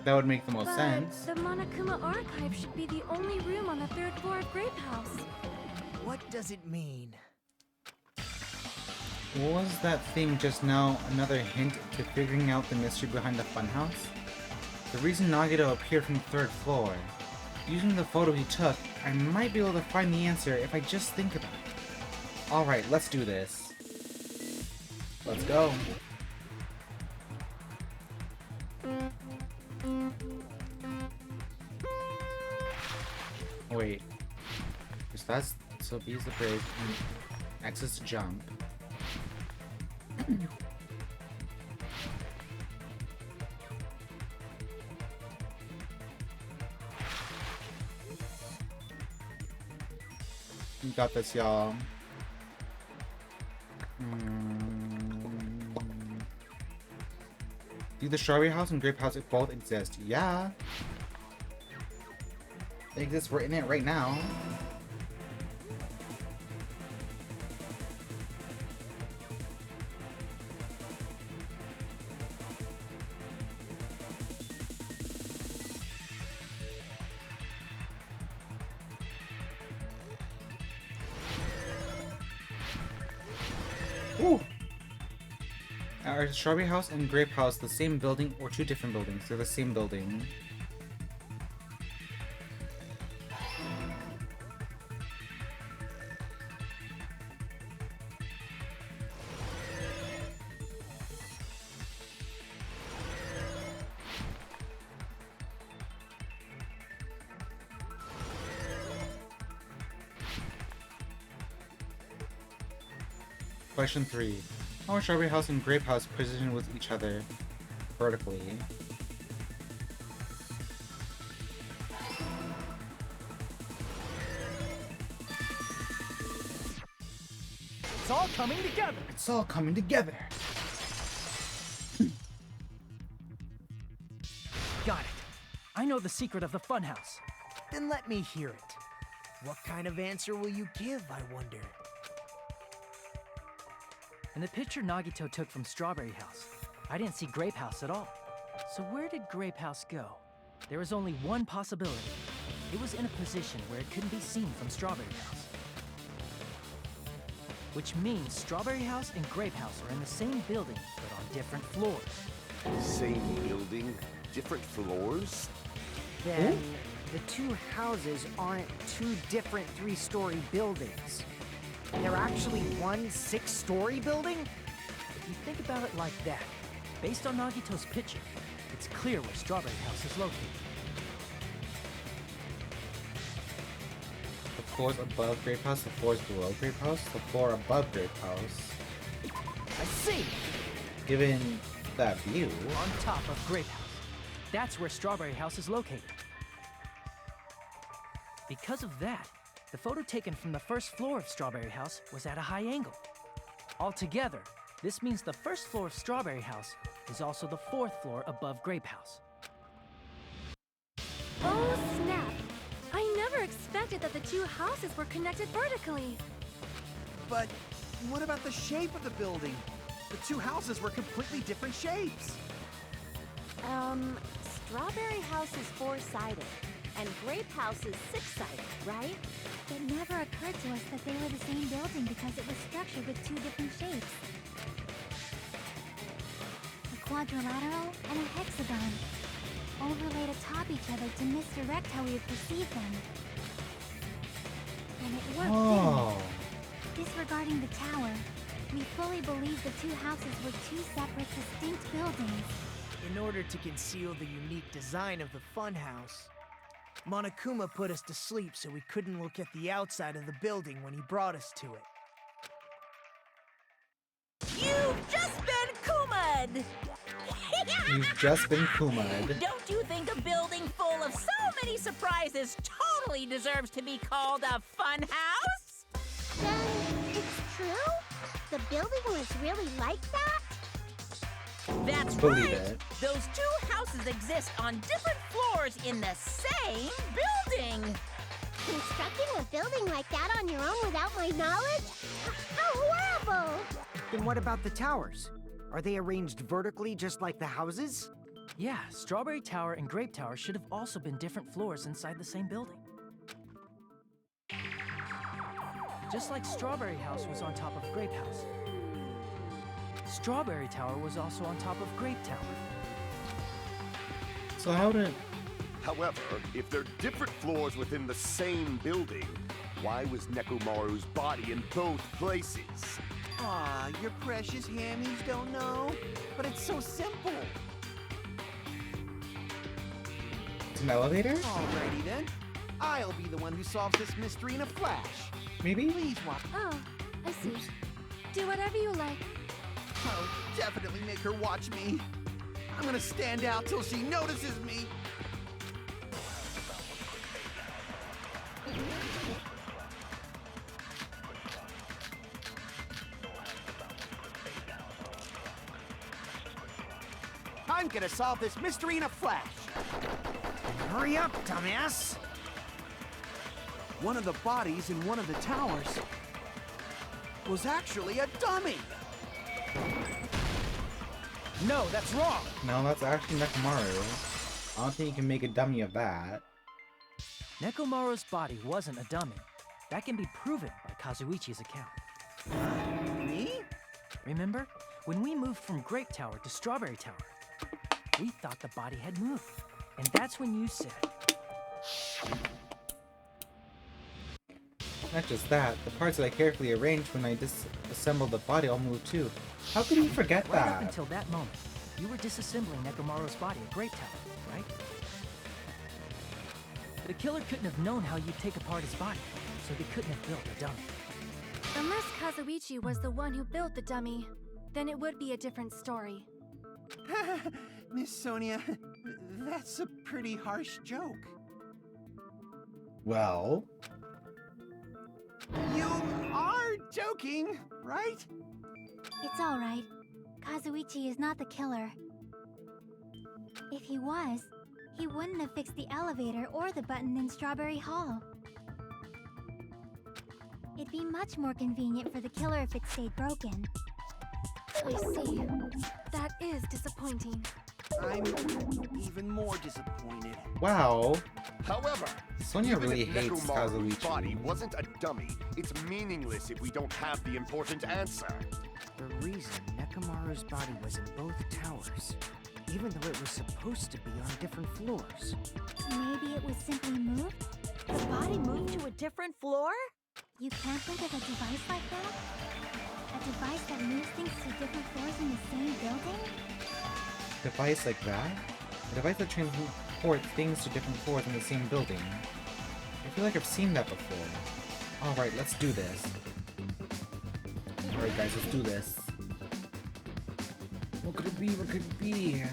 That would make the most But sense. the Monokuma Archive should be the only room on the third floor of Grape House. What does it mean? What was that thing just now? Another hint to figuring out the mystery behind the funhouse? The reason Nagito appeared from the third floor. Using the photo he took, I might be able to find the answer if I just think about it. Alright, let's do this. Let's go. Wait. So B is the break, and X is to jump. You got this, y'all. Do the Strawberry House and Grape House both exist? Yeah. They exist. We're in it right now. Ooh. Are Strawberry House and Grape House the same building or two different buildings? They're the same building. Question 3. How are Strawberry House and Grape House positioned with each other vertically? It's all coming together! It's all coming together! Got it. I know the secret of the funhouse. Then let me hear it. What kind of answer will you give, I wonder? In the picture Nagito took from Strawberry House, I didn't see Grape House at all. So where did Grape House go? There was only one possibility. It was in a position where it couldn't be seen from Strawberry House. Which means Strawberry House and Grape House are in the same building, but on different floors. Same building, different floors? Then the two houses aren't two different 3-story buildings. They're actually one 6-story building? If you think about it like that, based on Nagito's picture, it's clear where Strawberry House is located. The floors above Grape House, the floors below Grape House, the floor above Grape House. I see! Given that view... On top of Grape House. That's where Strawberry House is located. Because of that, the photo taken from the first floor of Strawberry House was at a high angle. Altogether, this means the first floor of Strawberry House is also the 4th floor above Grape House. Oh, snap! I never expected that the two houses were connected vertically. But what about the shape of the building? The two houses were completely different shapes. Strawberry House is 4-sided, and Grape House is 6-sided, right? It never occurred to us that they were the same building because it was structured with two different shapes. A quadrilateral and a hexagon, overlaid atop each other to misdirect how we would perceive them. And it worked, didn't it? Disregarding the tower, we fully believed the two houses were two separate, distinct buildings. In order to conceal the unique design of the funhouse, Monokuma put us to sleep so we couldn't look at the outside of the building when he brought us to it. You've just been Kuma'd! You've just been Kuma'd. Don't you think a building full of so many surprises totally deserves to be called a fun house? Then it's true? The building was really like that? That's Believe right! it. Those two houses exist on different floors in the same building! Constructing a building like that on your own without my knowledge? How horrible! Then what about the towers? Are they arranged vertically just like the houses? Yeah, Strawberry Tower and Grape Tower should have also been different floors inside the same building. Just like Strawberry House was on top of Grape House. Strawberry Tower was also on top of Grape Tower. So how did... However, if they're different floors within the same building, why was Nekomaru's body in both places? Aw, your precious hammies don't know? But it's so simple. It's an elevator? Alrighty then. I'll be the one who solves this mystery in a flash. Maybe? Please watch. Oh, I see. Do whatever you like. Oh, definitely make her watch me. I'm gonna stand out till she notices me. I'm gonna solve this mystery in a flash. Hurry up, dumbass! One of the bodies in one of the towers was actually a dummy. No, that's wrong! No, that's actually Nekomaru. I don't think you can make a dummy of that. Nekomaru's body wasn't a dummy. That can be proven by Kazuichi's account. Me? Remember? When we moved from Grape Tower to Strawberry Tower, we thought the body had moved. And that's when you said... Not just that, the parts that I carefully arranged when I disassembled the body all moved too. How could you forget Right that? up until that moment, you were disassembling Nekomaru's body at Grape Tower, right? The killer couldn't have known how you'd take apart his body, so they couldn't have built a dummy. Unless Kazuichi was the one who built the dummy, then it would be a different story. Miss Sonia, that's a pretty harsh joke. Well... You are joking, right? It's alright. Kazuichi is not the killer. If he was, he wouldn't have fixed the elevator or the button in Strawberry Hall. It'd be much more convenient for the killer if it stayed broken. I see. That is disappointing. I'm even more disappointed. Wow. However, Sonia even really if hates Nekomaru's Kazuichi. body wasn't a dummy, it's meaningless if we don't have the important answer. The reason Nekomaru's body was in both towers, even though it was supposed to be on different floors. Maybe it was simply moved? The body moved to a different floor? You can't think of a device like that? A device that moves things to different floors in the same building? Device like that? A device that transports things to different floors in the same building. I feel like I've seen that before. Alright, let's do this. Alright guys, let's do this. What could it be? What could it be?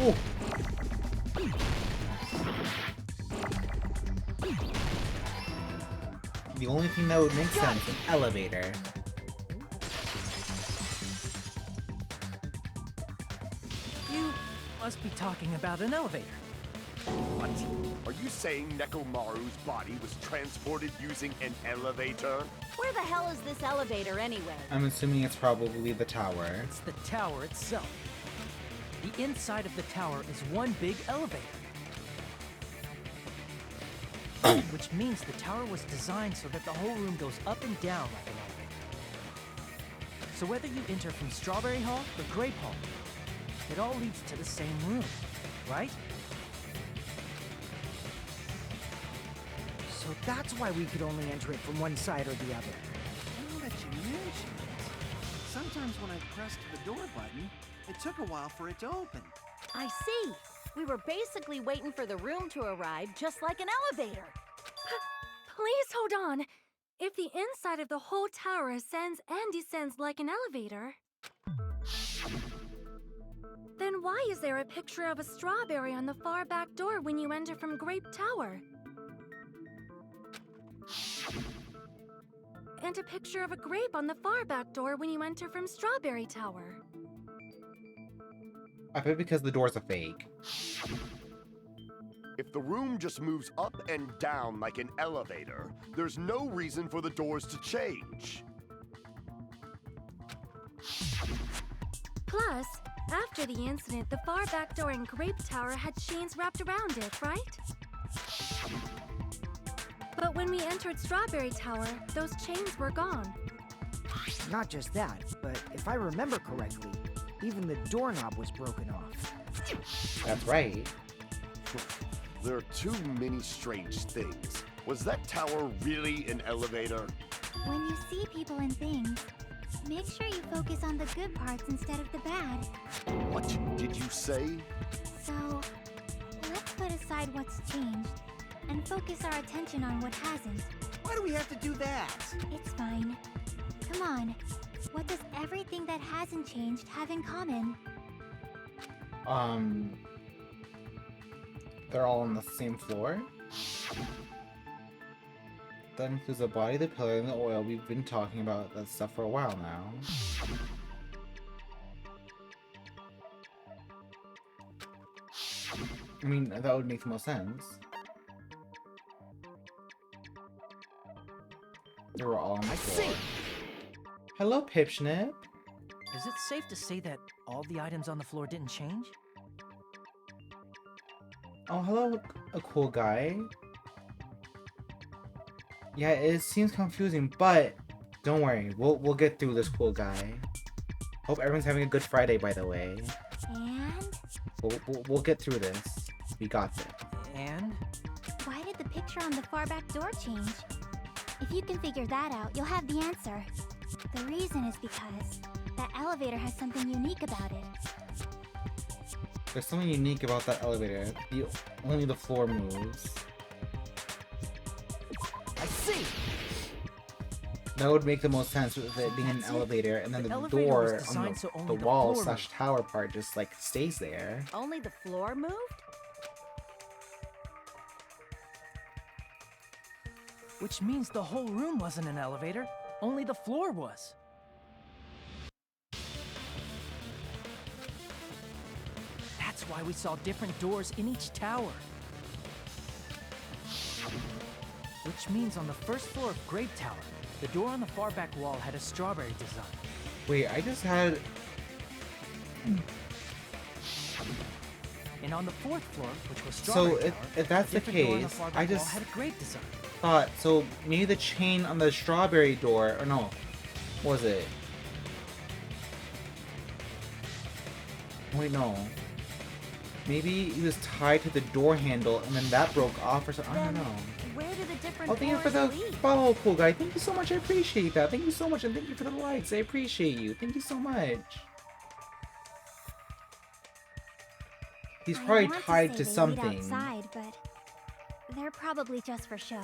Oh. The only thing that would make sense, an elevator. You must be talking about an elevator. What? Are you saying Nekomaru's body was transported using an elevator? Where the hell is this elevator anyway? I'm assuming it's probably the tower. It's the tower itself. The inside of the tower is one big elevator. Which means the tower was designed so that the whole room goes up and down like an elevator. So whether you enter from Strawberry Hall or Grape Hall, it all leads to the same room, right? So that's why we could only enter it from one side or the other. Now that you mention it, sometimes when I pressed the door button, it took a while for it to open. I see. We were basically waiting for the room to arrive, just like an elevator. Please hold on. If the inside of the whole tower ascends and descends like an elevator, then why is there a picture of a strawberry on the far back door when you enter from Grape Tower? And a picture of a grape on the far back door when you enter from Strawberry Tower. I bet because the door's a fake. If the room just moves up and down like an elevator, there's no reason for the doors to change. Plus, after the incident, the far back door in Grape Tower had chains wrapped around it, right? But when we entered Strawberry Tower, those chains were gone. Not just that, but if I remember correctly, even the doorknob was broken off. That's right. There are too many strange things. Was that tower really an elevator? When you see people and things, make sure you focus on the good parts instead of the bad. What did you say? So, let's put aside what's changed and focus our attention on what hasn't. Why do we have to do that? It's fine. Come on. What does everything that hasn't changed have in common? They're all on the same floor? That includes the body, the pillar, and the oil. We've been talking about that stuff for a while now. I mean, that would make the most sense. They were all on the floor. Hello, Pipsnip. Is it safe to say that all the items on the floor didn't change? Oh, hello, a cool guy. Yeah, it seems confusing, but don't worry, we'll get through this, cool guy. Hope everyone's having a good Friday, by the way. And? We'll get through this. We got this. And? Why did the picture on the far back door change? If you can figure that out, you'll have the answer. The reason is because that elevator has something unique about it. There's something unique about that elevator. Only the floor moves. I see. That would make the most sense with it being an elevator, and then the door on the wall slash tower part just like stays there. Only the floor moved? Which means the whole room wasn't an elevator, only the floor was. That's why we saw different doors in each tower. Which means on the first floor of Grape Tower, the door on the far back wall had a strawberry design. Wait, I just had... And on the fourth floor, which was Strawberry Tower, if that's the case, I just had a grape design. thought, so maybe the chain on the strawberry door, or no, what was it? Wait, no. Maybe he was tied to the door handle and then that broke off or something. I don't know. Where do the different Oh, thank you for doors the lead? follow, cool guy. Thank you so much. I appreciate that. Thank you so much, and thank you for the likes. I appreciate you. Thank you so much. He's probably tied to something. Outside, but they're probably just for show.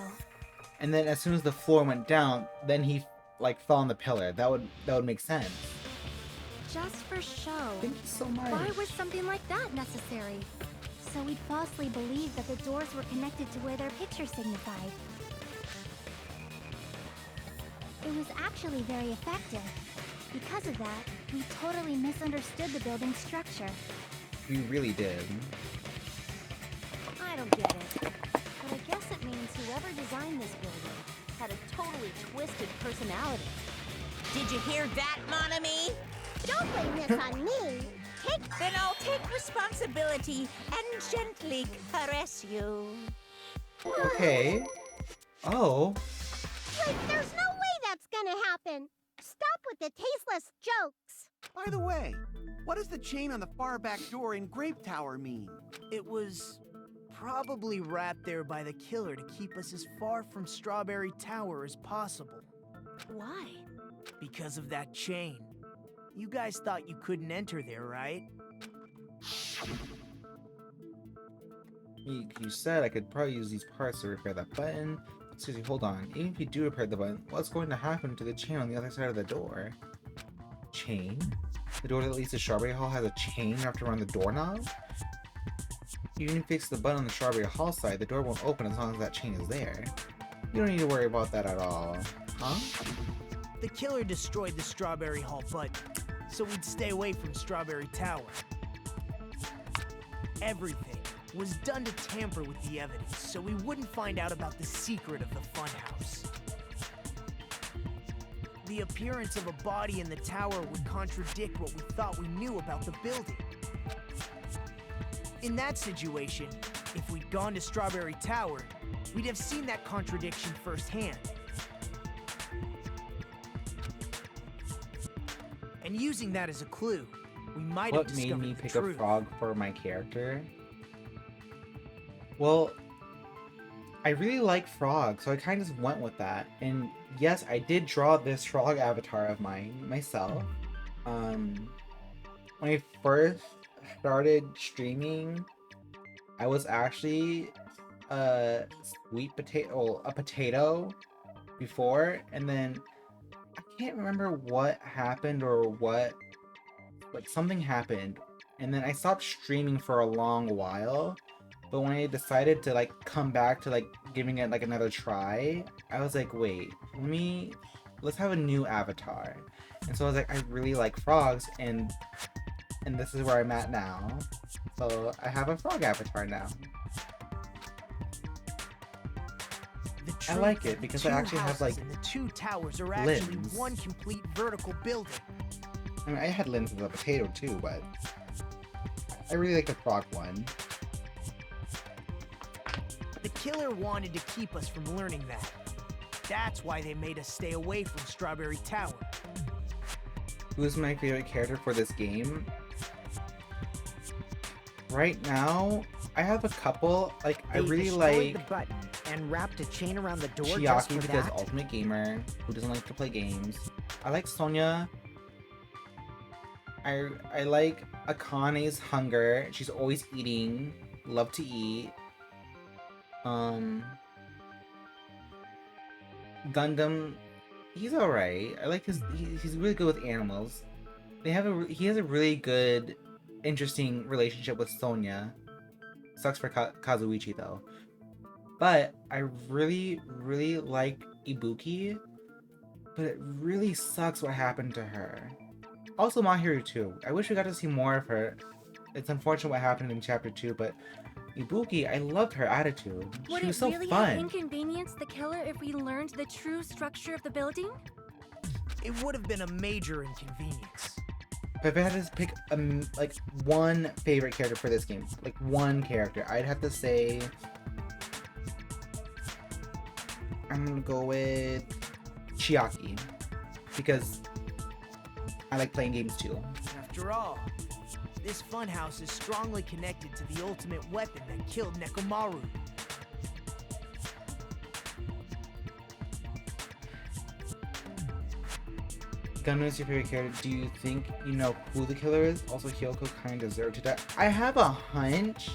And then as soon as the floor went down, then he like fell on the pillar. That would make sense. Just for show. Thank you so much. Why was something like that necessary? So we'd falsely believe that the doors were connected to where their picture signified. It was actually very effective. Because of that, we totally misunderstood the building's structure. We really did. I don't get it. But I guess it means whoever designed this building had a totally twisted personality. Did you hear that, mon ami? Don't blame this on me. Then I'll take responsibility and gently caress you. Okay. Oh. Wait, there's no way that's gonna happen. Stop with the tasteless jokes. By the way, what does the chain on the far back door in Grape Tower mean? It was probably wrapped there by the killer to keep us as far from Strawberry Tower as possible. Why? Because of that chain. You guys thought you couldn't enter there, right? You said I could probably use these parts to repair that button. Excuse me, hold on. Even if you do repair the button, what's going to happen to the chain on the other side of the door? Chain? The door that leads to Strawberry Hall has a chain wrapped around the doorknob? Even if you fix the button on the Strawberry Hall side, the door won't open as long as that chain is there. You don't need to worry about that at all. Huh? The killer destroyed the Strawberry Hall button, so we'd stay away from Strawberry Tower. Everything was done to tamper with the evidence, so we wouldn't find out about the secret of the funhouse. The appearance of a body in the tower would contradict what we thought we knew about the building. In that situation, if we'd gone to Strawberry Tower, we'd have seen that contradiction firsthand. And using that as a clue, we might have discovered what made me pick the a truth. frog for my character? Well, I really like frogs, so I kind of just went with that. And yes, I did draw this frog avatar of mine myself. When I first started streaming, I was actually a potato before, and then I can't remember what happened or what, but something happened, and then I stopped streaming for a long while. But when I decided to like come back to like giving it like another try, I was like, wait, let's have a new avatar. And so I was like, I really like frogs, and this is where I'm at now. So I have a frog avatar now. I like it because I actually have like and the two towers are actually limbs. one complete vertical building. I mean, I had limbs with a potato too, but I really like the frog one. The killer wanted to keep us from learning that. That's why they made us stay away from Strawberry Tower. Who is my favorite character for this game? Right now, I have a couple. Like, I They really destroyed like the button and wrapped a chain around the door just Chiaki for because that. Ultimate Gamer, who doesn't like to play games. I like Sonya. I like Akane's hunger. She's always eating. Love to eat. Gundam, he's alright. I like he's really good with animals. He has a really good, interesting relationship with Sonya. Sucks for Kazuichi though. But I really, really like Ibuki. But it really sucks what happened to her. Also Mahiru too. I wish we got to see more of her. It's unfortunate what happened in chapter 2, but Ibuki, I loved her attitude. Would She was it so really fun. have inconvenienced the killer if we learned the true structure of the building? It would have been a major inconvenience. But if I had to pick like one favorite character for this game, like one character, I'd have to say I'm gonna go with Chiaki, because I like playing games too. After all, this funhouse is strongly connected to the ultimate weapon that killed Nekomaru. Gundam is your favorite character. Do you think you know who the killer is? Also, Hyoko kind of deserved to die. I have a hunch.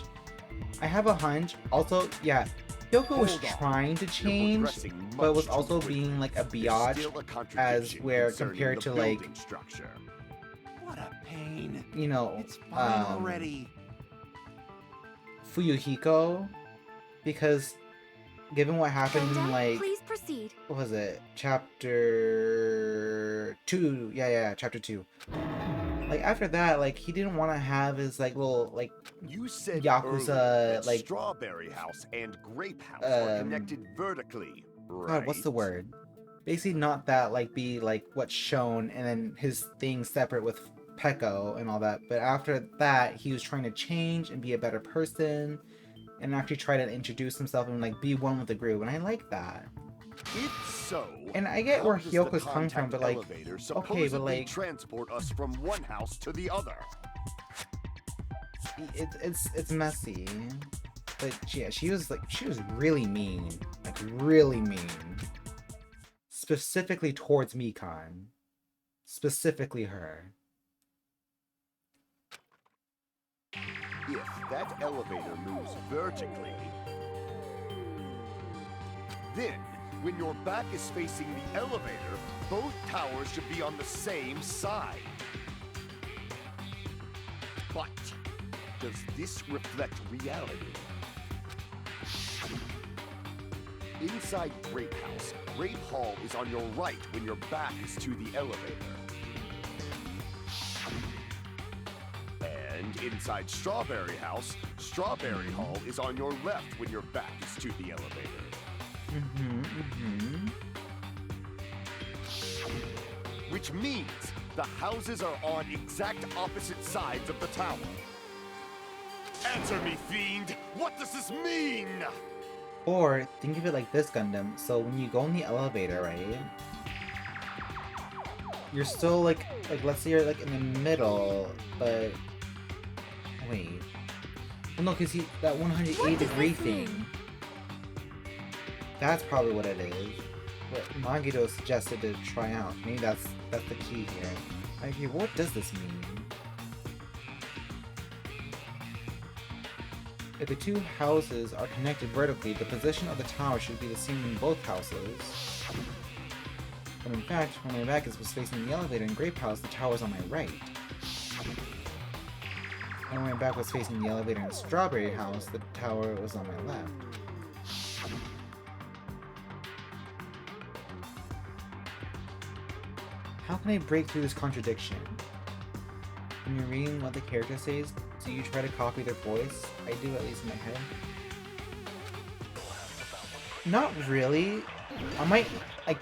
Also, yeah, Hyoko was trying to change, but was also being like a biatch, as where compared to like, What a pain. you know, It's fine already. Fuyuhiko, because given what happened in Gundam, like, please proceed. what was it, chapter 2? Yeah, chapter 2. Like after that, like he didn't want to have his like little like You said Yakuza, earlier that like, Strawberry House and Grape House are connected vertically, right? God, what's the word? Basically, not that like be like what's shown, and then his thing separate with Peko and all that. But after that, he was trying to change and be a better person, and actually try to introduce himself and like be one with the group. And I like that. If so, And I get where how does the Hyoko's coming from, contact but like, elevator okay, supposedly but like, transport us from one house to the other. it's messy. But yeah, she was really mean, like really mean. Specifically towards Mikan. Specifically her. If that elevator moves vertically, then when your back is facing the elevator, both towers should be on the same side. But does this reflect reality? Inside Grape House, Grape Hall is on your right when your back is to the elevator. And inside Strawberry House, Strawberry Hall is on your left when your back is to the elevator. Which means the houses are on exact opposite sides of the tower. Answer me, fiend! What does this mean? Or think of it like this, Gundam. So when you go in the elevator, right? You're still like let's say you're like in the middle, but wait. Well, no, cause that 180-degree thing. That's probably what it is. What Nagito suggested to try out. Maybe that's the key here. Okay, what does this mean? If the two houses are connected vertically, the position of the tower should be the same in both houses. But in fact, when my back was facing the elevator in Grape House, the tower's on my right. And when my back was facing the elevator in Strawberry House, the tower was on my left. How can I break through this contradiction? When you're reading what the character says, do you try to copy their voice? I do, at least in my head. Not really. I might, like,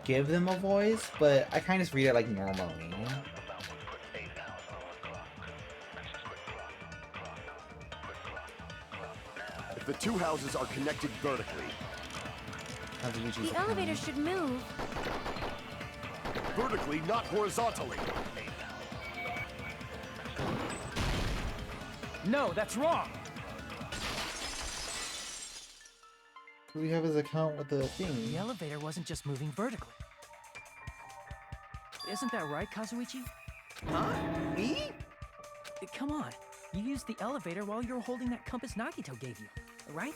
give them a voice, but I kind of just read it, like, normally. If the two houses are connected vertically, The elevator should move. vertically, not horizontally. No, that's wrong. We have his account with the thing. The elevator wasn't just moving vertically. Isn't that right, Kazuichi? Huh? Me? Come on. You used the elevator while you were holding that compass Nagito gave you, right?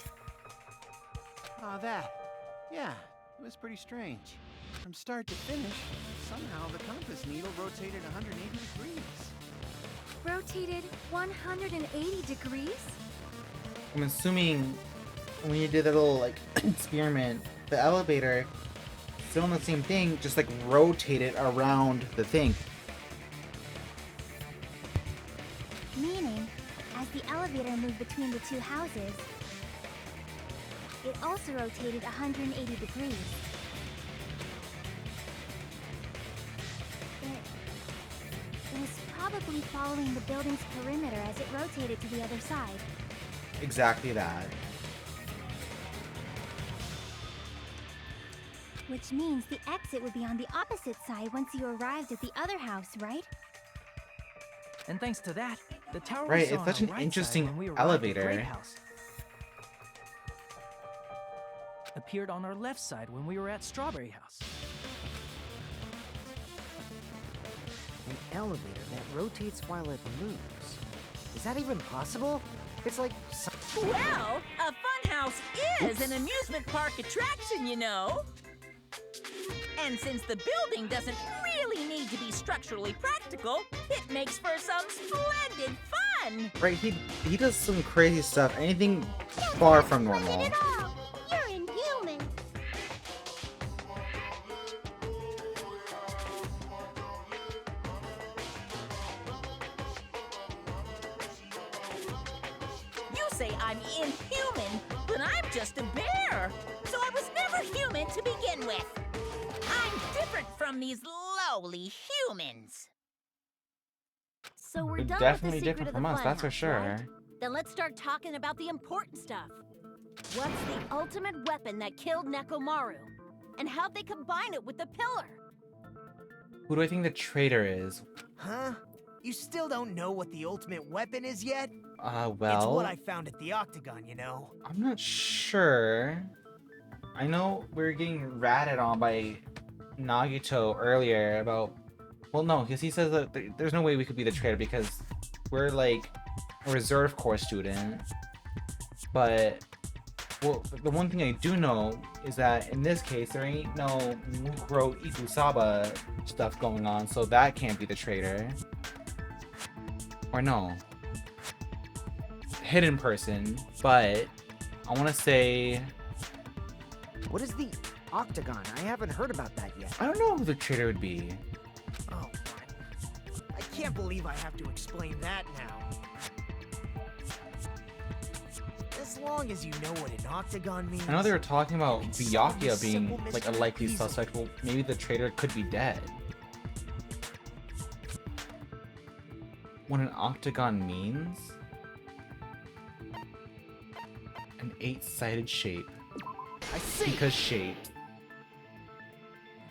Ah, that. Yeah, it was pretty strange. From start to finish, somehow the compass needle rotated 180 degrees. Rotated 180 degrees? I'm assuming when you did that little like experiment, the elevator still on the same thing, just like rotated around the thing. Meaning, as the elevator moved between the two houses, it also rotated 180 degrees. It was probably following the building's perimeter as it rotated to the other side. Exactly that. Which means the exit would be on the opposite side once you arrived at the other house, right? And thanks to that, the tower Right, we saw it's on such our an right interesting side when we arrived elevator. at Grape House appeared on our left side when we were at Strawberry House. An elevator that rotates while it moves. Is that even possible? It's like Well, a funhouse is an amusement park attraction, you know. And since the building doesn't really need to be structurally practical, it makes for some splendid fun. Right, he does some crazy stuff. Anything far from normal. It all. You're inhuman. You say I'm inhuman, but I'm just a bear. So I was never human to begin with. I'm different from these lowly humans. So we're They're done definitely with the secret different of the from us, fun that's for house, sure. right? Then let's start talking about the important stuff. What's the ultimate weapon that killed Nekomaru? And how'd they combine it with the pillar? Who do I think the traitor is? Huh? You still don't know what the ultimate weapon is yet? Well... It's what I found at the Octagon, you know. I'm not sure. I know we were getting ratted on by Nagito earlier about... Well, no, because he says that there's no way we could be the traitor because we're like a reserve corps student. But, well, the one thing I do know is that in this case, there ain't no Mukuro Ikusaba stuff going on, so that can't be the traitor. Or no. Hidden person, but I want to say... What is the Octagon? I haven't heard about that yet. I don't know who the traitor would be. Oh, I can't believe I have to explain that now. As long as you know what an Octagon means. I know they were talking about it's solve Byakuya this being simple like a mystery likely easily. suspect. Well, maybe the traitor could be dead. What an octagon means? An 8-sided shape. I see. Because shaped.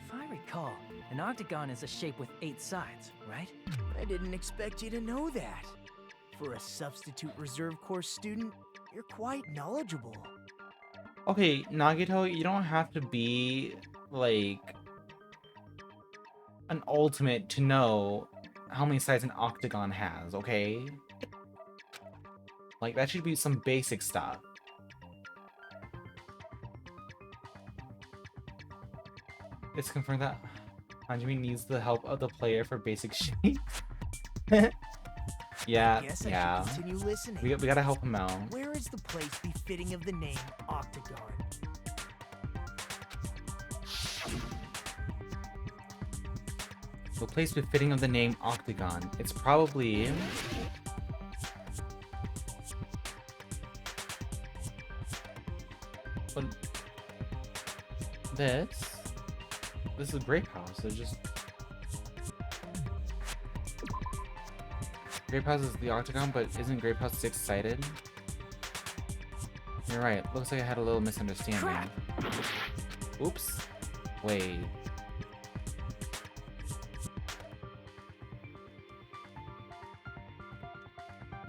If I recall, an octagon is a shape with 8 sides, right? I didn't expect you to know that. For a substitute reserve corps student, you're quite knowledgeable. Okay, Nagito, you don't have to be like an ultimate to know how many sides an octagon has, okay? Like, that should be some basic stuff. It's confirmed that Hanjimi needs the help of the player for basic shape. Yeah, I guess I yeah. should continue listening. We gotta help him out. Where is the place befitting of the name Octagon? The place befitting of the name Octagon. It's probably... But... This is Grape House, so just... Grape House is the Octagon, but isn't Grape House 6-sided? You're right, looks like I had a little misunderstanding. Crap. Oops. Wait.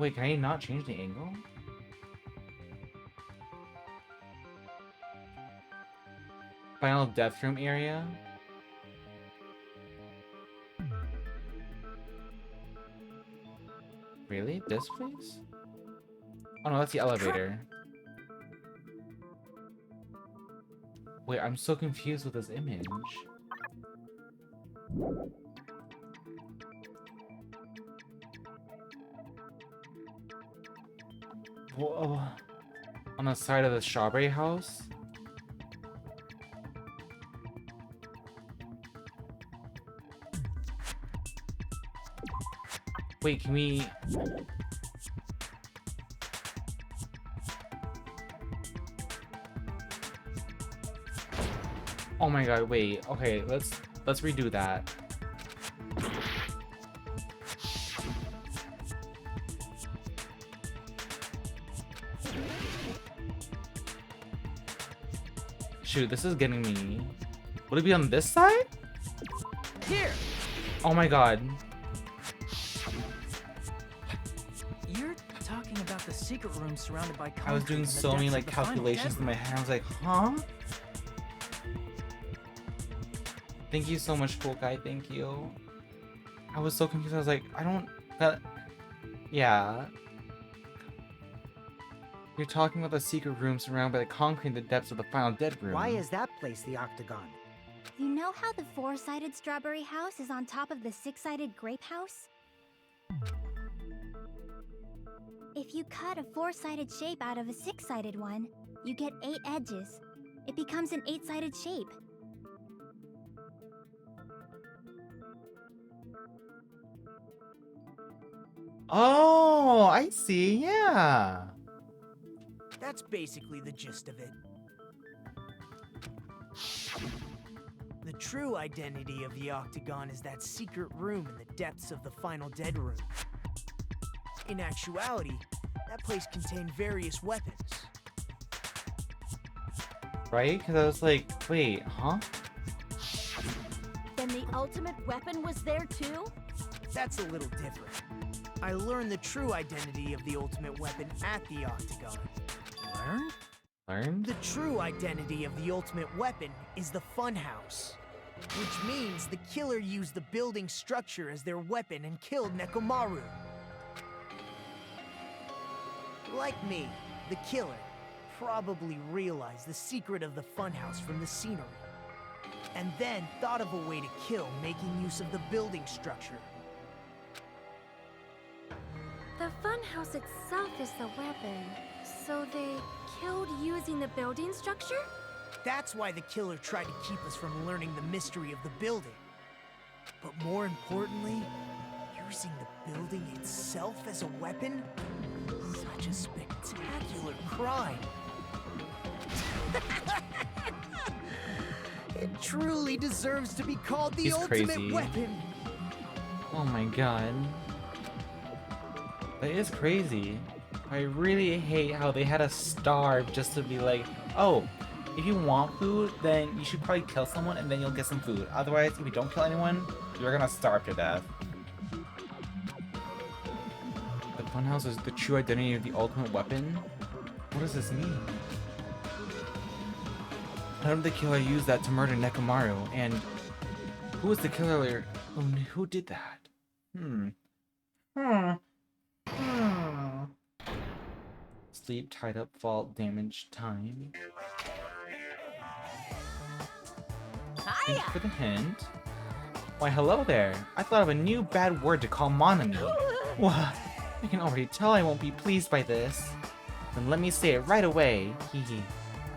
Wait, can I not change the angle? Final Death Room area? Really? This place? Oh no, that's the elevator. Wait, I'm so confused with this image. Whoa. On the side of the strawberry house? Wait, can we... Oh my god, wait. Okay, let's redo that. Shoot, this is getting me. Would it be on this side? Here! Oh my god. You're talking about the secret room surrounded by concrete. I was doing in the so many depths like of the final calculations in my head. I was like, huh? Thank you so much, cool guy. Thank you. I was so confused. I was like, I don't... Yeah. You're talking about the secret room surrounded by the concrete in the depths of the final dead room. Why is that place the octagon? You know how the 4-sided strawberry house is on top of the 6-sided grape house? If you cut a 4-sided shape out of a 6-sided one, you get 8 edges. It becomes an 8-sided shape. Oh, I see. Yeah. That's basically the gist of it. The true identity of the octagon is that secret room in the depths of the final dead room. In actuality, that place contained various weapons. Right? Because I was like, wait, huh? Then the ultimate weapon was there too? That's a little different. I learned the true identity of the ultimate weapon at the octagon. Learned? The true identity of the ultimate weapon is the funhouse, which means the killer used the building structure as their weapon and killed Nekomaru. Like me, the killer probably realized the secret of the funhouse from the scenery, and then thought of a way to kill making use of the building structure. The funhouse itself is the weapon, so they killed using the building structure? That's why the killer tried to keep us from learning the mystery of the building. But more importantly, using the building itself as a weapon? Such a spectacular crime. It truly deserves to be called the He's ultimate crazy. weapon. Oh my god. That is crazy. I really hate how they had to starve just to be like, oh, if you want food, then you should probably kill someone and then you'll get some food. Otherwise, if you don't kill anyone, you're gonna starve to death. The funhouse is the true identity of the ultimate weapon? What does this mean? How did the killer use that to murder Nekomaru? And who was the killer? Who did that? Sleep, tied up, fault, damage, time. Thank you for the hint. Why, hello there. I thought of a new bad word to call Monami. What? I can already tell I won't be pleased by this. Then let me say it right away. Hee hee.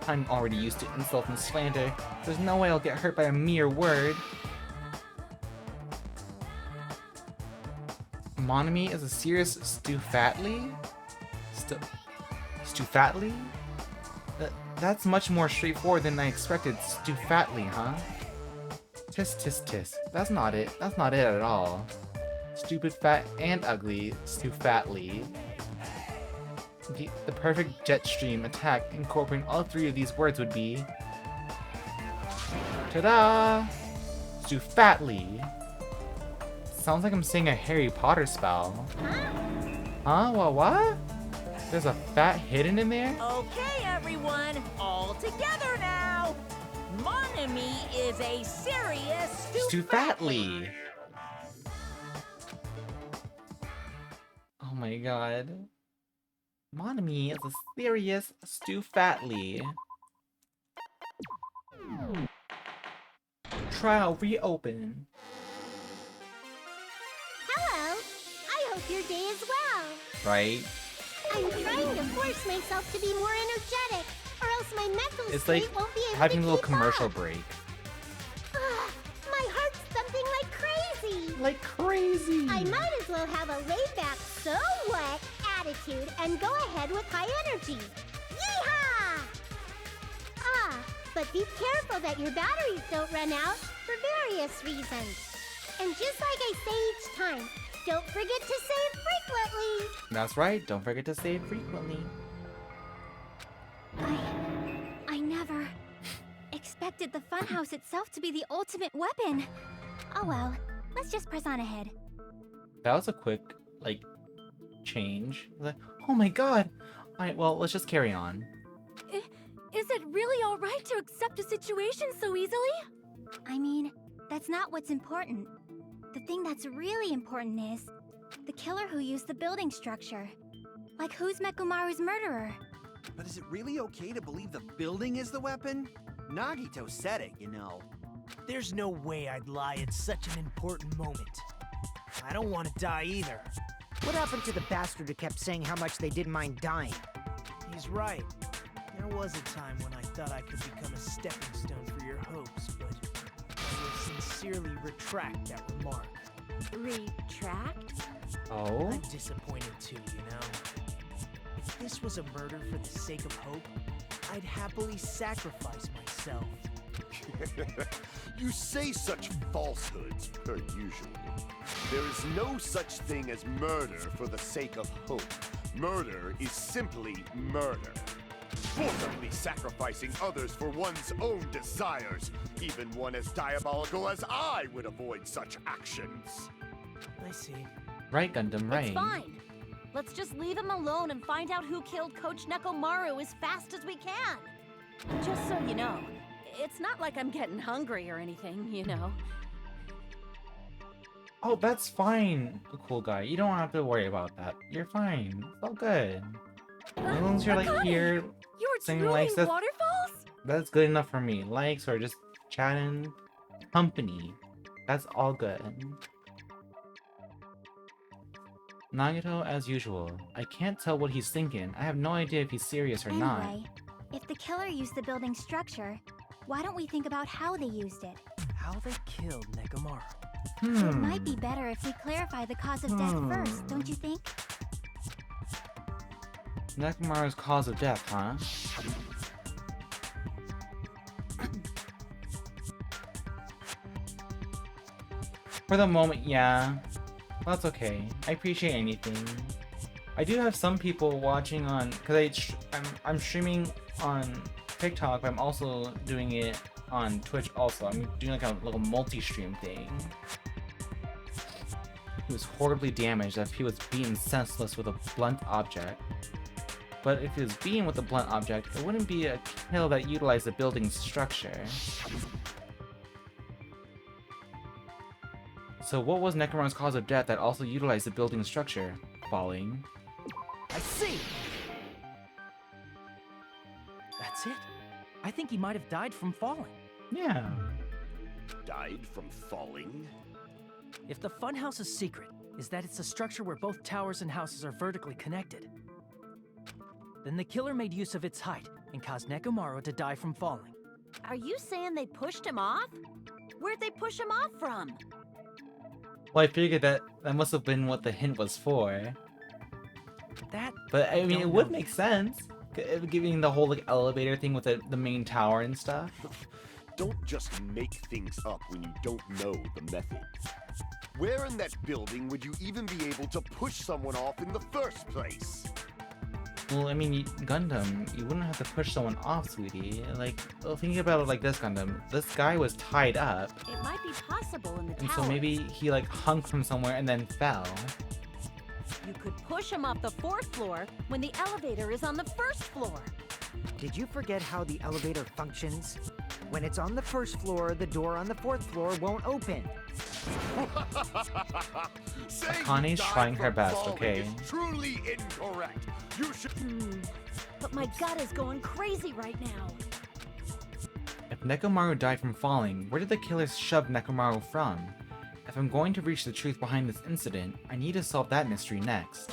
I'm already used to insult and slander. There's no way I'll get hurt by a mere word. Monami is a serious Stufatly? Stufatly? That's much more straightforward than I expected. Stufatly, huh? Tis tis tis. That's not it. That's not it at all. Stupid, fat, and ugly. Stufatly. The perfect jet stream attack incorporating all 3 of these words would be... Ta-da! Stufatly. Sounds like I'm saying a Harry Potter spell. Huh? What? There's a fat hidden in there? Okay, everyone, all together now. Monami is a serious Stufatly. Oh my god. Monami is a serious Stu Fatley. Trial reopen. Hello. I hope your day is well. Right? I'm trying to force myself to be more energetic, or else my mental It's state like won't be able having to a little keep commercial up. break. My heart's thumping like crazy. Like crazy. I might as well have a laid-back, so what attitude and go ahead with high energy. Yeehaw! But be careful that your batteries don't run out for various reasons. And just like I say each time, don't forget to save frequently. That's right, don't forget to save frequently. I never expected the funhouse itself to be the ultimate weapon. Oh well, let's just press on ahead. That was a quick, like, change. Like, oh my god! Alright, well, let's just carry on. Is it really alright to accept a situation so easily? I mean, that's not what's important. The thing that's really important is the killer who used the building structure. Like, who's Mekumaru's murderer? But is it really okay to believe the building is the weapon? Nagito said it, you know. There's no way I'd lie at such an important moment. I don't want to die either. What happened to the bastard who kept saying how much they didn't mind dying? He's right. There was a time when I thought I could become a stepping stone for your hopes, but I will sincerely retract that remark. Retract? Oh? I'm disappointed too, you know? If this was a murder for the sake of hope, I'd happily sacrifice myself. You say such falsehoods, per usual. There is no such thing as murder for the sake of hope. Murder is simply murder. Forcibly sacrificing others for one's own desires. Even one as diabolical as I would avoid such actions. I see. Right, Gundam, right. It's fine. Let's just leave him alone and find out who killed Coach Nekomaru as fast as we can. Just so you know, it's not like I'm getting hungry or anything, you know. Oh, that's fine, cool guy. You don't have to worry about that. You're fine. It's all good. As long as you're like Akane, here You were saying drooling likes, waterfalls? that's good enough for me. Likes or just chatting, company. That's all good. Nagito, as usual. I can't tell what he's thinking. I have no idea if he's serious or not. Anyway, if the killer used the building structure, why don't we think about how they used it? How they killed Nekomaru. It might be better if we clarify the cause of death first, don't you think? Nekomaru's cause of death, huh? For the moment, yeah. That's okay. I appreciate anything. I do have some people watching on, because I'm streaming on TikTok, but I'm also doing it on Twitch also. I'm doing like a little multi-stream thing. He was horribly damaged as he was beaten senseless with a blunt object. But if he was beaten with a blunt object, it wouldn't be a kill that utilized the building's structure. So what was Nekomaru's cause of death that also utilized the building's structure? Falling. I see! That's it. I think he might have died from falling. Yeah. Died from falling? If the funhouse's secret is that it's a structure where both towers and houses are vertically connected, then the killer made use of its height and caused Nekomaru to die from falling. Are you saying they pushed him off? Where'd they push him off from? Well, I figured that must have been what the hint was for. That. But I mean, it don't would know. make sense, giving the whole like elevator thing with the main tower and stuff. Don't just make things up when you don't know the method. Where in that building would you even be able to push someone off in the first place? Well, I mean, Gundam, you wouldn't have to push someone off, sweetie. Like, well, think about it like this, Gundam. This guy was tied up, It might be possible in the and tower. so maybe he like hung from somewhere and then fell. You could push him off the 4th floor when the elevator is on the 1st floor. Did you forget how the elevator functions? When it's on the first floor, the door on the 4th floor won't open. Saying Akane's die trying her from best, falling okay? is truly incorrect. You should. But my gut is going crazy right now. If Nekomaru died from falling, where did the killers shove Nekomaru from? If I'm going to reach the truth behind this incident, I need to solve that mystery next.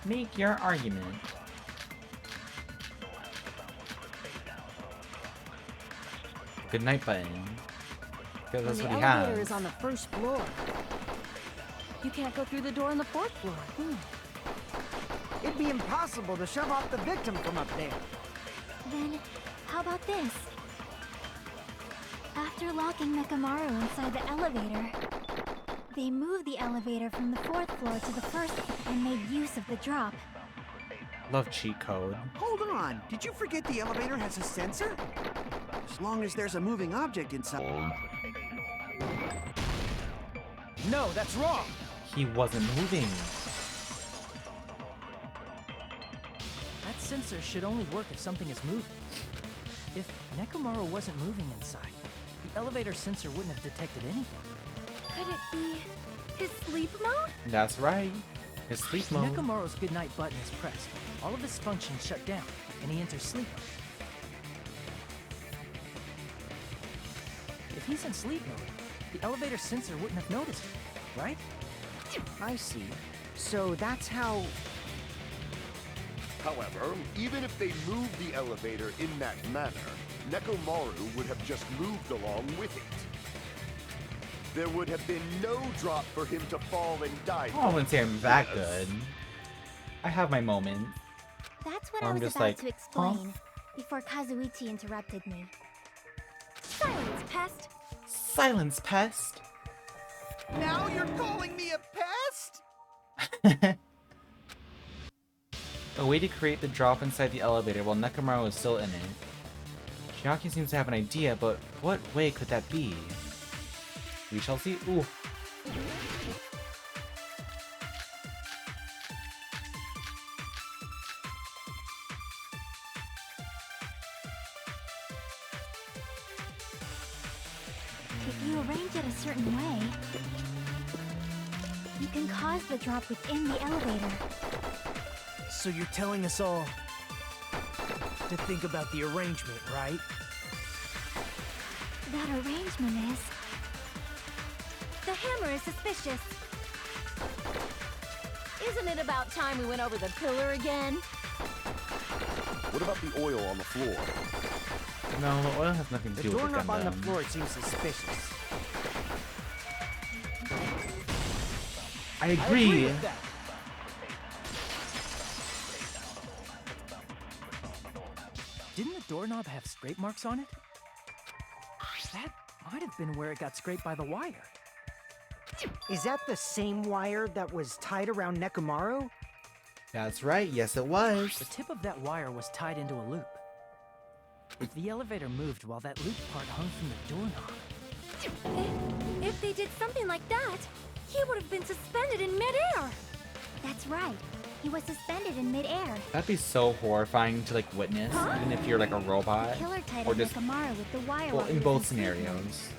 Make your argument. Good night button. Because that's And what the he elevator has. is on the first floor. You can't go through the door on the fourth floor. It'd be impossible to shove off the victim from up there. Then, how about this? After locking Nekomaru inside the elevator, they moved the elevator from the fourth floor to the first and made use of the drop. Love cheat code. Hold on, did you forget the elevator has a sensor? As long as there's a moving object inside. No, that's wrong. He wasn't moving. That sensor should only work if something is moving. If Nekomaru wasn't moving inside, the elevator sensor wouldn't have detected anything. Could it be his sleep mode? That's right. His sleep If mode. Nekomaru's goodnight button is pressed, all of his functions shut down, and he enters sleep mode. If he's in sleep mode, the elevator sensor wouldn't have noticed it, right? I see. So that's how... However, even if they moved the elevator in that manner, Nekomaru would have just moved along with it. There would have been no drop for him to fall and die. Oh, I wouldn't say I'm that good. I have my moment. That's what Or I I'm was just about like, to explain before Kazuichi interrupted me. Silence, pest! Silence, pest! Now you're calling me a pest? A way to create the drop inside the elevator while Nekomaru is still in it. Shiaki seems to have an idea, but what way could that be? We shall see. Ooh. If you arrange it a certain way, you can cause the drop within the elevator. So you're telling us all to think about the arrangement, right? That arrangement is... The hammer is suspicious. Isn't it about time we went over the pillar again? What about the oil on the floor? No, the oil has nothing to The do with the doorknob on the Gundam. floor seems suspicious. I agree. with that. Didn't the doorknob have scrape marks on it? That might have been where it got scraped by the wire. Is that the same wire that was tied around Nekomaru? That's right, yes it was. The tip of that wire was tied into a loop. If the elevator moved while that loop part hung from the doorknob, If they did something like that, he would have been suspended in midair. That's right. He was suspended in midair. That'd be so horrifying to like witness, even if you're like a robot. Killer tied Or up just, Nekomaru with the wire well, while he in was both sleep mode. scenarios.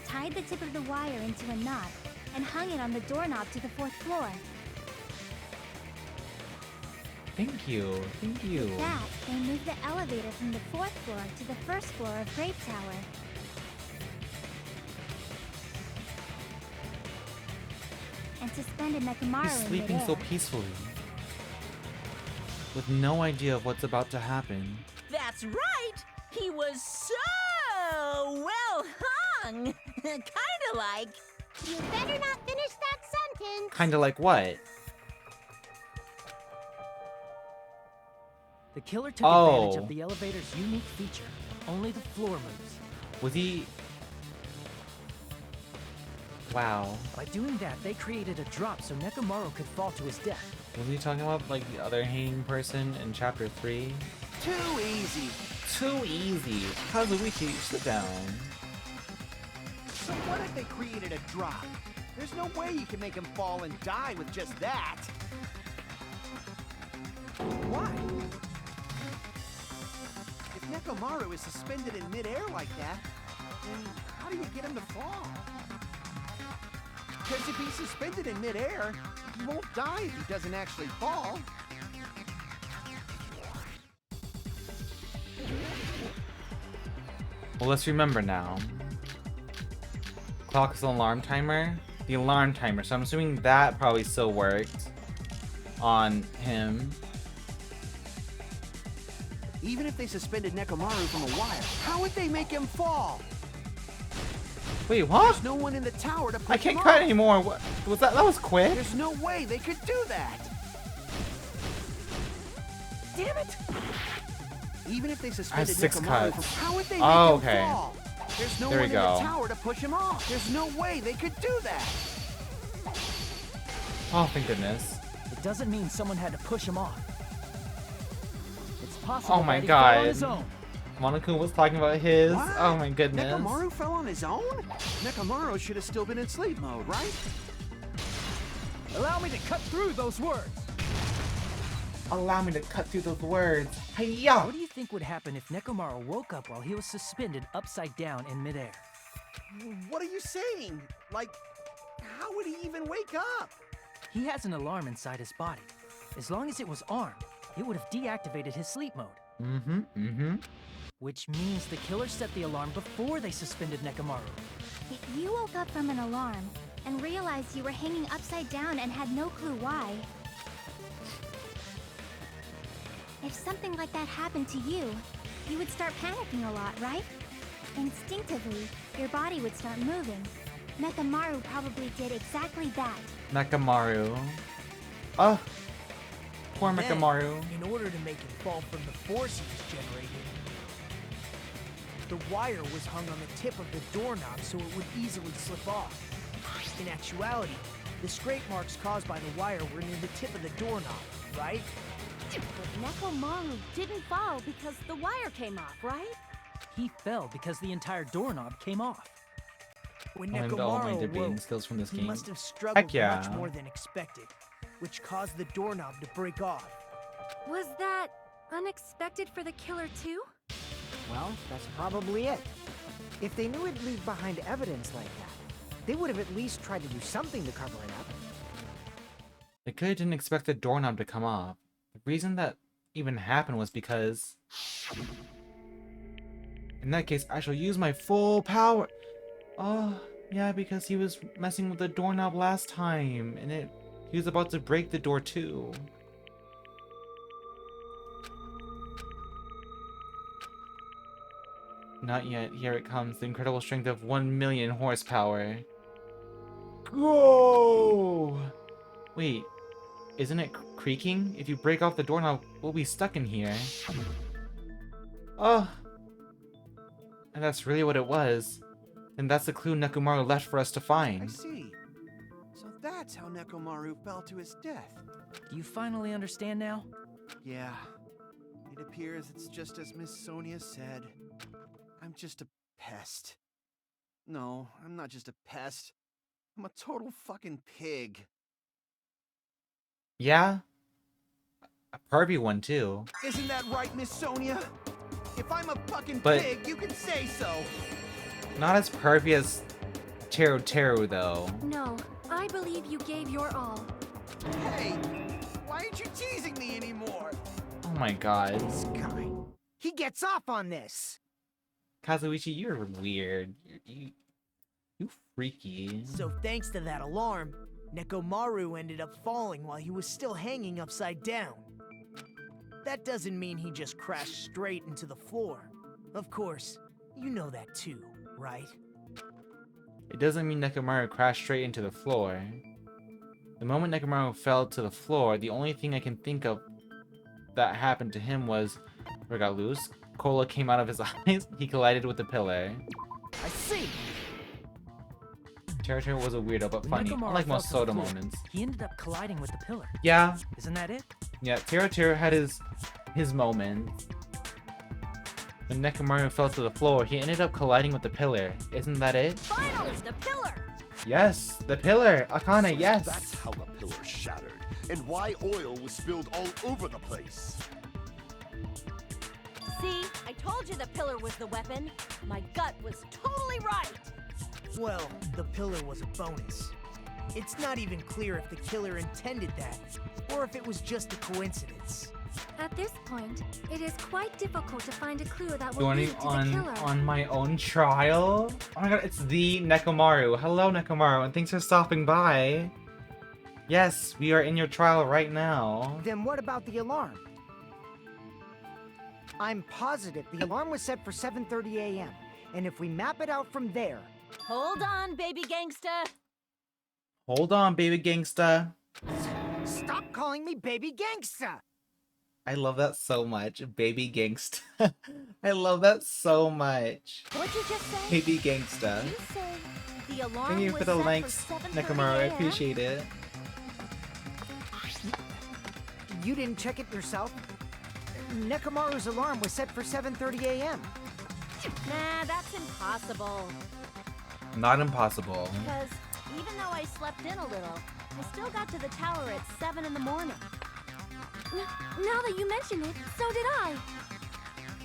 Tied the tip of the wire into a knot and hung it on the doorknob to the fourth floor. Thank you, thank you. With that, they moved the elevator from the fourth floor to the first floor of Grape Tower. And suspended Nekomaru He's in sleeping so midair. peacefully. With no idea of what's about to happen. That's right! He was so well hung! Kinda like... You better not finish that sentence. Kinda like what? the killer took Oh. advantage of the elevator's unique feature. Only the floor moves. Was he... Wow. By doing that, they created a drop so Nekomaru could fall to his death. Was he talking about like the other hanging person in chapter 3? Too easy. Too easy. Kazuichi, sit down. So what if they created a drop? There's no way you can make him fall and die with just that. Why? If Nekomaru is suspended in midair like that, then how do you get him to fall? Because if he's suspended in midair, he won't die if he doesn't actually fall. Well, let's remember now. Clock is an alarm timer. The alarm timer. So I'm assuming that probably still worked on him. Even if they suspended Nekomaru from a wire, how would they make him fall? Wait, what? There's no one in the tower to push I can't him cut off. anymore. What was that? That was quick. There's no way they could do that. Damn it! Even if they suspended six Nekomaru cuts. from, how would they make Oh, him okay. fall? There's no There one we in the go. tower to push him off. There's no way they could do that. Oh, thank goodness. It doesn't mean someone had to push him off. It's possible Oh my that he fell on god. his own. Monaco was talking about his. What? Oh my goodness. Nekomaru fell on his own? Nekomaru should have still been in sleep mode, right? Allow me to cut through those words. Allow me to cut through those words. Hey-ya! What do you think would happen if Nekomaru woke up while he was suspended upside down in midair? What are you saying? Like, how would he even wake up? He has an alarm inside his body. As long as it was armed, it would have deactivated his sleep mode. Which means the killer set the alarm before they suspended Nekomaru. If you woke up from an alarm and realized you were hanging upside down and had no clue why, if something like that happened to you, you would start panicking a lot, right? Instinctively, your body would start moving. Nekomaru probably did exactly that. Nekomaru. Oh. Poor Then, Nekomaru. in order to make him fall from the force he was generating, the wire was hung on the tip of the doorknob so it would easily slip off. In actuality, the scrape marks caused by the wire were near the tip of the doorknob, right? But Nekomaru didn't fall because the wire came off, right? He fell because the entire doorknob came off. When I learned all my Nekomaru debating awoke, skills from this he game. must have struggled Heck yeah. much more than expected, which caused the doorknob to break off. Was that unexpected for the killer too? Well, that's probably it. If they knew it'd leave behind evidence like that, they would have at least tried to do something to cover it up. They could have didn't expect the doorknob to come off. The reason that even happened was because... In that case, I shall use my full power. Oh, yeah, because he was messing with the doorknob last time, and he was about to break the door too. Not yet. Here it comes. The incredible strength of 1,000,000 horsepower. Go! Wait, isn't it creaking? If you break off the doorknob, we'll be stuck in here. Oh. And that's really what it was. And that's the clue Nekomaru left for us to I find. see. So that's how Nekomaru fell to his death. Do you finally understand now? Yeah. It appears it's just as Miss Sonia said. I'm just a pest. No, I'm not just a pest. I'm a total fucking pig. Yeah? A pervy one too. Isn't that right, Miss Sonia? If I'm a fucking But- pig, you can say so. Not as pervy as Teru Teru though. No, I believe you gave your all. Hey, why aren't you teasing me anymore? Oh my god. This guy. He gets off on this. Kazuichi, you're weird. You freaky. So thanks to that alarm, Nekomaru ended up falling while he was still hanging upside down. That doesn't mean he just crashed straight into the floor. Of course, you know that too, right? It doesn't mean Nekomaru crashed straight into the floor. The moment Nekomaru fell to the floor, the only thing I can think of that happened to him was where it got loose. Cola came out of his eyes. He collided with the pillar. I see. Teru Teru was a weirdo, but When funny. Nekomaru Unlike fell most to the Soda floor, moments. He ended up colliding with the pillar. Yeah, Isn't that it? yeah. Teru Teru had his moment. When Nekomaru fell to the floor, he ended up colliding with the pillar. Isn't that it? Finally, the pillar! Yes, the pillar. Akane, yes. That's how the pillar shattered, and why oil was spilled all over the place. See? I told you the pillar was the weapon. My gut was totally right. Well, the pillar was a bonus. It's not even clear if the killer intended that, or if it was just a coincidence. At this point, it is quite difficult to find a clue that will Joining lead to the killer. on my own trial? Oh my god, it's the Nekomaru. Hello, Nekomaru, and thanks for stopping by. Yes, we are in your trial right now. Then what about the alarm? I'm positive the alarm was set for 7:30 a.m. And if we map it out from there... Hold on, baby gangsta. Hold on, baby gangsta. Stop calling me baby gangsta! I love that so much. Baby gangsta. I love that so much. What'd you just say? Baby gangsta. You say the alarm Thank you was for the set likes, for 7:30 Nekomaru. I a.m.? appreciate it. You didn't check it yourself? Nekomaru's alarm was set for 7:30 a.m. Nah, that's impossible. Not impossible. Because even though I slept in a little, I still got to the tower at 7 in the morning. Now that you mention it, so did I.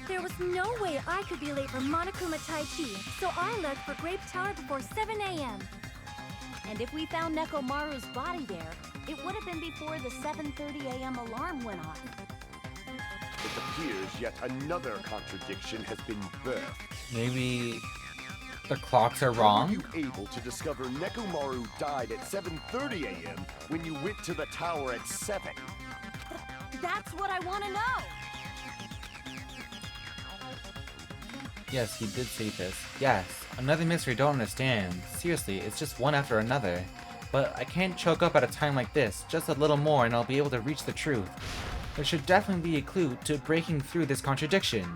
There was no way I could be late for Monokuma Tai Chi, so I left for Grape Tower before 7 a.m. And if we found Nekomaru's body there, it would have been before the 7:30 a.m. alarm went off. It appears yet another contradiction has been birthed. Maybe the clocks are How wrong? were you able to discover Nekomaru died at 7:30 a.m. when you went to the tower at 7? That's what I want to know. Yes, he did say this. Yes, another mystery I don't understand. Seriously, it's just one after another. But I can't choke up at a time like this. Just a little more and I'll be able to reach the truth. There should definitely be a clue to breaking through this contradiction.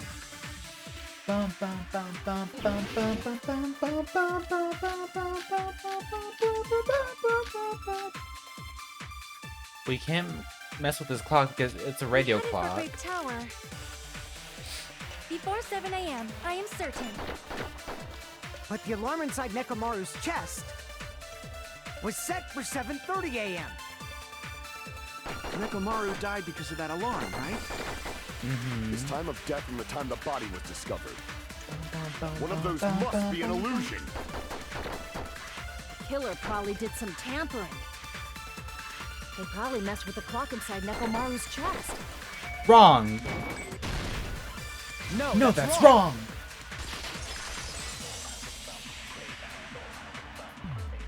We can't mess with this clock because it's a radio Headed for clock. Grape Tower. Before 7 a.m., I am certain. But the alarm inside Nekomaru's chest was set for 7:30 a.m. Nekomaru died because of that alarm, right? His time of death and the time the body was discovered. One of those must be an illusion. The killer probably did some tampering. They probably messed with the clock inside Nekomaru's chest. Wrong! No, that's wrong!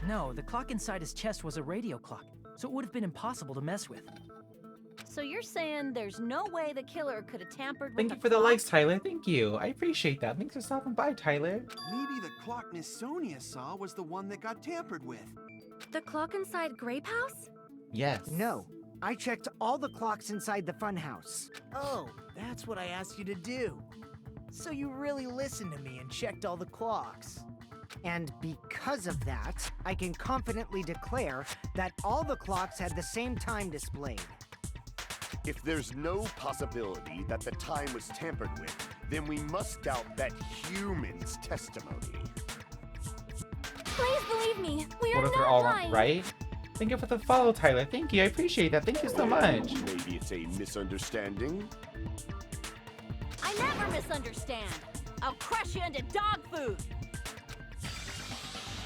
No, the clock inside his chest was a radio clock, so it would have been impossible to mess with. So you're saying there's no way the killer could have tampered with Thank the you for the clock? likes, Tyler. Thank you. I appreciate that. Thanks for stopping by, Tyler. Maybe the clock Miss Sonia saw was the one that got tampered with. The clock inside Grape House? Yes. No, I checked all the clocks inside the funhouse. Oh, that's what I asked you to do. So you really listened to me and checked all the clocks. And because of that, I can confidently declare that all the clocks had the same time displayed. If there's no possibility that the time was tampered with, then we must doubt that human's testimony. Please believe me, we What are if they're not all lying. right? Thank you for the follow, Tyler. Thank you. I appreciate that. Thank you so much. Maybe it's a misunderstanding. I never misunderstand. I'll crush you into dog food.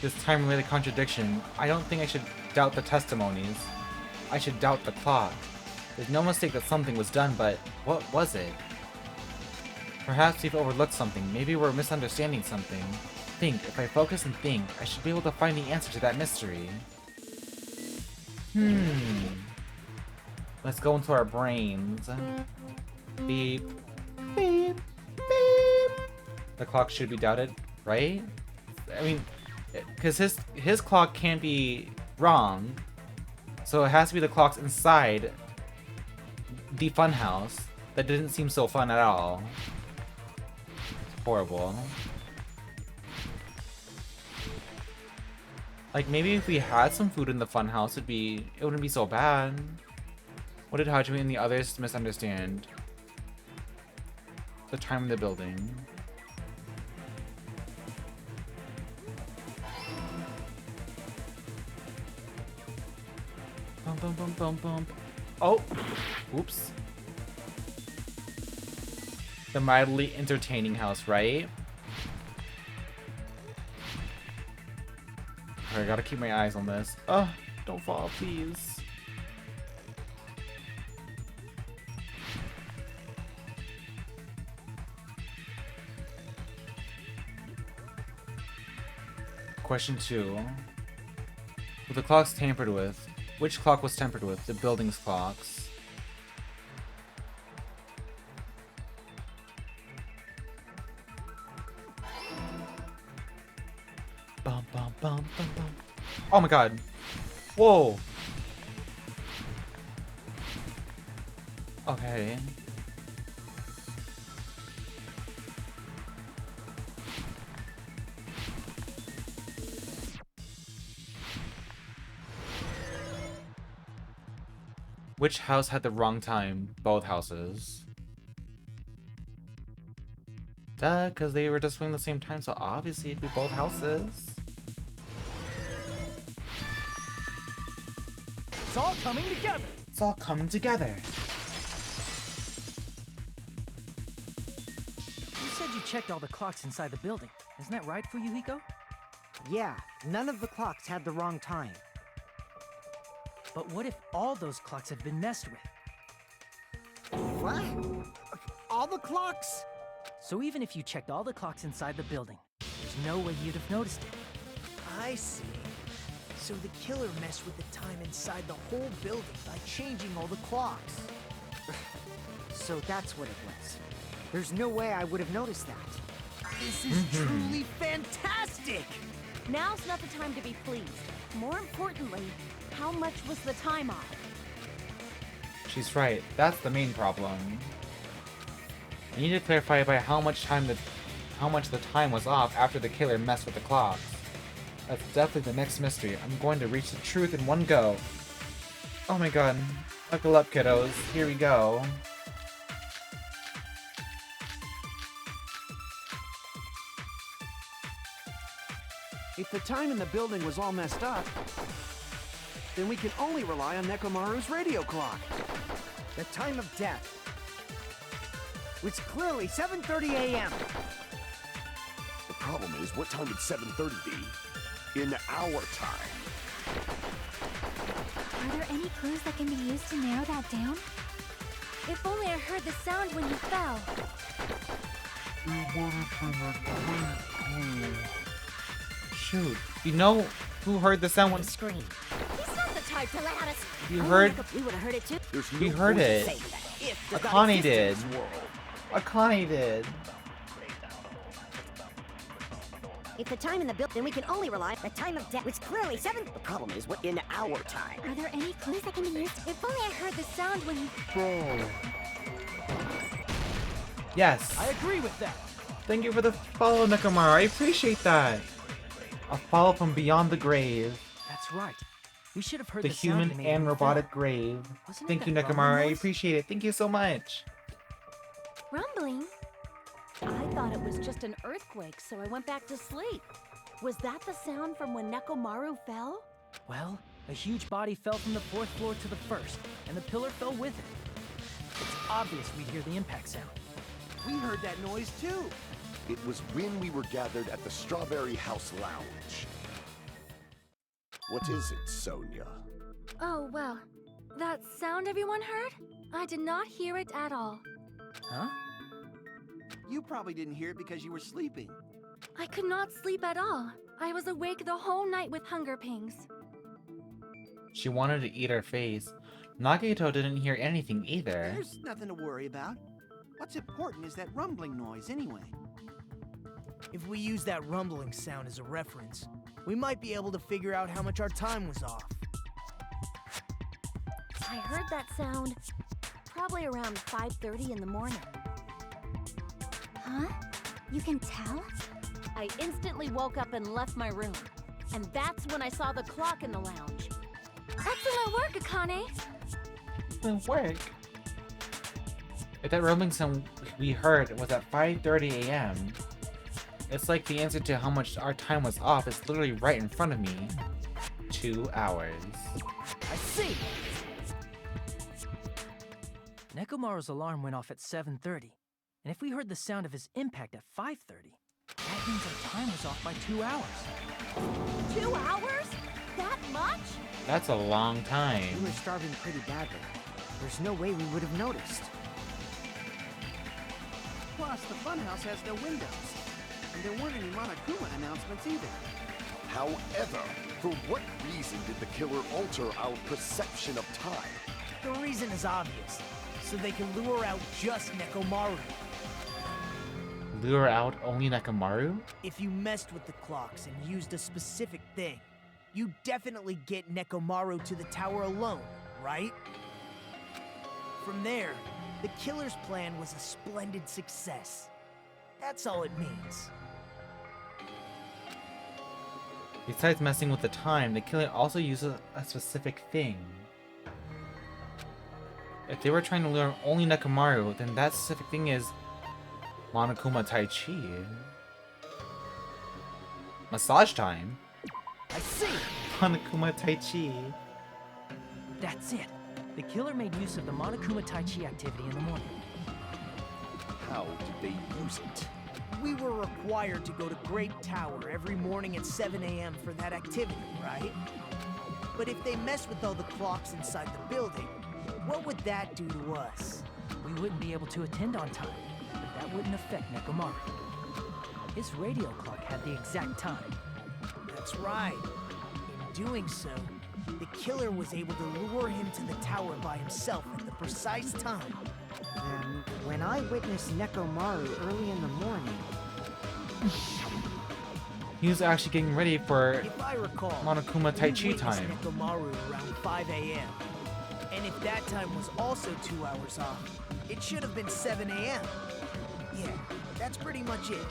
This time-related contradiction. I don't think I should doubt the testimonies. I should doubt the clock. There's no mistake that something was done, but what was it? Perhaps we've overlooked something. Maybe we're misunderstanding something. Think. If I focus and think, I should be able to find the answer to that mystery. Let's go into our brains. Beep. Beep. Beep. The clock should be doubted, right? I mean, because his clock can't be wrong. So it has to be the clocks inside the funhouse. That didn't seem so fun at all. It's horrible. Like, maybe if we had some food in the funhouse, it wouldn't be so bad. What did Hajime and the others misunderstand? The time in the building. Bum bum bum bum bum. Oh! Oops. The mildly entertaining house, right? I gotta keep my eyes on this. Oh, don't fall, please. Question 2. Were the clocks tampered with? Which clock was tampered with? The building's clocks. Bum, bum, bum, bum, bum. Oh my god. Whoa. Okay. Which house had the wrong time? Both houses. Duh, because they were just doing the same time, so obviously it'd be both houses. It's all coming together. It's all coming together. You said you checked all the clocks inside the building. Isn't that right, Fuyuhiko? Yeah, none of the clocks had the wrong time. But what if all those clocks have been messed with? What? All the clocks? So even if you checked all the clocks inside the building, there's no way you'd have noticed it. I see. So the killer messed with the time inside the whole building by changing all the clocks. So that's what it was. There's no way I would have noticed that. This is truly fantastic! Now's not the time to be pleased. More importantly, how much was the time off? She's right. That's the main problem. I need to clarify by how much the time was off after the killer messed with the clocks. That's definitely the next mystery. I'm going to reach the truth in one go. Oh my god. Buckle up, kiddos. Here we go. If the time in the building was all messed up, then we can only rely on Nekomaru's radio clock. The time of death was clearly 7:30 a.m. The problem is, what time would 7:30 be? In our time. Are there any clues that can be used to narrow that down? If only I heard the sound when you fell. Shoot. You know who heard the sound when... Scream. He's not the type to let us. You heard... We would have heard it too. There's We no heard voice it. to say that. If Akane did. This world. Akane did. If the time in the building, then we can only rely on the time of death, which clearly 7. The problem is, what in our time? Are there any clues that can be used? If only I heard the sound when you... Yes. I agree with that. Thank you for the follow, Nekomaru. I appreciate that. A follow from beyond the grave. That's right. We should have heard The the human sound they made and when we robotic fell. grave. Wasn't it Thank you, that Nekomaru. rumbling I noise? appreciate it. Thank you so much. Rumbling? I thought it was just an earthquake, so I went back to sleep. Was that the sound from when Nekomaru fell? Well, a huge body fell from the 4th floor to the 1st, and the pillar fell with it. It's obvious we'd hear the impact sound. We heard that noise too. It was when we were gathered at the Strawberry House Lounge. What is it, Sonia? Oh, well. That sound everyone heard? I did not hear it at all. Huh? You probably didn't hear it because you were sleeping. I could not sleep at all. I was awake the whole night with hunger pangs. She wanted to eat her face. Nagito didn't hear anything either. There's nothing to worry about. What's important is that rumbling noise anyway. If we use that rumbling sound as a reference, we might be able to figure out how much our time was off. I heard that sound probably around 5:30 in the morning. Huh? You can tell? I instantly woke up and left my room. And that's when I saw the clock in the lounge. Excellent work, Akane! Excellent work. If that rumbling sound we heard was at 5:30 a.m., it's like the answer to how much our time was off is literally right in front of me. 2 hours. I see! Nekomaru's alarm went off at 7:30, And if we heard the sound of his impact at 5:30, that means our time was off by 2 hours. 2 hours? That much? That's a long time. We were starving pretty badly. There's no way we would have noticed. Plus, the funhouse has no windows. And there weren't any Monokuma announcements either. However, for what reason did the killer alter our perception of time? The reason is obvious. So they can lure out just Nekomaru. Lure out only Nekomaru? If you messed with the clocks and used a specific thing, you definitely get Nekomaru to the tower alone, right? From there, the killer's plan was a splendid success. That's all it means. Besides messing with the time, the killer also uses a specific thing. If they were trying to lure only Nekomaru, then that specific thing is Monokuma Tai Chi. Massage time? I see! Monokuma Tai Chi. That's it. The killer made use of the Monokuma Tai Chi activity in the morning. How did they use it? We were required to go to Grape Tower every morning at 7 a.m. for that activity, right? But if they messed with all the clocks inside the building, what would that do to us? We wouldn't be able to attend on time, but that wouldn't affect Nekomaru. His radio clock had the exact time. That's right. In doing so, the killer was able to lure him to the tower by himself at the precise time. And when I witnessed Nekomaru early in the morning... He was actually getting ready for If I recall, Monokuma Tai we Chi witnessed time. Nekomaru around 5 a.m. And if that time was also 2 hours off, it should have been 7 a.m. Yeah, that's pretty much it.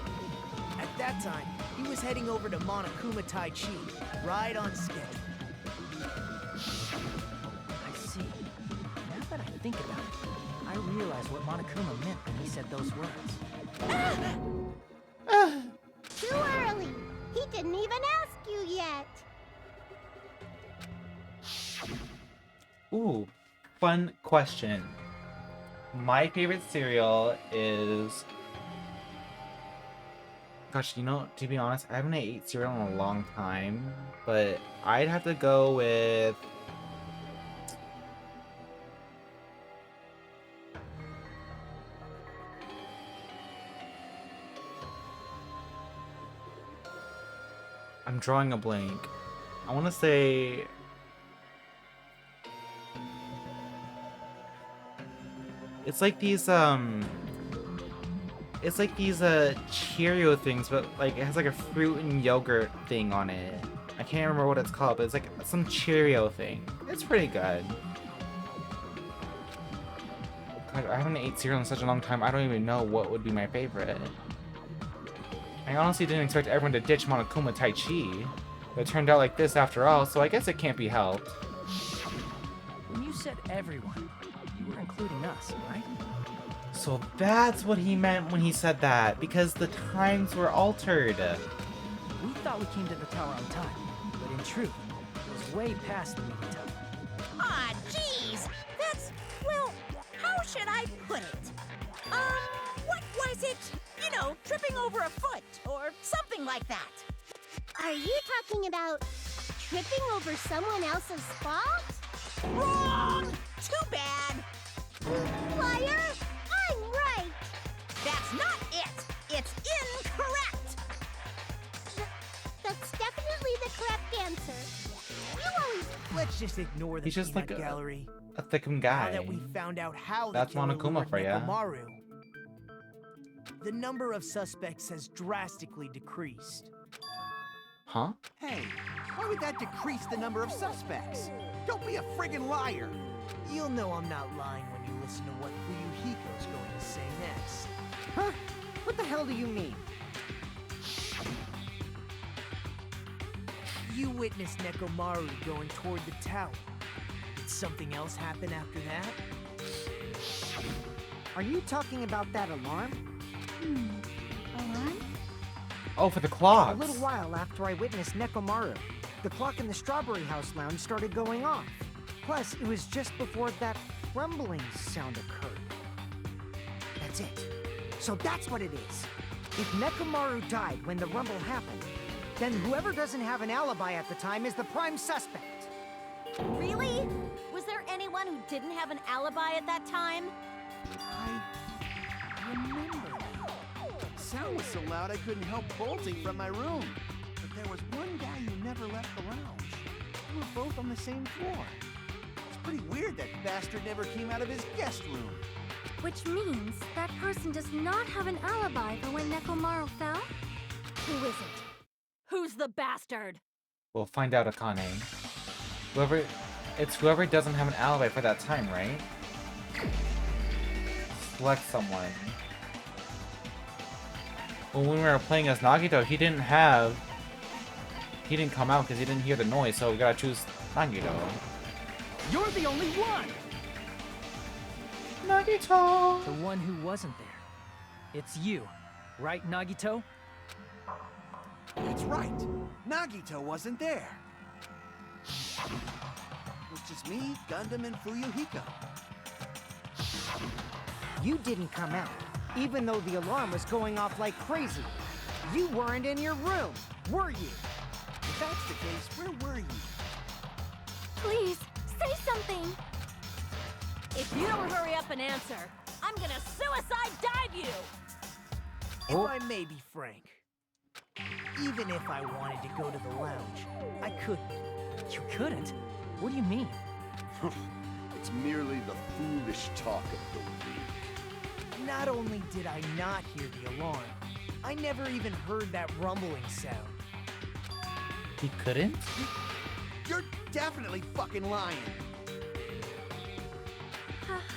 At that time, he was heading over to Monokuma Tai Chi, right on schedule. I see. Now that I think about it, I realize what Monokuma meant when he said those words. Too early. He didn't even ask you yet. Ooh, fun question. My favorite cereal is... Gosh, you know, to be honest, I haven't ate cereal in a long time, but I'd have to go with... I'm drawing a blank. I want to say... It's like these, Cheerio things, but, like, it has, like, a fruit and yogurt thing on it. I can't remember what it's called, but it's, like, some Cheerio thing. It's pretty good. God, I haven't ate cereal in such a long time, I don't even know what would be my favorite. I honestly didn't expect everyone to ditch Monokuma Tai Chi, but it turned out like this after all, so I guess it can't be helped. When you said everyone, you were including us, right? So that's what he meant when he said that, because the times were altered. We thought we came to the tower on time, but in truth, it was way past the meeting time. Ah, jeez! That's, well, how should I put it? What was it? You know, tripping over a foot, or something like that. Are you talking about tripping over someone else's fault? Wrong! Too bad! Liar! I'm right! That's not it! It's incorrect! That's definitely the correct answer. You always... Let's just ignore the He's just peanut like gallery. a thickum Now guy. that we found out how That's the killer Monokuma lured for ya. Nekomaru, the number of suspects has drastically decreased. Huh? Hey, why would that decrease the number of suspects? Don't be a friggin' liar! You'll know I'm not lying when you listen to what Fuyuhiko's going to say next. Huh? What the hell do you mean? You witnessed Nekomaru going toward the tower. Did something else happen after that? Are you talking about that alarm? Alarm? Oh, for the A clocks. little while after I witnessed Nekomaru, the clock in the Strawberry House lounge started going off. Plus, it was just before that rumbling sound occurred. That's it. So that's what it is. If Nekomaru died when the rumble happened, then whoever doesn't have an alibi at the time is the prime suspect. Really? Was there anyone who didn't have an alibi at that time? I remember now. Sound was so loud I couldn't help bolting from my room. But there was one guy who never left the lounge. We were both on the same floor. It's pretty weird that bastard never came out of his guest room. Which means that person does not have an alibi for when Nekomaru fell? Who is it? Who's the bastard? We'll find out, Akane. Whoever doesn't have an alibi for that time, right? Select someone. Well, when we were playing as Nagito, he didn't come out because he didn't hear the noise, so we gotta choose Nagito. You're the only one! Nagito! The one who wasn't there. It's you, right, Nagito? That's right. Nagito wasn't there. It was just me, Gundam, and Fuyuhiko. You didn't come out, even though the alarm was going off like crazy. You weren't in your room, were you? If that's the case, where were you? Please, say something! If you don't hurry up and answer, I'm gonna suicide dive you! If I may be frank, even if I wanted to go to the lounge, I couldn't. You couldn't? What do you mean? It's merely the foolish talk of the weak. Not only did I not hear the alarm, I never even heard that rumbling sound. He couldn't? You're definitely fucking lying.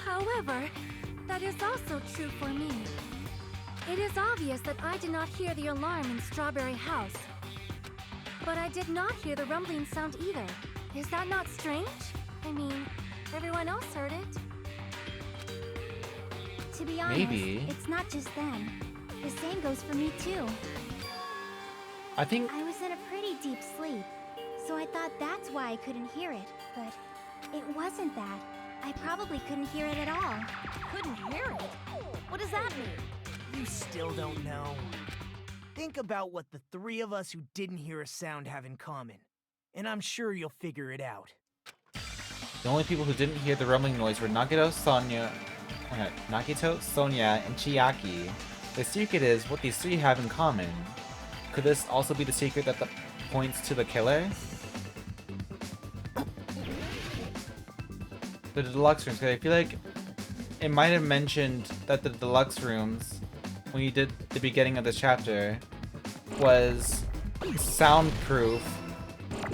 However, that is also true for me. It is obvious that I did not hear the alarm in Strawberry House. But I did not hear the rumbling sound either. Is that not strange? I mean, everyone else heard it. To be honest, Maybe. it's not just them. The same goes for me too. I think... I was in a pretty deep sleep, so I thought that's why I couldn't hear it, but it wasn't that. I probably couldn't hear it at all. Couldn't hear it? What does that mean? You still don't know. Think about what the three of us who didn't hear a sound have in common, and I'm sure you'll figure it out. The only people who didn't hear the rumbling noise were Nagito, Sonia, and Chiaki. The secret is what these three have in common. Could this also be the secret that points to the killer? The deluxe rooms, because I feel like it might have mentioned that the deluxe rooms, when you did the beginning of this chapter, was soundproof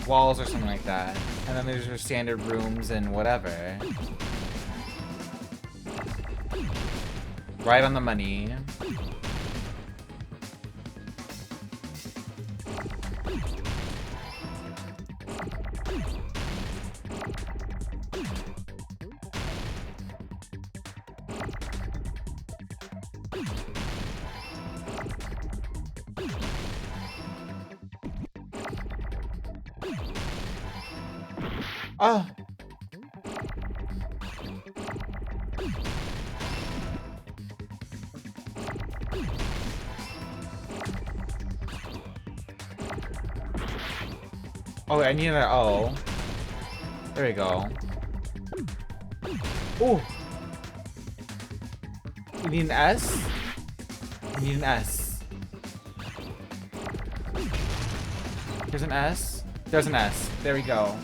walls or something like that. And then there's your standard rooms and whatever. Right on the money. Oh. Oh, I need another O. There we go. Ooh. You need an S? You need an S. There's an S. There's an S. There we go.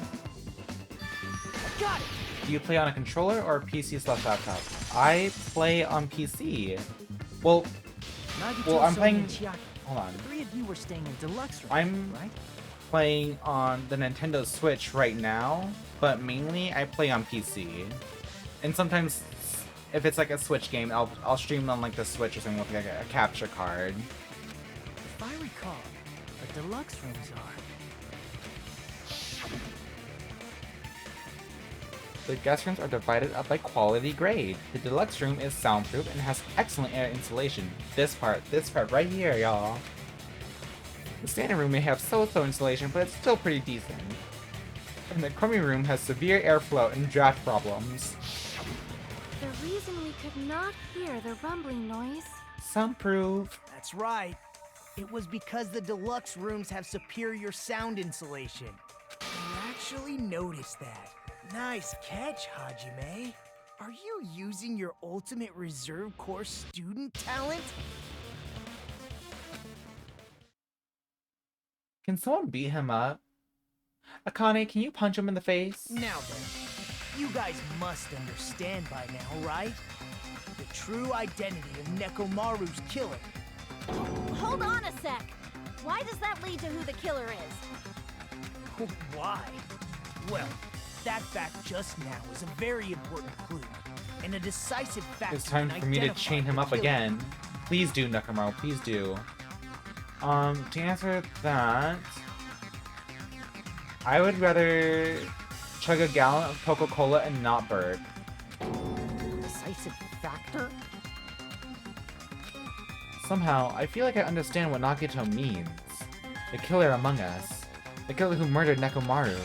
Got it! Do you play on a controller or PC/laptop? I play on PC. Well, Nagito, I'm Sonia, playing... and Chiaki. Hold on. The three of you were staying in deluxe room, I'm right? playing on the Nintendo Switch right now, but mainly I play on PC. And sometimes, if it's like a Switch game, I'll stream on like the Switch or something with like a capture card. If I recall, the deluxe rooms are... The guest rooms are divided up by quality grade. The deluxe room is soundproof and has excellent air insulation. This part right here, y'all. The standard room may have so-so insulation, but it's still pretty decent. And the crummy room has severe airflow and draft problems. The reason we could not hear the rumbling noise... Soundproof. That's right. It was because the deluxe rooms have superior sound insulation. I actually noticed that. Nice catch, Hajime. Are you using your ultimate reserve corps student talent? Can someone beat him up? Akane, can you punch him in the face? Now then, you guys must understand by now, right? The true identity of Nekomaru's killer. Hold on a sec. Why does that lead to who the killer is? Why? Well, that fact just now is a very important clue, and a decisive factor. It's time for me to chain him up again. Please do, Nekomaru, please do. To answer that, I would rather chug a gallon of Coca-Cola and not burp. Decisive factor? Somehow, I feel like I understand what Nagito means. The killer among us. The killer who murdered Nekomaru.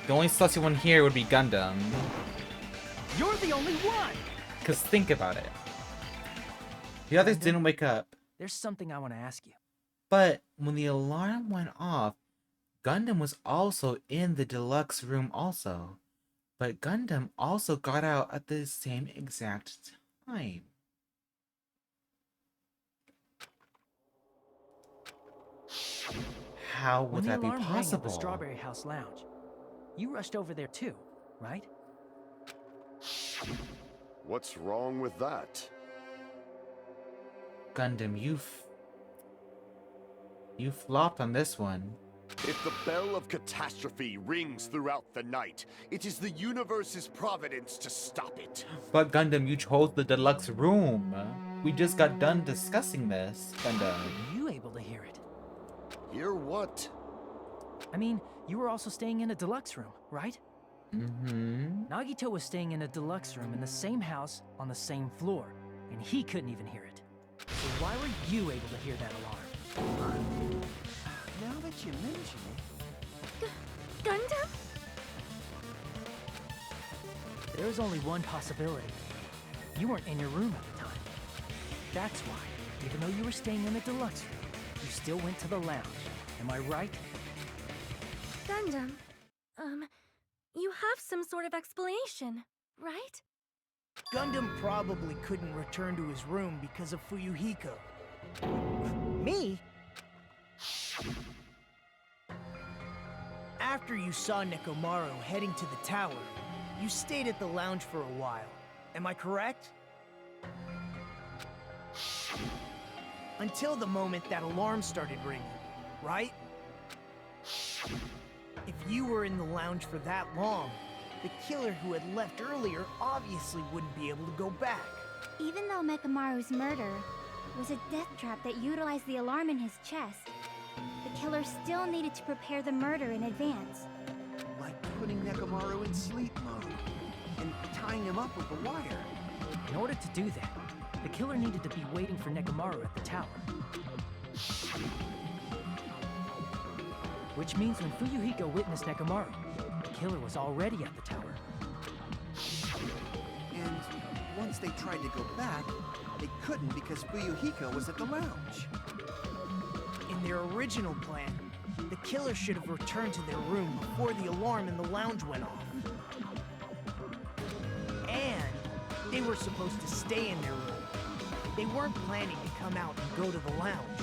The only sussy one here would be Gundam. You're the only one! Cause think about it. The others didn't wake up. There's something I want to ask you. But when the alarm went off, Gundam was also in the deluxe room also. But Gundam also got out at the same exact time. How would that be When the alarm rang at the possible? Strawberry House Lounge, you rushed over there too, right? What's wrong with that? Gundam, you flopped on this one. If the bell of catastrophe rings throughout the night, it is the universe's providence to stop it. But Gundam, you chose the deluxe room. We just got done discussing this, Gundam. Were you able to hear it? Hear what? I mean, you were also staying in a deluxe room, right? Mm-hmm. Nagito was staying in a deluxe room in the same house on the same floor, and he couldn't even hear it. So why were you able to hear that alarm? Now that you mention it... Gundam? There is only one possibility. You weren't in your room at the time. That's why, even though you were staying in the deluxe room, you still went to the lounge. Am I right? Gundam, you have some sort of explanation, right? Gundam probably couldn't return to his room because of Fuyuhiko. Me? After you saw Nekomaru heading to the tower, you stayed at the lounge for a while. Am I correct? Until the moment that alarm started ringing, right? If you were in the lounge for that long, the killer who had left earlier obviously wouldn't be able to go back. Even though Mekamaru's murder was a death trap that utilized the alarm in his chest, the killer still needed to prepare the murder in advance. Like putting Nekomaru in sleep mode and tying him up with the wire. In order to do that, the killer needed to be waiting for Nekomaru at the tower. Which means when Fuyuhiko witnessed Nekomaru, the killer was already at the tower. And once they tried to go back, they couldn't because Fuyuhiko was at the lounge. In their original plan, the killer should have returned to their room before the alarm in the lounge went off. And they were supposed to stay in their room. They weren't planning to come out and go to the lounge.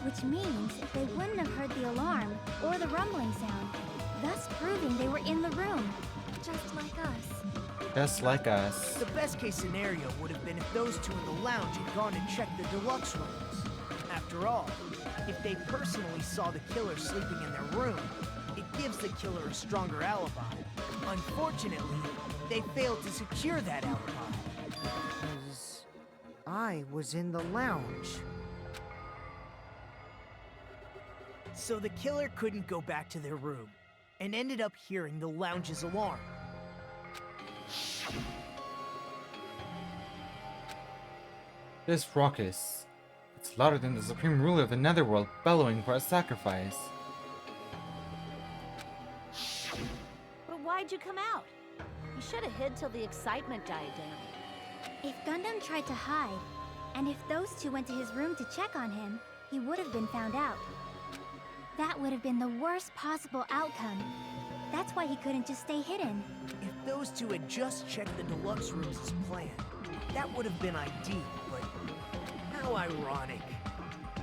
Which means they wouldn't have heard the alarm or the rumbling sound, thus proving they were in the room, just like us. Just like us. The best case scenario would have been if those two in the lounge had gone and checked the deluxe rooms. After all, if they personally saw the killer sleeping in their room, it gives the killer a stronger alibi. Unfortunately, they failed to secure that alibi. Because I was in the lounge. So the killer couldn't go back to their room, and ended up hearing the lounge's alarm. This ruckus. It's louder than the supreme ruler of the Netherworld bellowing for a sacrifice. But why'd you come out? You should have hid till the excitement died down. If Gundam tried to hide, and if those two went to his room to check on him, he would have been found out. That would have been the worst possible outcome. That's why he couldn't just stay hidden. If those two had just checked the deluxe rooms as planned, that would have been ideal, but how ironic.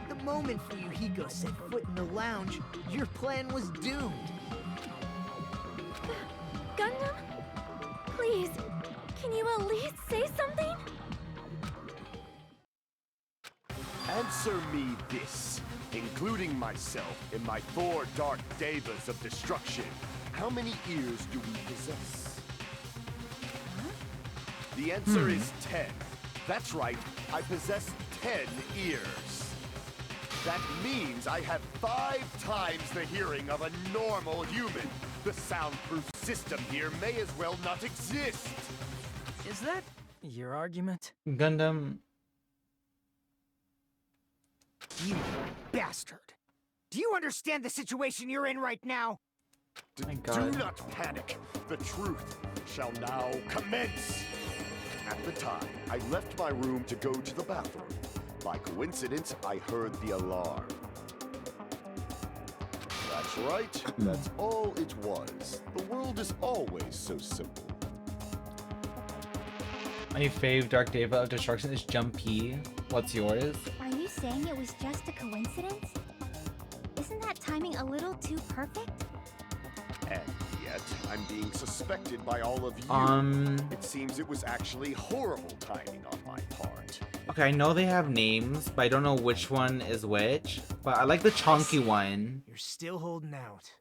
The moment Fuyuhiko set foot in the lounge, your plan was doomed. Gundam? Please, can you at least say something? Answer me this, including myself and my 4 dark devas of destruction. How many ears do we possess? The answer is 10. That's right, I possess 10 ears. That means I have 5 times the hearing of a normal human. The soundproof system here may as well not exist. Is that your argument? Gundam. You bastard! Do you understand the situation you're in right now? My Do God. not panic. The truth shall now commence. At the time, I left my room to go to the bathroom. By coincidence, I heard the alarm. That's right. That's all it was. The world is always so simple. My fave Dark Deva of Destruction is Jumpy. What's yours? Are you saying it was just a coincidence? Isn't that timing a little too perfect? And yet, I'm being suspected by all of you. It seems it was actually horrible timing on my part. Okay, I know they have names, but I don't know which one is which. But I like the chunky one. You're still holding out.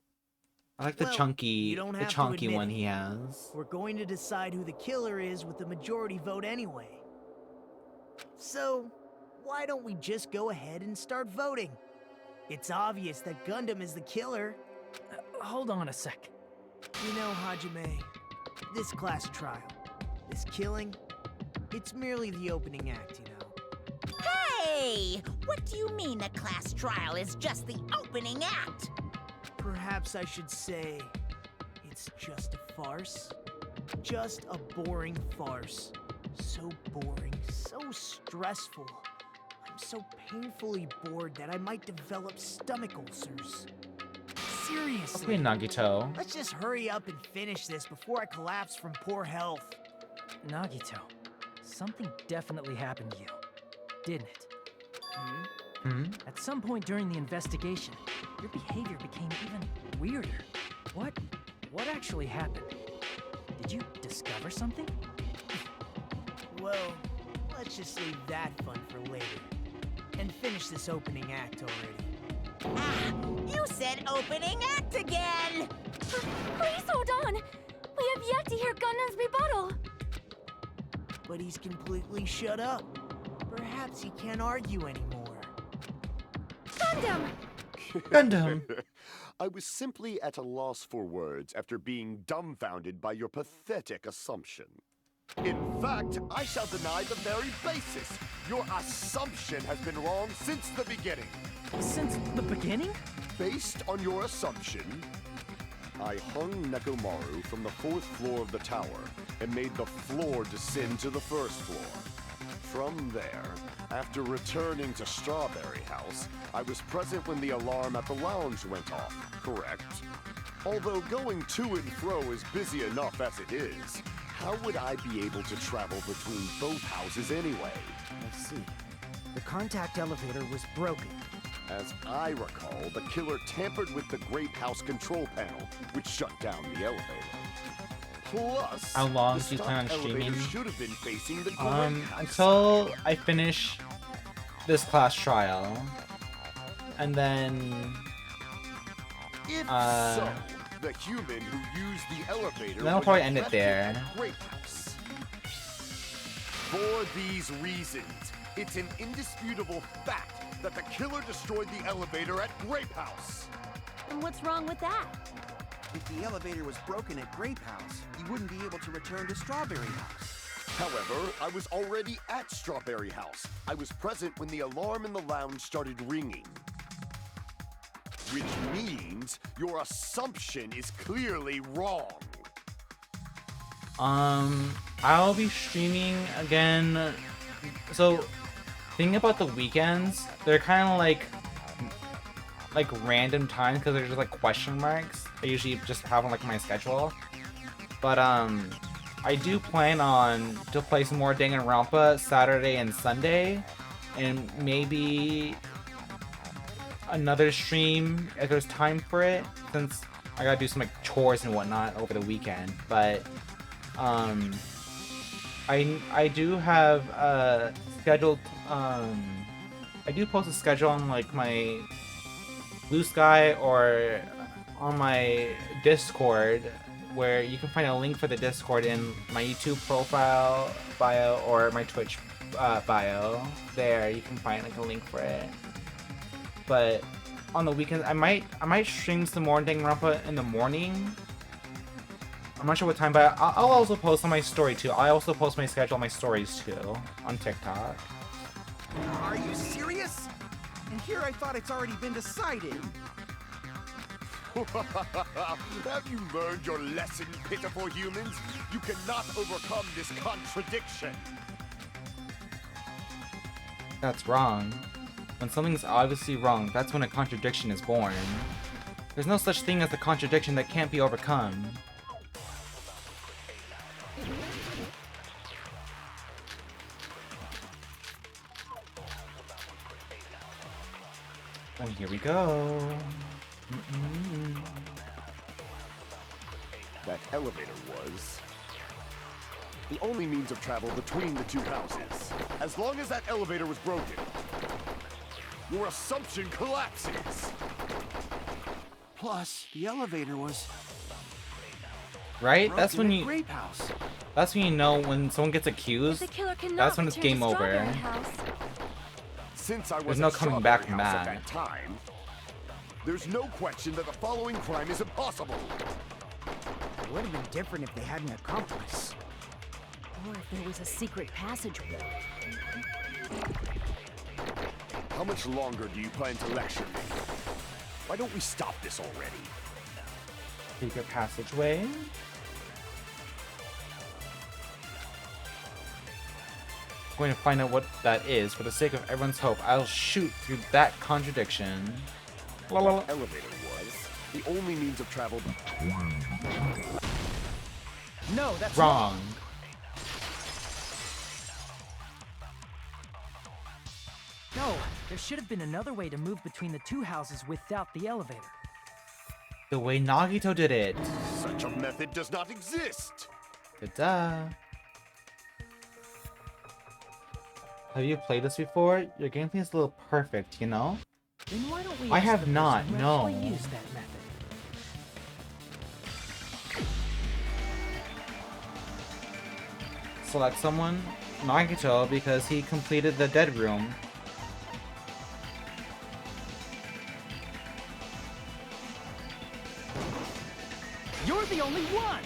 I like the Well, chunky you don't have to chunky admit one it. he has. We're going to decide who the killer is with the majority vote anyway. So, why don't we just go ahead and start voting? It's obvious that Gundam is the killer. Hold on a sec. You know, Hajime, this class trial, this killing, it's merely the opening act, you know. Hey! What do you mean a class trial is just the opening act? Perhaps I should say, it's just a farce. Just a boring farce. So boring, so stressful. I'm so painfully bored that I might develop stomach ulcers. Seriously. Okay, Nagito. Let's just hurry up and finish this before I collapse from poor health. Nagito, something definitely happened to you, didn't it? At some point during the investigation, your behavior became even weirder. What actually happened? Did you discover something? Well, let's just leave that fun for later. And finish this opening act already. Ah, you said opening act again! Please hold on! We have yet to hear Gundam's rebuttal! But he's completely shut up. Perhaps he can't argue anymore. Gundam! Gundam. I was simply at a loss for words after being dumbfounded by your pathetic assumption. In fact, I shall deny the very basis. Your assumption has been wrong since the beginning. Since the beginning? Based on your assumption, I hung Nekomaru from the 4th floor of the tower and made the floor descend to the 1st floor. From there, after returning to Strawberry House, I was present when the alarm at the lounge went off, correct? Although going to and fro is busy enough as it is, how would I be able to travel between both houses anyway? I see. The contact elevator was broken. As I recall, the killer tampered with the Grape House control panel, which shut down the elevator. Plus, How long the do you stock plan on elevator streaming? should have been facing the Grape House. Until I finish this class trial. And then If so, the human who used the elevator then I'll would probably have end it left there. at Grape House. For these reasons, it's an indisputable fact that the killer destroyed the elevator at Grape House. And what's wrong with that? If the elevator was broken at Grape House, he wouldn't be able to return to Strawberry House. However, I was already at Strawberry House. I was present when the alarm in the lounge started ringing. Which means your assumption is clearly wrong. I'll be streaming again. So, thinking about the weekends, they're kind of like random times because they're just like question marks. I usually just have on like my schedule. But I do plan on to play some more Danganronpa Saturday and Sunday, and maybe another stream if there's time for it, since I gotta do some like chores and whatnot over the weekend. But I do have scheduled I do post a schedule on like my Blue Sky or on my Discord, where you can find a link for the Discord in my YouTube profile bio or my Twitch bio. There you can find like a link for it. But on the weekends, I might stream some more Danganronpa in the morning. I'm not sure what time, but I'll also post on my story too. I also post my schedule on my stories too on TikTok. Are you serious? And here I thought it's already been decided. Have you learned your lesson, pitiful humans? You cannot overcome this contradiction. That's wrong. When something's obviously wrong, that's when a contradiction is born. There's no such thing as a contradiction that can't be overcome. Oh, here we go. That elevator was the only means of travel between the two houses. As long as that elevator was broken, your assumption collapses. Plus, the elevator was Right? That's when broken at you. Grape House. That's when you know when someone gets accused. The killer cannot That's when it's return to game over. Strawberry House. Since I was There's no at coming Strawberry back from House that. at time, there's no question that the following crime is impossible. It would have been different if they had an accomplice. Or if there was a secret passageway. How much longer do you plan to lecture me? Why don't we stop this already? Secret passageway. Going to find out what that is. For the sake of everyone's hope, I'll shoot through that contradiction. La la la. Elevator was the only means of travel. No, that's Wrong. No, there should have been another way to move between the two houses without the elevator. The way Nagito did it. Such a method does not exist. Duh. Have you played this before? Your gameplay is a little perfect, you know? Then why don't we I ask have the person not, who no. actually used that method? Select someone, Nagito, because he completed the dead room. You're the only one!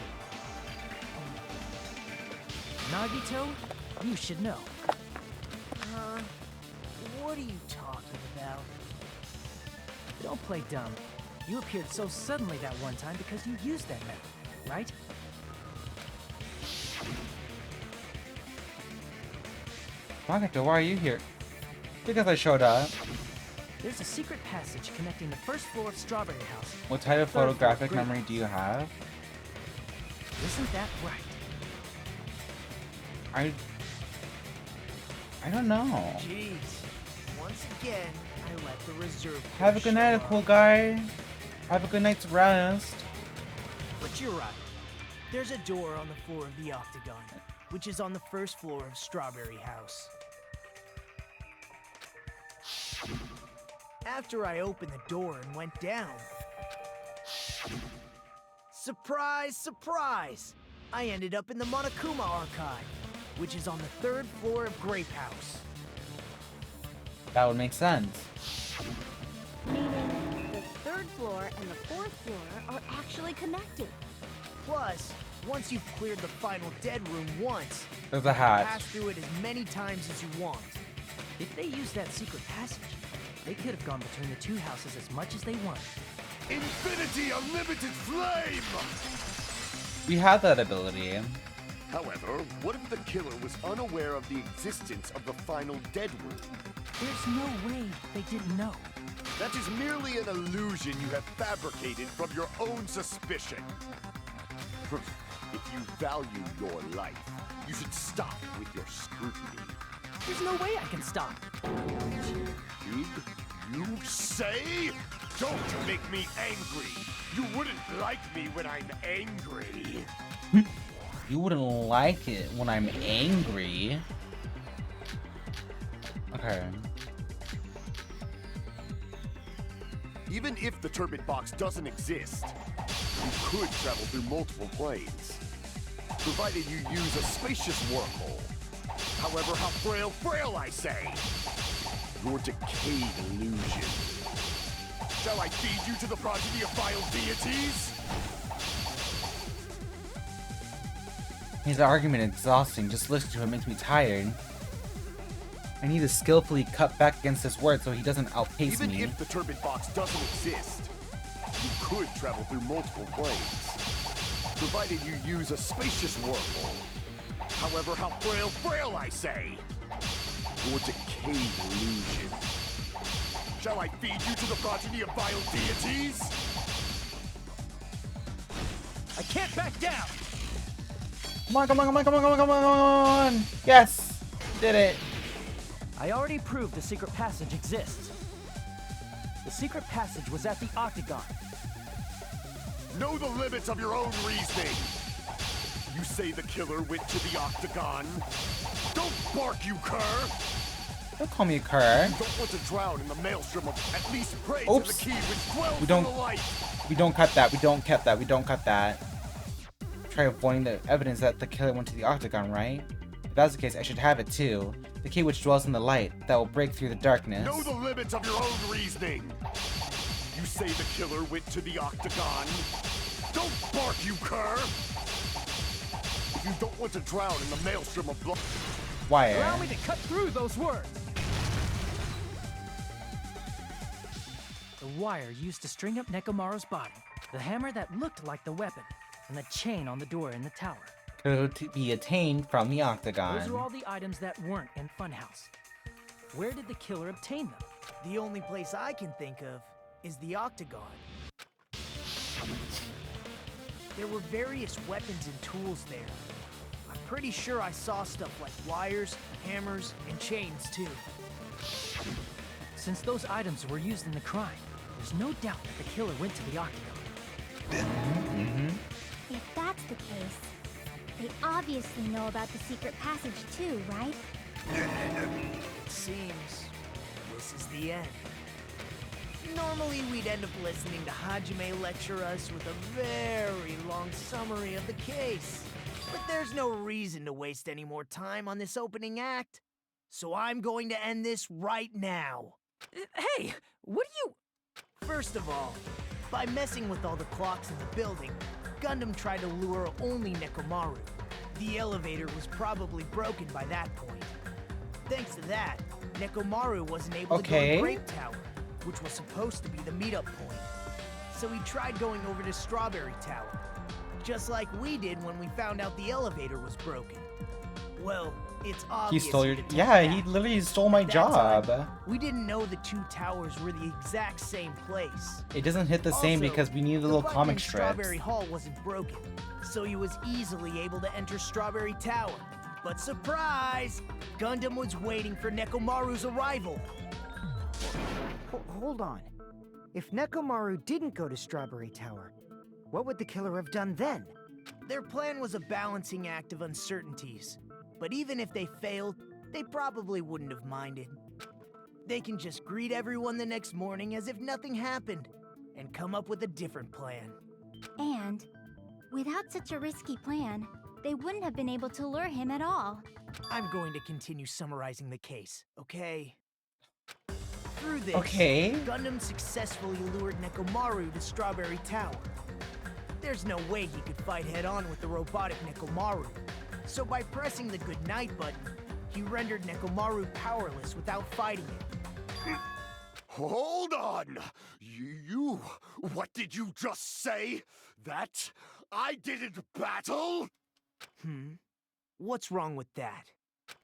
Nagito, you should know. What are you talking about? Don't play dumb. You appeared so suddenly that one time because you used that method, right? Nagito, why are you here? Because I showed up. There's a secret passage connecting the first floor of Strawberry House. What type of Third floor photographic Grape memory House. do you have? Isn't that right? I don't know. Jeez. Once again, I let the reserve. Have a good night, cool guy. Have a good night's rest. But you're right. There's a door on the floor of the Octagon, which is on the first floor of Strawberry House. After I opened the door and went down, surprise, surprise! I ended up in the Monokuma Archive, which is on the third floor of Grape House. That would make sense. Meaning the third floor and the fourth floor are actually connected. Plus, once you've cleared the final dead room once, There's a you can hatch. pass through it as many times as you want. If they used that secret passage, they could have gone between the two houses as much as they wanted. Infinity Unlimited Flame! We have that ability. However, what if the killer was unaware of the existence of the final dead room? There's no way they didn't know. That is merely an illusion you have fabricated from your own suspicion. If you value your life, you should stop with your scrutiny. There's no way I can stop. You say? Don't make me angry. You wouldn't like me when I'm angry. You wouldn't like it when I'm angry. Okay. Even if the turbid box doesn't exist, you could travel through multiple planes, provided you use a spacious wormhole. However, how frail I say! Your decayed illusion. Shall I feed you to the progeny of vile deities? His argument is exhausting. Just listening to him makes me tired. I need to skillfully cut back against this word so he doesn't outpace me. Even if the turbid box doesn't exist, you could travel through multiple planes, provided you use a spacious wormhole. However, how frail I say! Your decayed illusion. Shall I feed you to the progeny of vile deities? I can't back down! Come on, come on, come on, come on, come on, come on, come on! Yes! Did it! I already proved the secret passage exists. The secret passage was at the Octagon. Know the limits of your own reasoning! You say the killer went to the Octagon? Don't bark, you cur! Don't call me a cur. You don't want to drown in the maelstrom of at least pray Oops. to the key which dwells We don't- in the light! We don't cut that. We don't cut that. We don't cut that. Try avoiding the evidence that the killer went to the Octagon, right? If that's the case, I should have it too. The key which dwells in the light that will break through the darkness. Know the limits of your own reasoning! You say the killer went to the Octagon? Don't bark, you cur! If you don't want to drown in the maelstrom of blood... Wire. Allow me to cut through those words! The wire used to string up Nekomaru's body, the hammer that looked like the weapon, and the chain on the door in the tower. Could be attained from the Octagon. Those are all the items that weren't in Funhouse. Where did the killer obtain them? The only place I can think of is the Octagon. There were various weapons and tools there. I'm pretty sure I saw stuff like wires, hammers, and chains too. Since those items were used in the crime, there's no doubt that the killer went to the Octagon. If that's the case, they obviously know about the secret passage too, right? Seems this is the end. Normally we'd end up listening to Hajime lecture us with a very long summary of the case. But there's no reason to waste any more time on this opening act. So I'm going to end this right now. Hey, what do you... First of all, by messing with all the clocks in the building, Gundam tried to lure only Nekomaru. The elevator was probably broken by that point. Thanks to that, Nekomaru wasn't able to go to Grape Tower, which was supposed to be the meetup point. So he tried going over to Strawberry Tower, just like we did when we found out the elevator was broken. Well, it's obvious He stole your... he detected Yeah, that. he literally stole my At that job. time, we didn't know the two towers were the exact same place. It doesn't hit the same Also, because we need the little button comic in strips. Strawberry Hall wasn't broken, so he was easily able to enter Strawberry Tower. But surprise! Gundam was waiting for Nekomaru's arrival. Hold on. If Nekomaru didn't go to Strawberry Tower, what would the killer have done then? Their plan was a balancing act of uncertainties. But even if they failed, they probably wouldn't have minded. They can just greet everyone the next morning as if nothing happened, and come up with a different plan. And without such a risky plan, they wouldn't have been able to lure him at all. I'm going to continue summarizing the case, okay? Through this, Okay. Gundam successfully lured Nekomaru to Strawberry Tower. There's no way he could fight head-on with the robotic Nekomaru. So by pressing the goodnight button, he rendered Nekomaru powerless without fighting it. Hold on! You... What did you just say? That I didn't battle? What's wrong with that?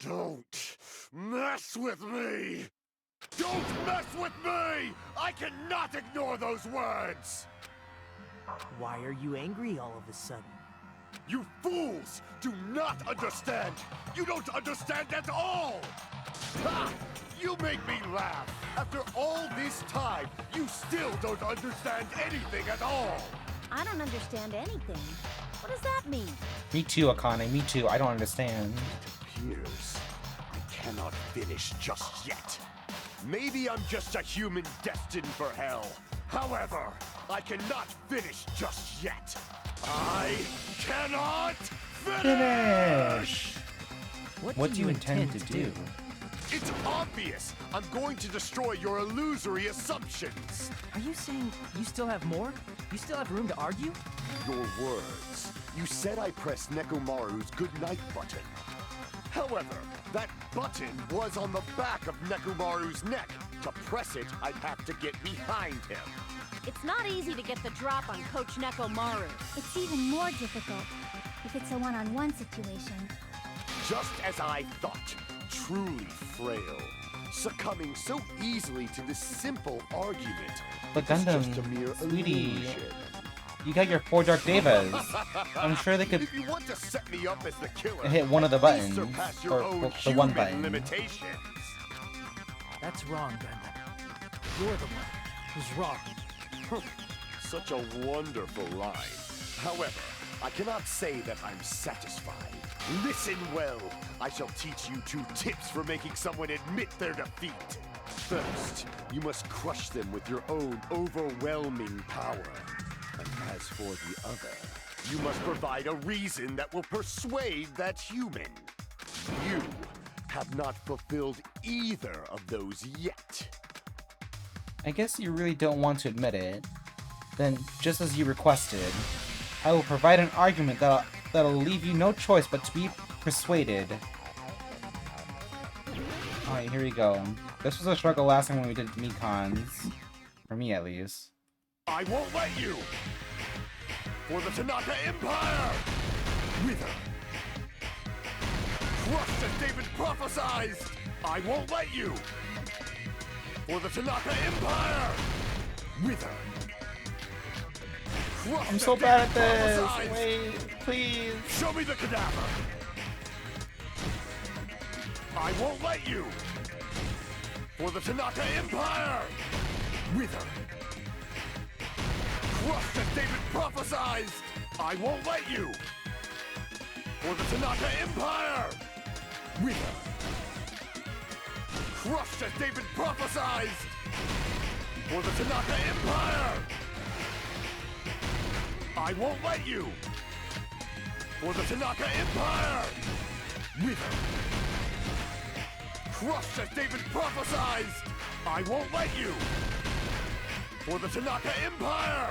Don't mess with me! Don't mess with me! I cannot ignore those words! Why are you angry all of a sudden? You fools do not understand! You don't understand at all! Ha! You make me laugh! After all this time, you still don't understand anything at all! I don't understand anything. What does that mean? Me too, Akane, me too. I don't understand. Appears I cannot finish just yet. Maybe I'm just a human destined for hell. However, I cannot finish just yet. I cannot finish! What do you intend to do? It's obvious! I'm going to destroy your illusory assumptions! Are you saying you still have more? You still have room to argue? Your words. You said I pressed Nekomaru's goodnight button. However, that button was on the back of Nekomaru's neck. To press it, I'd have to get behind him. It's not easy to get the drop on Coach Nekomaru. It's even more difficult if it's a one-on-one situation. Just as I thought. Truly frail. Succumbing so easily to this simple argument. But It's Gundam, just a mere sweetie, illusion. you got your 4 Dark Devas. I'm sure they could If you want to set me up as the killer, hit one of the please buttons, surpass your or own the one human button. limitations. That's wrong, Gundam. You're the one who's wrong. Such a wonderful line. However, I cannot say that I'm satisfied. Listen well. I shall teach you 2 tips for making someone admit their defeat. First, you must crush them with your own overwhelming power. And as for the other, you must provide a reason that will persuade that human. You have not fulfilled either of those yet. I guess you really don't want to admit it. Then, just as you requested, I will provide an argument that'll leave you no choice but to be persuaded. Alright, here we go. This was a struggle last time when we did Mikons. For me, at least. I won't let you! For the Tanaka Empire! Wither! Crushed as David prophesied! I won't let you! For the Tanaka Empire! Wither! I'm so bad at this! Wait, please! Show me the cadaver! I won't let you! For the Tanaka Empire! Wither! Crushed as David prophesied! I won't let you! For the Tanaka Empire! Wither! Crushed as David prophesied! For the Tanaka Empire! I won't let you! For the Tanaka Empire! Wither! Crushed as David prophesied! I won't let you! For the Tanaka Empire!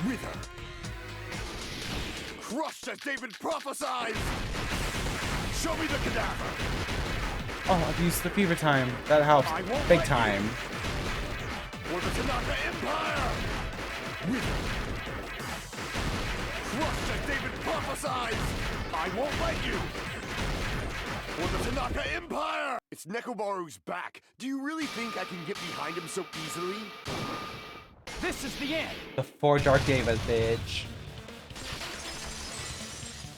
Wither! Crushed as David prophesied! Show me the cadaver! Oh, I've used the fever time. That helps big time. For the Tanaka Empire! Wither! Crushed as David prophesied! I won't let you! For the Tanaka Empire! It's Nekomaru's back. Do you really think I can get behind him so easily? This is the end! The 4 Dark Devas, bitch.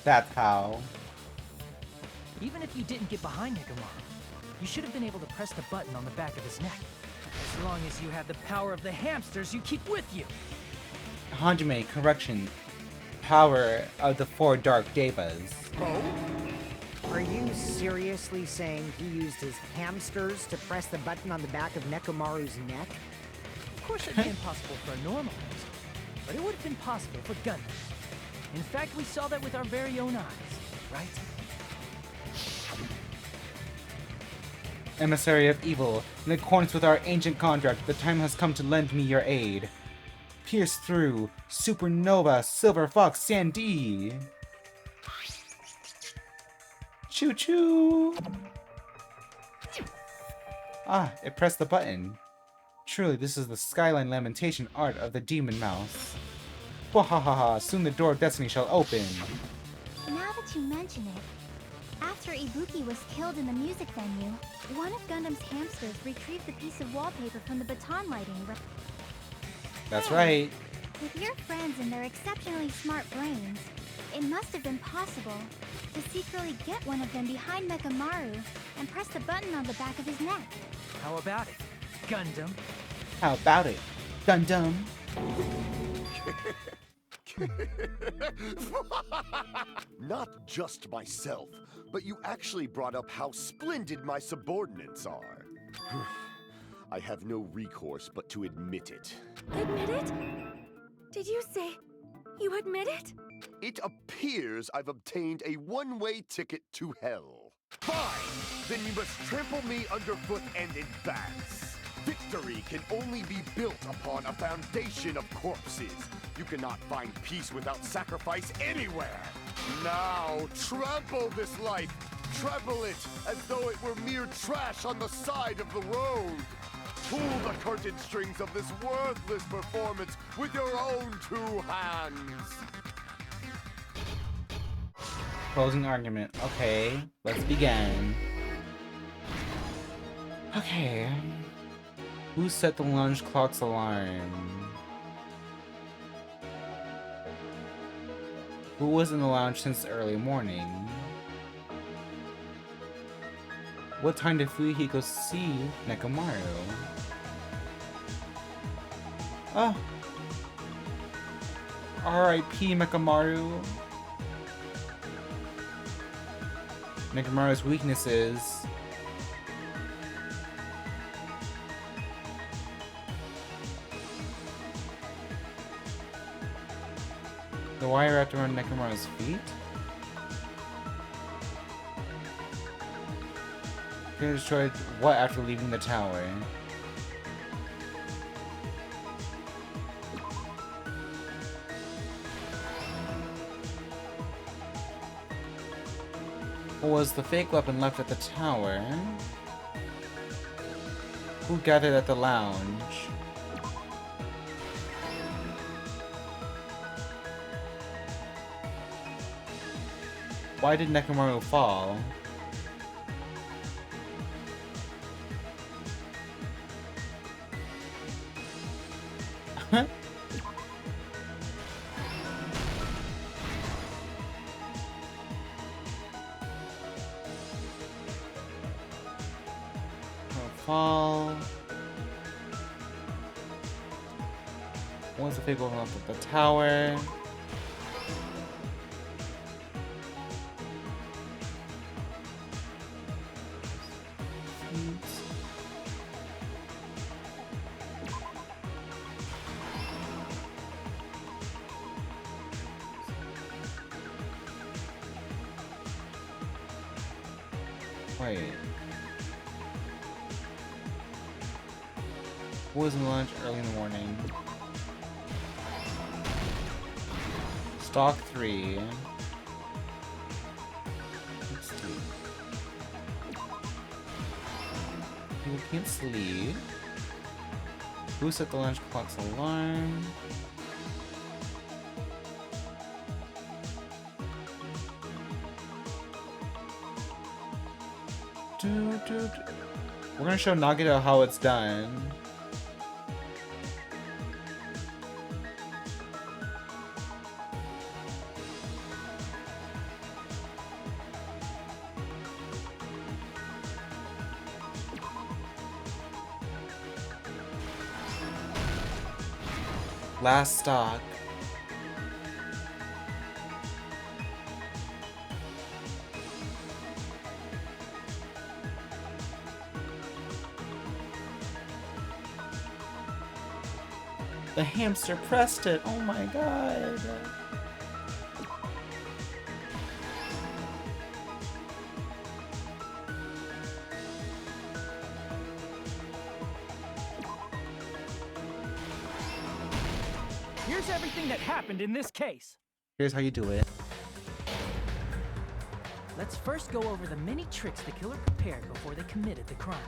That's how. Even if you didn't get behind Nekomaru, you should have been able to press the button on the back of his neck. As long as you had the power of the hamsters you keep with you. Hajime, correction. Power of the 4 Dark Devas. Oh? Are you seriously saying he used his hamsters to press the button on the back of Nekomaru's neck? Of course it'd be impossible for a normal hamster, but it would have been possible for Gundam. In fact, we saw that with our very own eyes, right? Emissary of evil, in accordance with our ancient contract, the time has come to lend me your aid. Pierce through, Supernova, Silver Fox, Sandy. Choo choo! Ah, it pressed the button. Truly, this is the skyline lamentation art of the demon mouse. Wahahaha, soon the door of destiny shall open. Now that you mention it, After Ibuki was killed in the music venue, one of Gundam's hamsters retrieved the piece of wallpaper from the baton lighting. That's right. With your friends and their exceptionally smart brains, it must have been possible to secretly get one of them behind Mekamaru and press the button on the back of his neck. How about it, Gundam? How about it, Gundam? Not just myself, but you actually brought up how splendid my subordinates are. I have no recourse but to admit it. Admit it? Did you say you admit it? It appears I've obtained a one-way ticket to hell. Fine! Then you must trample me underfoot and advance. Victory can only be built upon a foundation of corpses. You cannot find peace without sacrifice anywhere. Now, trample this life. Trample it as though it were mere trash on the side of the road. Pull the curtain strings of this worthless performance with your own two hands. Closing argument. Okay, let's begin. Okay. Who set the lunch clock's alarm? Who was in the lounge since the early morning? What time did Fuyuhiko see Nekamaru? Oh. R.I.P. Nekamaru. Nekamaru's weaknesses. The wire wrapped around Nekamaru's feet? He destroyed what after leaving the tower? Was the fake weapon left at the tower? Who gathered at the lounge? Why did Nekamaru fall? Fall. What's the fake weapon left at the tower? Wait. Who was in lunch early in the morning? Stock 3. Let's see. People can't sleep. Who set the lunch clock's alarm? We're gonna show Nagito how it's done. Last stock. The hamster pressed it. Oh my god. Here's everything that happened in this case. Here's how you do it. Let's first go over the many tricks the killer prepared before they committed the crime.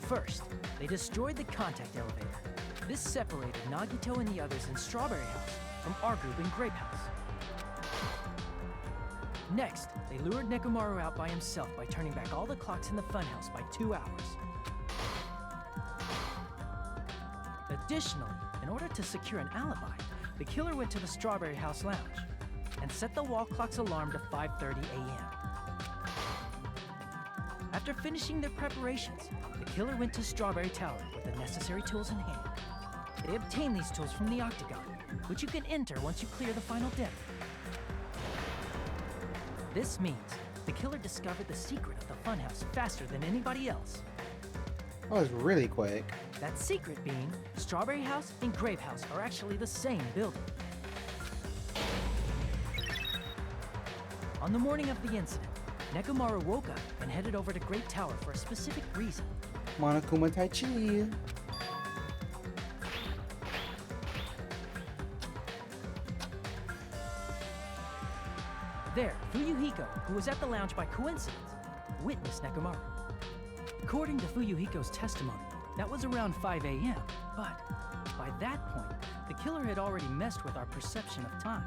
First, they destroyed the contact elevator. This separated Nagito and the others in Strawberry House from our group in Grape House. Next, they lured Nekomaru out by himself by turning back all the clocks in the funhouse by 2 hours. Additionally, in order to secure an alibi, the killer went to the Strawberry House Lounge and set the wall clock's alarm to 5:30 a.m. After finishing their preparations, the killer went to Strawberry Tower with the necessary tools in hand. They obtained these tools from the Octagon, which you can enter once you clear the final depth. This means the killer discovered the secret of the funhouse faster than anybody else. That was really quick. That secret being, Strawberry House and Grape House are actually the same building. On the morning of the incident, Nekomaru woke up and headed over to Grape Tower for a specific reason. Monokuma Tai Chi. There, Fuyuhiko, who was at the lounge by coincidence, witnessed Nekomaru. According to Fuyuhiko's testimony, that was around 5 a.m., but by that point, the killer had already messed with our perception of time.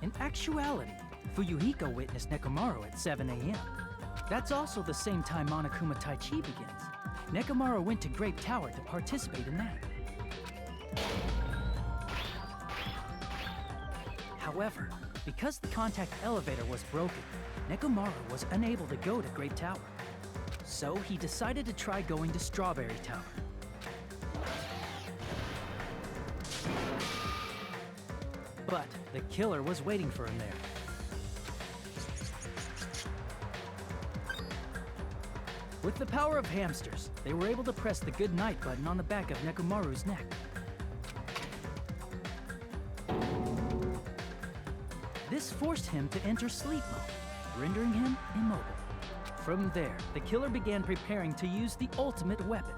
In actuality, Fuyuhiko witnessed Nekomaru at 7 a.m. That's also the same time Monokuma Tai Chi begins. Nekomaru went to Grape Tower to participate in that. However, because the contact elevator was broken, Nekomaru was unable to go to Grape Tower. So he decided to try going to Strawberry Tower. But the killer was waiting for him there. With the power of hamsters, they were able to press the good night button on the back of Nekomaru's neck. This forced him to enter sleep mode, rendering him immobile. From there, the killer began preparing to use the ultimate weapon.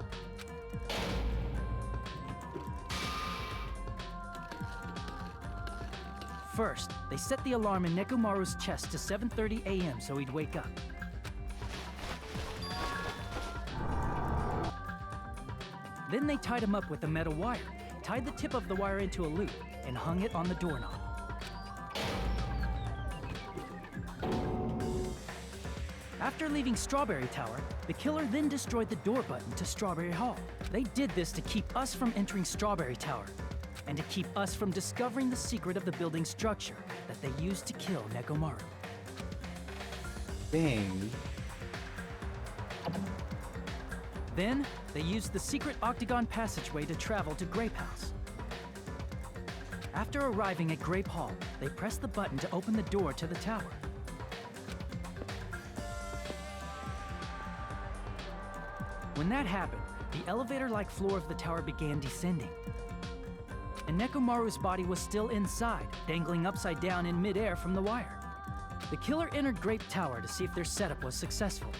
First, they set the alarm in Nekomaru's chest to 7:30 a.m. so he'd wake up. Then they tied him up with a metal wire, tied the tip of the wire into a loop, and hung it on the doorknob. After leaving Strawberry Tower, the killer then destroyed the door button to Strawberry Hall. They did this to keep us from entering Strawberry Tower, and to keep us from discovering the secret of the building's structure that they used to kill Nekomaru. Dang. Then, they used the secret octagon passageway to travel to Grape House. After arriving at Grape Hall, they pressed the button to open the door to the tower. When that happened, the elevator-like floor of the tower began descending. And Nekomaru's body was still inside, dangling upside down in midair from the wire. The killer entered Grape Tower to see if their setup was successful.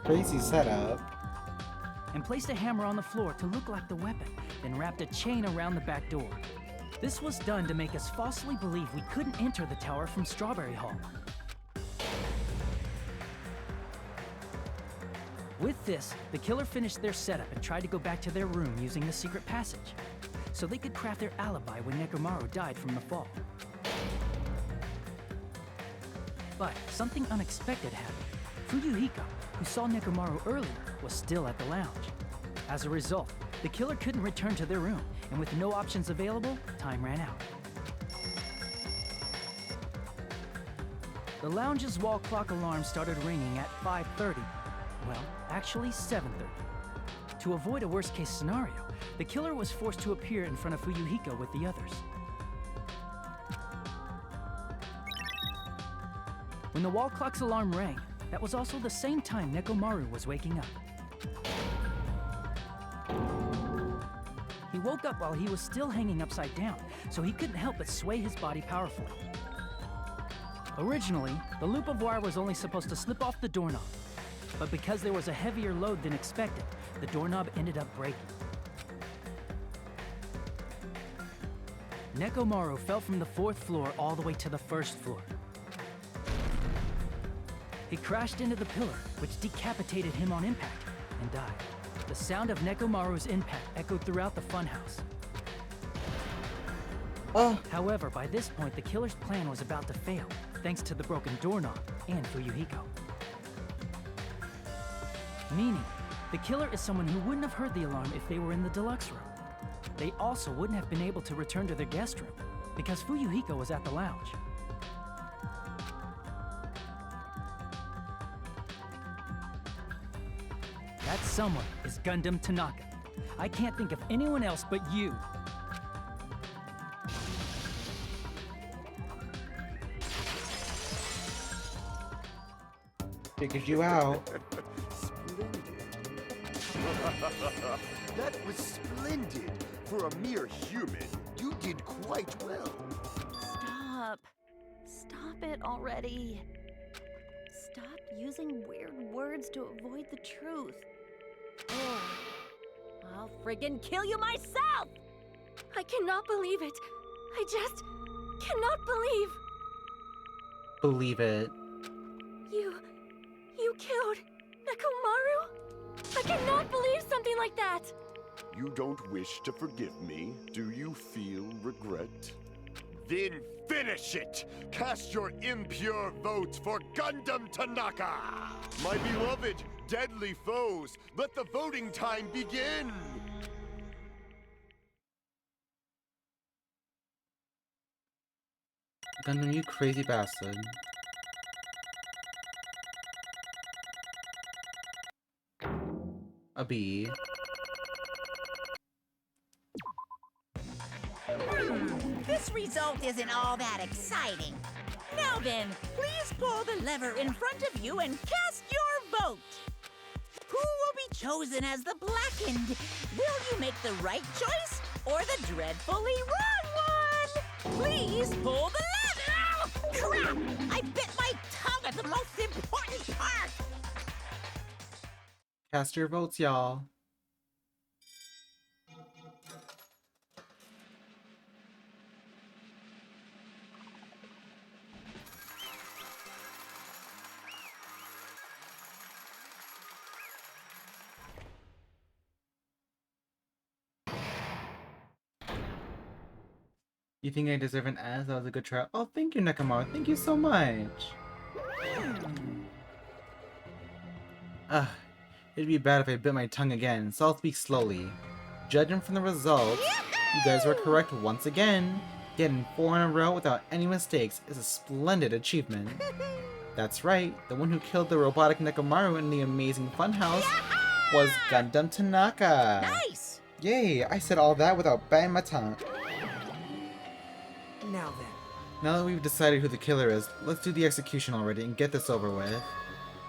Crazy setup. And placed a hammer on the floor to look like the weapon, then wrapped a chain around the back door. This was done to make us falsely believe we couldn't enter the tower from Strawberry Hall. With this, the killer finished their setup and tried to go back to their room using the secret passage, so they could craft their alibi when Nekomaru died from the fall. But something unexpected happened. Fuyuhiko, who saw Nekomaru earlier, was still at the lounge. As a result, the killer couldn't return to their room, and with no options available, time ran out. The lounge's wall clock alarm started ringing at 5:30. Well, actually 7:30. To avoid a worst-case scenario, the killer was forced to appear in front of Fuyuhiko with the others. When the wall clock's alarm rang, that was also the same time Nekomaru was waking up. He woke up while he was still hanging upside down, so he couldn't help but sway his body powerfully. Originally, the loop of wire was only supposed to slip off the doorknob, but because there was a heavier load than expected, the doorknob ended up breaking. Nekomaru fell from the 4th floor all the way to the 1st floor. He crashed into the pillar, which decapitated him on impact, and died. The sound of Nekomaru's impact echoed throughout the funhouse. However, by this point, the killer's plan was about to fail, thanks to the broken doorknob and Fuyuhiko. Meaning, the killer is someone who wouldn't have heard the alarm if they were in the deluxe room. They also wouldn't have been able to return to their guest room, because Fuyuhiko was at the lounge. That someone is Gundam Tanaka. I can't think of anyone else but you. Figured you out. Splendid. That was splendid. For a mere human, you did quite well. Stop. Stop it already. Stop using weird words to avoid the truth. Oh, I'll friggin' kill you myself! I cannot believe it. I just cannot believe. Believe it. You killed Nekomaru? I cannot believe something like that. You don't wish to forgive me? Do you feel regret? Then finish it! Cast your impure votes for Gundam Tanaka! My beloved, deadly foes, let the voting time begin! Gundam, you crazy bastard. A bee. This result isn't all that exciting. Now then, please pull the lever in front of you and cast your vote. Who will be chosen as the blackened? Will you make the right choice or the dreadfully wrong one? Please pull the lever! Oh, crap! I bit my tongue at the most important part! Cast your votes, y'all. You think I deserve an ass? That was a good try. Oh, thank you, Nekomaru. Thank you so much. It'd be bad if I bit my tongue again, so I'll speak slowly. Judging from the results, you guys were correct once again. Getting 4 in a row without any mistakes is a splendid achievement. That's right, the one who killed the robotic Nekomaru in the amazing funhouse was Gundam Tanaka. Nice! Yay, I said all that without biting my tongue. Now then. Now that we've decided who the killer is, let's do the execution already and get this over with.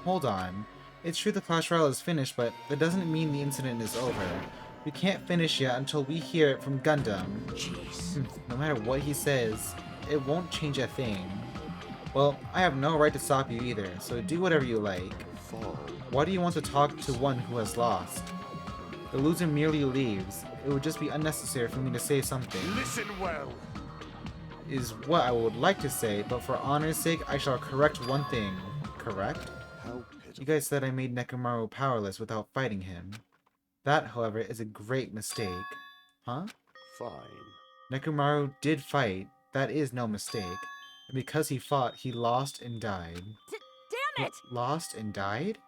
Hold on. It's true the class trial is finished, but that doesn't mean the incident is over. We can't finish yet until we hear it from Gundam. Jeez. No matter what he says, it won't change a thing. Well, I have no right to stop you either, so do whatever you like. Why do you want to talk to one who has lost? The loser merely leaves. It would just be unnecessary for me to say something. Listen well! Is what I would like to say, but for honor's sake, I shall correct one thing. Correct? How You guys said I made Nekomaru powerless without fighting him. That, however, is a great mistake. Huh? Fine. Nekomaru did fight. That is no mistake. And because he fought, he lost and died. Damn it! Lost and died?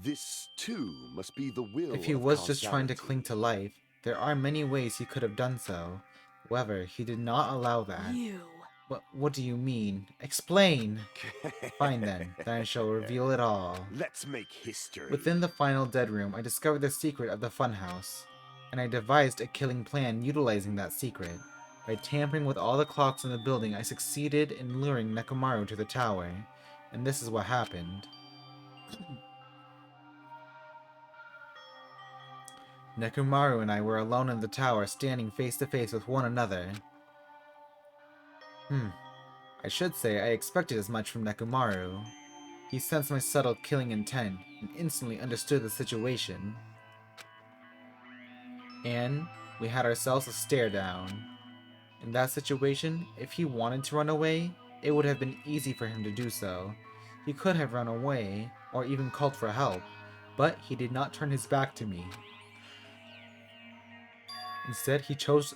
This, too, must be the will If he of was just trying to causality. cling to life, there are many ways he could have done so. However, he did not allow that. You. What do you mean? Explain! Fine then I shall reveal it all. Let's make history. Within the final dead room, I discovered the secret of the funhouse, and I devised a killing plan utilizing that secret. By tampering with all the clocks in the building, I succeeded in luring Nekomaru to the tower, and this is what happened. Nekomaru and I were alone in the tower, standing face to face with one another. I should say I expected as much from Nekomaru. He sensed my subtle killing intent, and instantly understood the situation. And we had ourselves a stare down. In that situation, if he wanted to run away, it would have been easy for him to do so. He could have run away, or even called for help, but he did not turn his back to me. Instead, he chose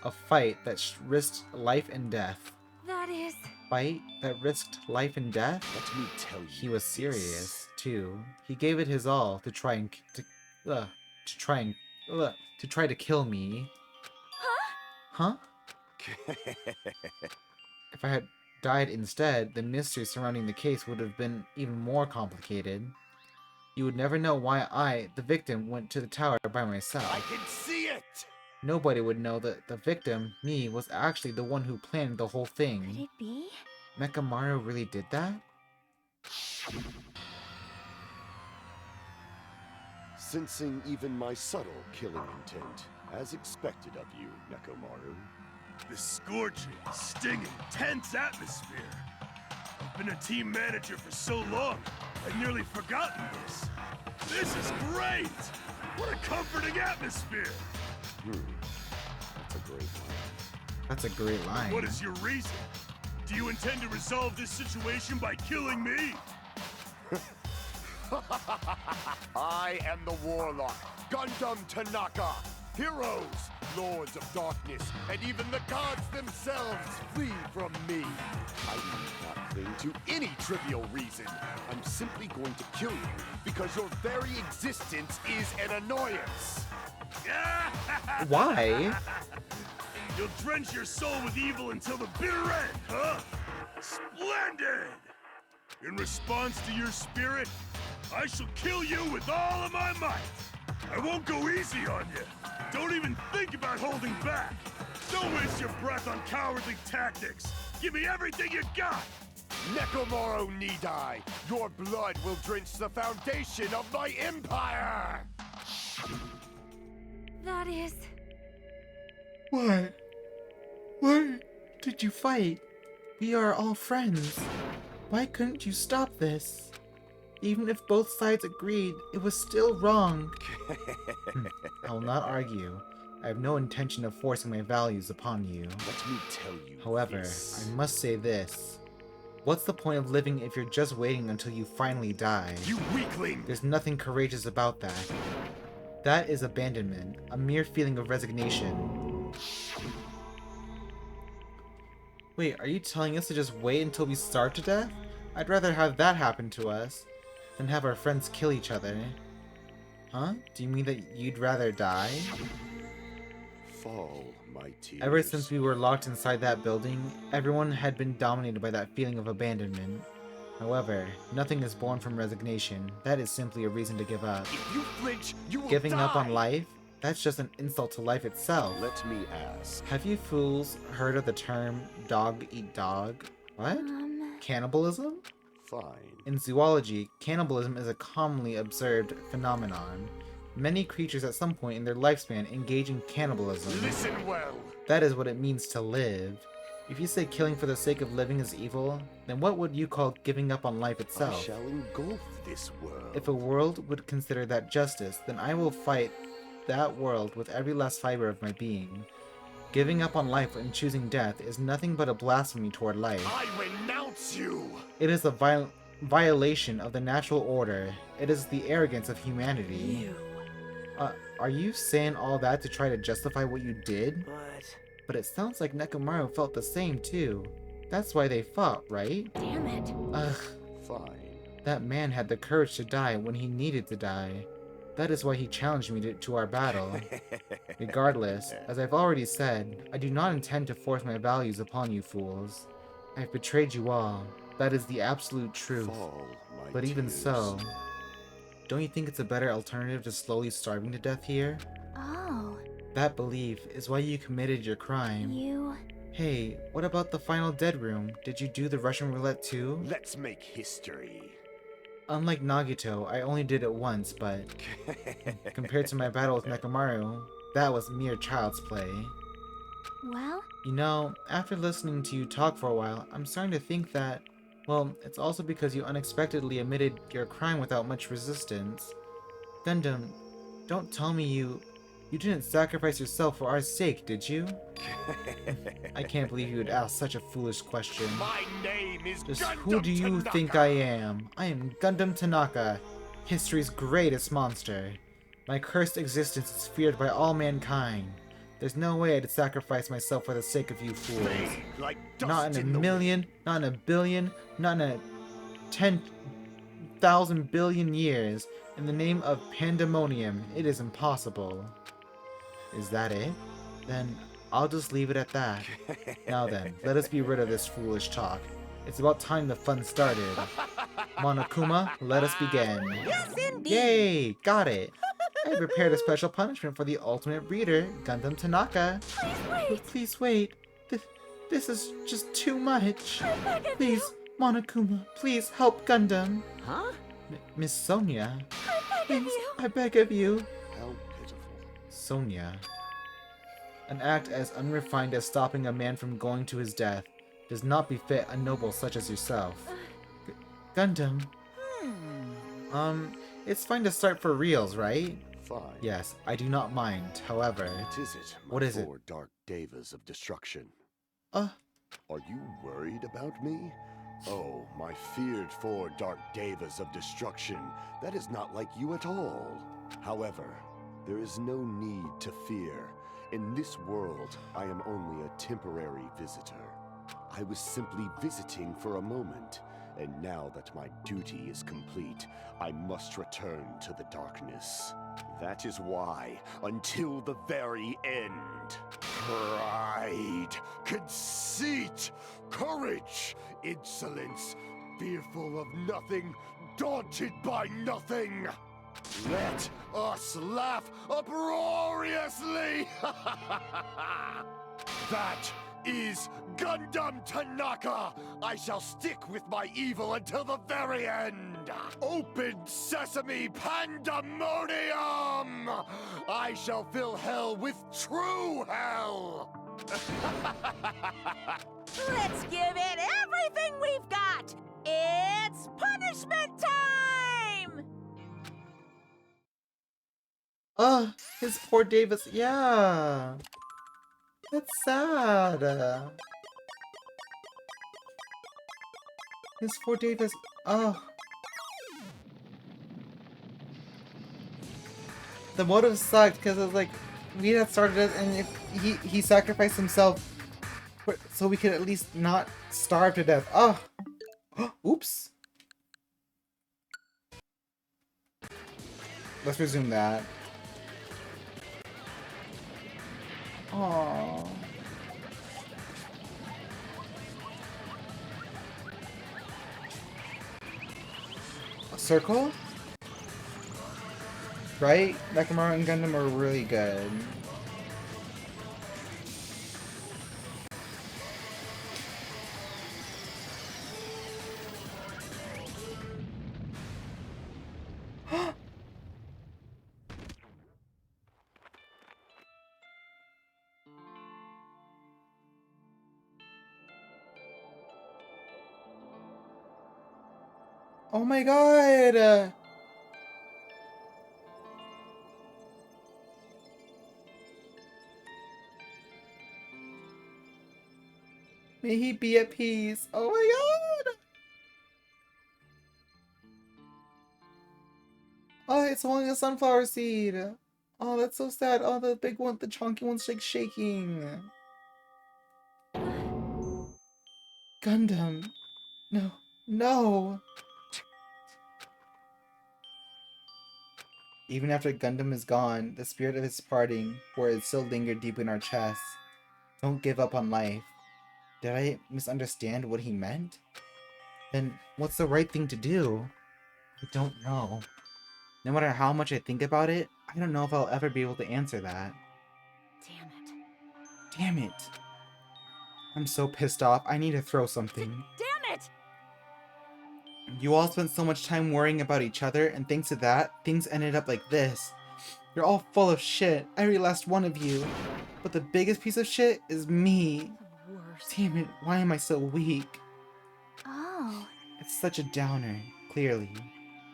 A fight that risked life and death. That is... Fight that risked life and death? Let me tell you. He was serious, too. He gave it his all to try to kill me. Huh? If I had died instead, the mystery surrounding the case would have been even more complicated. You would never know why I, the victim, went to the tower by myself. I can see it! Nobody would know that the victim, me, was actually the one who planned the whole thing. Could it be? Mechamaru really did that? Sensing even my subtle killing intent, as expected of you, Nekomaru. The scorching, stinging, tense atmosphere. I've been a team manager for so long, I'd nearly forgotten this. This is great! What a comforting atmosphere! That's a great line. That's a great line. What is your reason? Do you intend to resolve this situation by killing me? I am the Warlock, Gundam Tanaka. Heroes, Lords of Darkness, and even the gods themselves flee from me. I do not cling to any trivial reason. I'm simply going to kill you because your very existence is an annoyance. Why? You'll drench your soul with evil until the bitter end, huh? Splendid! In response to your spirit, I shall kill you with all of my might. I won't go easy on you. Don't even think about holding back. Don't waste your breath on cowardly tactics. Give me everything you got. Nekomaru Nidai, your blood will drench the foundation of my empire! That is... What? Why did you fight? We are all friends. Why couldn't you stop this? Even if both sides agreed, it was still wrong. I will not argue. I have no intention of forcing my values upon you. Let me tell you. However, this. I must say this. What's the point of living if you're just waiting until you finally die? You weakling! There's nothing courageous about that. That is abandonment, a mere feeling of resignation. Wait, are you telling us to just wait until we starve to death? I'd rather have that happen to us than have our friends kill each other. Huh? Do you mean that you'd rather die? Fall, my tears. Ever since we were locked inside that building, everyone had been dominated by that feeling of abandonment. However, nothing is born from resignation. That is simply a reason to give up. If you flinch, you will Giving die. up on life? That's just an insult to life itself. Let me ask. Have you fools heard of the term dog eat dog? What? Cannibalism? Fine. In zoology, cannibalism is a commonly observed phenomenon. Many creatures at some point in their lifespan engage in cannibalism. Listen well. That is what it means to live. If you say killing for the sake of living is evil, then what would you call giving up on life I itself? shall engulf this world. If a world would consider that justice, then I will fight that world with every last fiber of my being. Giving up on life and choosing death is nothing but a blasphemy toward life. I renounce you! It is a violation of the natural order. It is the arrogance of humanity. Are you saying all that to try to justify what you did? But it sounds like Nekomaru felt the same too. That's why they fought, right? Damn it. Ugh. Fine. That man had the courage to die when he needed to die. That is why he challenged me to our battle. Regardless, as I've already said, I do not intend to force my values upon you fools. I have betrayed you all. That is the absolute truth. Fall, my But even tears. so, don't you think it's a better alternative to slowly starving to death here? Oh, That belief is why you committed your crime. you... Hey, what about the final dead room? Did you do the Russian roulette too? Let's make history. Unlike Nagito, I only did it once, but compared to my battle with Nekomaru, that was mere child's play. Well, You know, after listening to you talk for a while, I'm starting to think that, well, it's also because you unexpectedly admitted your crime without much resistance. Gundam, don't tell me you didn't sacrifice yourself for our sake, did you? I can't believe you would ask such a foolish question. My name is Just Gundam who do you Tanaka. think I am? I am Gundam Tanaka, history's greatest monster. My cursed existence is feared by all mankind. There's no way I'd sacrifice myself for the sake of you fools. Fade like Not dust in a in the million, not in a billion, not in a 10,000 billion years. In the name of pandemonium, it is impossible. Is that it? Then I'll just leave it at that. Now then, let us be rid of this foolish talk. It's about time the fun started. Monokuma, let us begin. Yes, indeed! Yay! Got it! I prepared a special punishment for the ultimate breeder, Gundam Tanaka. Please wait. This is just too much. Please, Monokuma, please help Gundam. Huh? Miss Sonia. Please, I beg of you. How pitiful. Sonia. An act as unrefined as stopping a man from going to his death does not befit a noble such as yourself. Gundam. It's fine to start for reals, right? Fine. Yes, I do not mind. However, What is it? What is it? Four dark devas of destruction. Uh, Are you worried about me? Oh, my feared four dark devas of destruction. That is not like you at all. However, there is no need to fear. In this world, I am only a temporary visitor. I was simply visiting for a moment, and now that my duty is complete, I must return to the darkness. That is why, until the very end, pride, conceit, courage, insolence, fearful of nothing, daunted by nothing. Let us laugh uproariously! That is Gundam Tanaka! I shall stick with my evil until the very end! Open sesame pandemonium! I shall fill hell with true hell! Let's give it everything we've got! It's punishment time! His poor Davis. Yeah. That's sad. His poor Davis. Oh. The motive sucked because it was like, we had started it and if he sacrificed himself so we could at least not starve to death. Oh. Oops. Let's resume that. Aww. A circle? Right? Nakamura and Gundam are really good. Oh my god! May he be at peace. Oh my god! Oh, it's holding a sunflower seed. Oh, that's so sad. Oh, the big one, the chunky one's like shaking. Gundam. No. No! Even after Gundam is gone, the spirit of his parting, where it still lingered deep in our chests. Don't give up on life. Did I misunderstand what he meant? Then what's the right thing to do? I don't know. No matter how much I think about it, I don't know if I'll ever be able to answer that. Damn it. Damn it. I'm so pissed off. I need to throw something. Damn it! You all spent so much time worrying about each other, and thanks to that, things ended up like this. You're all full of shit, every last one of you. But the biggest piece of shit is me. The worst. Damn it, why am I so weak? Oh. It's such a downer, clearly.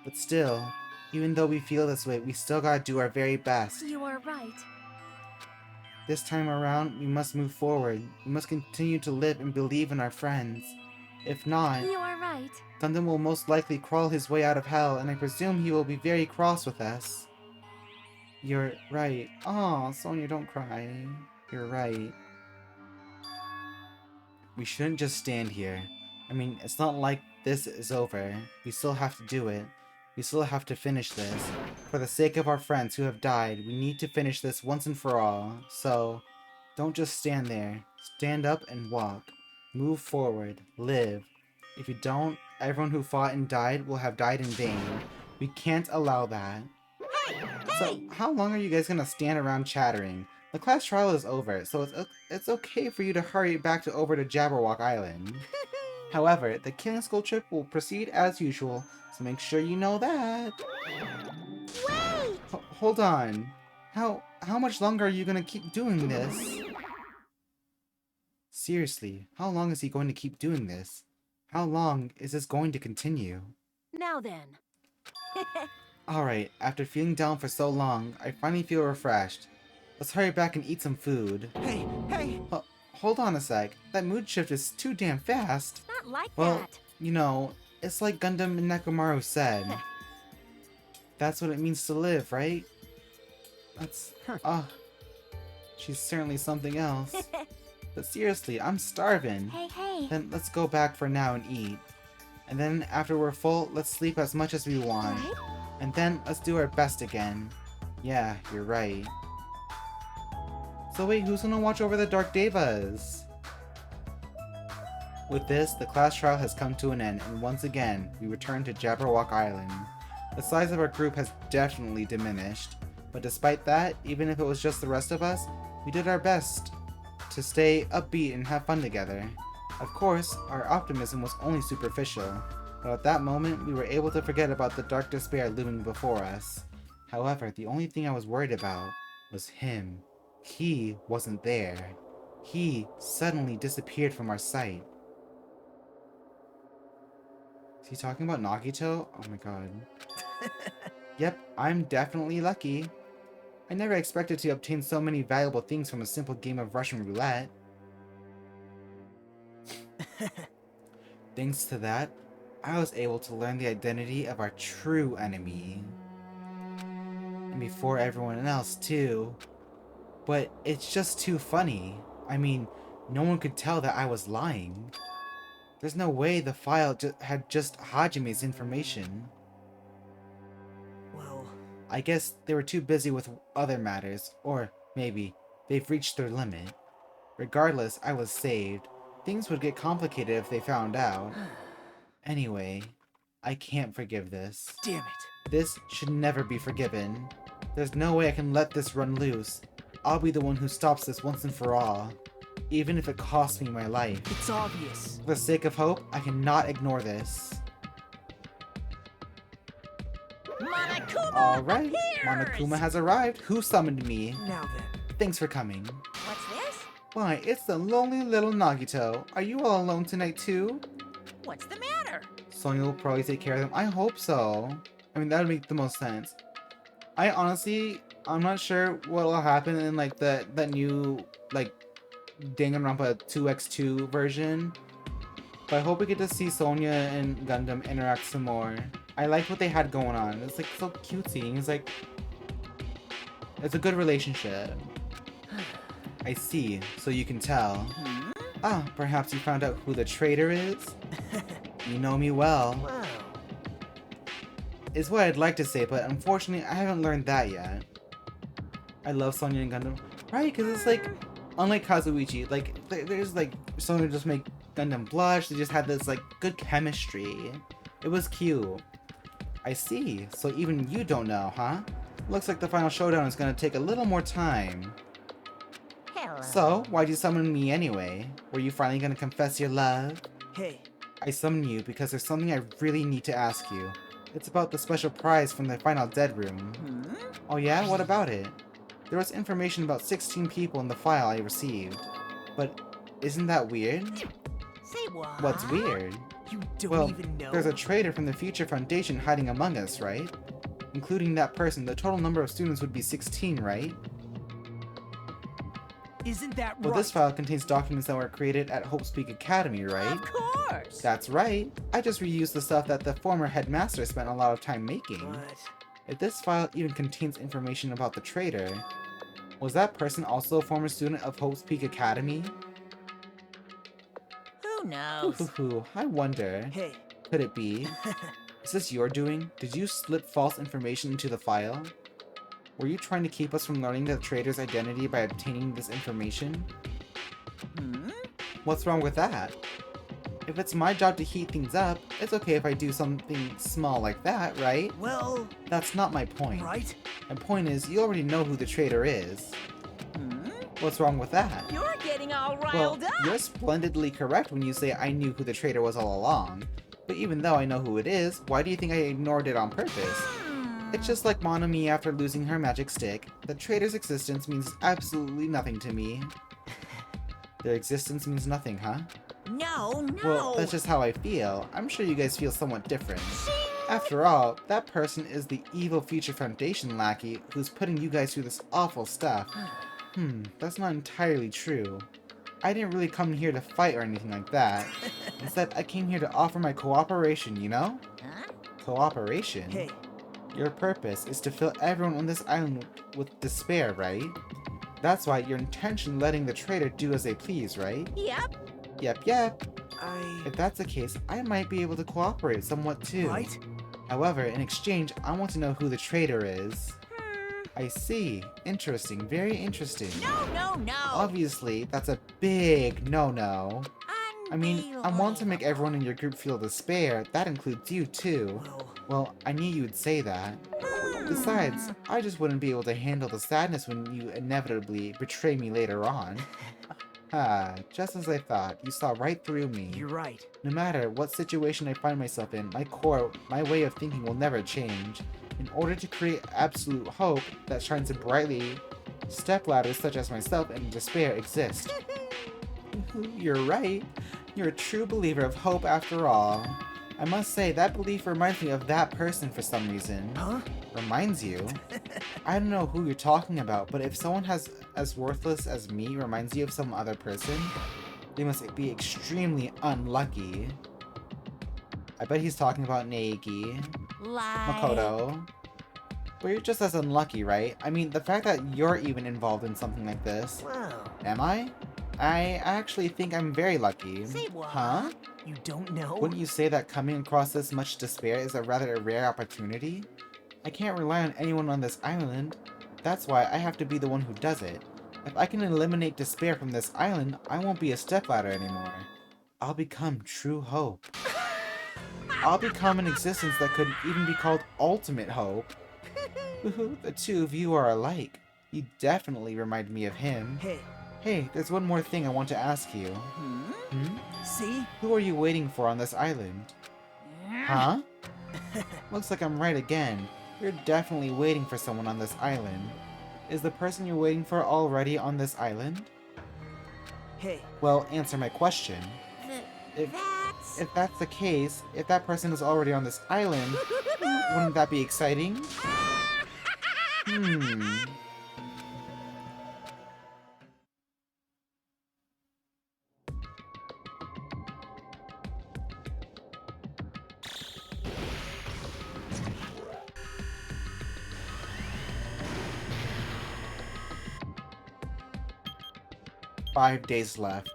But still, even though we feel this way, we still gotta do our very best. You are right. This time around, we must move forward. We must continue to live and believe in our friends. If not, You are right. Gundam will most likely crawl his way out of hell, and I presume he will be very cross with us. You're right. Aw, Sonia, don't cry. You're right. We shouldn't just stand here. I mean, it's not like this is over. We still have to do it. We still have to finish this. For the sake of our friends who have died, we need to finish this once and for all. So, don't just stand there. Stand up and walk. Move forward. Live. If you don't, everyone who fought and died will have died in vain. We can't allow that. So, how long are you guys gonna stand around chattering? The class trial is over, so it's okay for you to hurry back over to Jabberwock Island. However, the Killing School trip will proceed as usual, so make sure you know that. Wait! Hold on. How much longer are you gonna keep doing this? Seriously, how long is he going to keep doing this? How long is this going to continue? Now then. Alright, after feeling down for so long, I finally feel refreshed. Let's hurry back and eat some food. Hey! Hold on a sec. That mood shift is too damn fast. Not like Well, that. you know, it's like Gundam and Nekomaru said. That's what it means to live, right? That's... she's certainly something else. But seriously, I'm starving. Hey. Then let's go back for now and eat. And then after we're full, let's sleep as much as we want. Right? And then let's do our best again. Yeah, you're right. So wait, who's gonna watch over the Dark Devas? With this, the class trial has come to an end, and once again, we return to Jabberwock Island. The size of our group has definitely diminished, but despite that, even if it was just the rest of us, we did our best to stay upbeat and have fun together. Of course, our optimism was only superficial, but at that moment, we were able to forget about the dark despair looming before us. However, the only thing I was worried about was him. He wasn't there. He suddenly disappeared from our sight. Is he talking about Nagito? Oh my god. Yep, I'm definitely lucky. I never expected to obtain so many valuable things from a simple game of Russian roulette. Thanks to that, I was able to learn the identity of our true enemy. And before everyone else, too. But it's just too funny. I mean, no one could tell that I was lying. There's no way the file had just Hajime's information. Well... I guess they were too busy with other matters, or maybe they've reached their limit. Regardless, I was saved. Things would get complicated if they found out. Anyway, I can't forgive this. Damn it. This should never be forgiven. There's no way I can let this run loose. I'll be the one who stops this once and for all, even if it costs me my life. It's obvious. For the sake of hope, I cannot ignore this. Monokuma Alright, appears! Monokuma has arrived. Who summoned me? Now then. Thanks for coming. What's this? Why, it's the lonely little Nagito. Are you all alone tonight too? What's the matter? Sonya will probably take care of them. I hope so. I mean, that would make the most sense. I'm not sure what will happen in like that new like Danganronpa 2x2 version. But I hope we get to see Sonya and Gundam interact some more. I liked what they had going on. It's like so cutesy. It's like it's a good relationship. I see, so you can tell. Ah, perhaps you found out who the traitor is? You know me well. Wow. Is what I'd like to say, but unfortunately I haven't learned that yet. I love Sonya and Gundam. Right, because it's like, unlike Kazuichi, like, there's like, Sonya just make Gundam blush, they just had this like, good chemistry. It was cute. I see, so even you don't know, huh? Looks like the final showdown is gonna take a little more time. Hello. So, why'd you summon me anyway? Were you finally gonna confess your love? Hey. I summoned you because there's something I really need to ask you. It's about the special prize from the final dead room. Oh yeah? What about it? There was information about 16 people in the file I received. But isn't that weird? Say what? What's weird? You don't even know? There's a traitor from the Future Foundation hiding among us, right? Including that person, the total number of students would be 16, right? Isn't that right? Well, this file contains documents that were created at Hope Speak Academy, right? Of course. That's right. I just reused the stuff that the former headmaster spent a lot of time making. But... If this file even contains information about the traitor, Was that person also a former student of Hope's Peak Academy? Who knows? I wonder. Hey. Could it be? Is this your doing? Did you slip false information into the file? Were you trying to keep us from learning the traitor's identity by obtaining this information? What's wrong with that? If it's my job to heat things up, it's okay if I do something small like that, right? Well... That's not my point. Right? My point is, you already know who the traitor is. What's wrong with that? You're getting all Well, riled up. you're splendidly correct when you say I knew who the traitor was all along. But even though I know who it is, why do you think I ignored it on purpose? It's just like Monami after losing her magic stick. The traitor's existence means absolutely nothing to me. Their existence means nothing, huh? No. Well, that's just how I feel. I'm sure you guys feel somewhat different. After all, that person is the evil Future Foundation lackey who's putting you guys through this awful stuff. That's not entirely true. I didn't really come here to fight or anything like that. Instead, I came here to offer my cooperation, you know? Huh? Cooperation? Hey. Your purpose is to fill everyone on this island with despair, right? That's why your intention letting the traitor do as they please, right? Yep. Yep. If that's the case, I might be able to cooperate somewhat too. Right? However, in exchange, I want to know who the traitor is. I see. Interesting. Very interesting. No. Obviously, that's a big no-no. I mean, I want to make everyone in your group feel despair. That includes you too. Well, I knew you would say that. Besides, I just wouldn't be able to handle the sadness when you inevitably betray me later on. Just as I thought, you saw right through me. You're right. No matter what situation I find myself in, my way of thinking will never change. In order to create absolute hope that shines brightly, stepladders such as myself and despair exist. You're right. You're a true believer of hope after all. I must say, that belief reminds me of that person for some reason. Huh? Reminds you? I don't know who you're talking about, but if someone as worthless as me reminds you of some other person, they must be extremely unlucky. I bet he's talking about Naegi. Makoto. But you're just as unlucky, right? I mean, the fact that you're even involved in something like this. Wow. Am I? I actually think I'm very lucky. Say what? Huh? You don't know? Wouldn't you say that coming across this much despair is a rather rare opportunity? I can't rely on anyone on this island. That's why I have to be the one who does it. If I can eliminate despair from this island, I won't be a stepladder anymore. I'll become true hope. I'll become an existence that could even be called ultimate hope. The two of you are alike. You definitely remind me of him. Hey, there's one more thing I want to ask you. See? Who are you waiting for on this island? Huh? Looks like I'm right again. You're definitely waiting for someone on this island. Is the person you're waiting for already on this island? Hey. Well, answer my question. If that's the case, if that person is already on this island, wouldn't that be exciting? Five days left.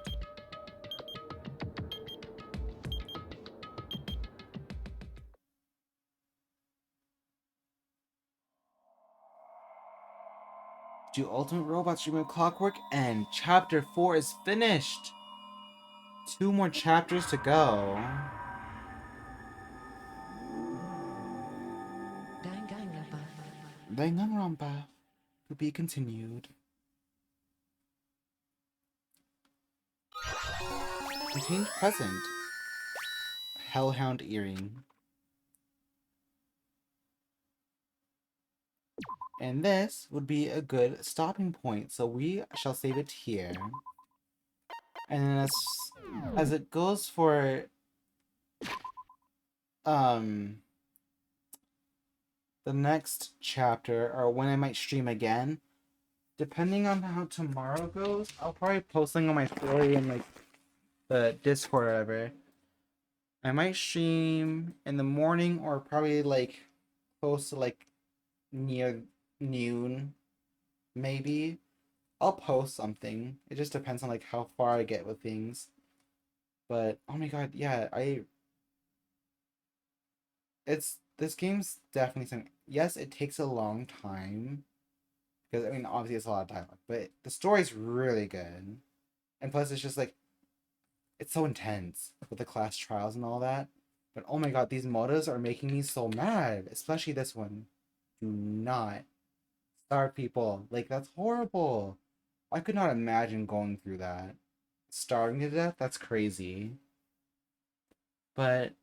Do Ultimate Robot Stream of Clockwork and Chapter 4 is finished! 2 more chapters to go. Danganronpa to be continued. Contained present. Hellhound earring. And this would be a good stopping point, so we shall save it here. And then as it goes for the next chapter, or when I might stream again, depending on how tomorrow goes, I'll probably post something on my story and like the Discord or whatever. I might stream in the morning or probably like close to like near noon, maybe. I'll post something. It just depends on like how far I get with things. But oh my god, yeah, this game's definitely something. Yes, it takes a long time because I mean obviously it's a lot of dialogue, but the story's really good. And plus it's just like it's so intense with the class trials and all that. But oh my god, these modas are making me so mad, especially this one. Do not starve people. Like that's horrible. I could not imagine going through that. Starving to death? That's crazy. But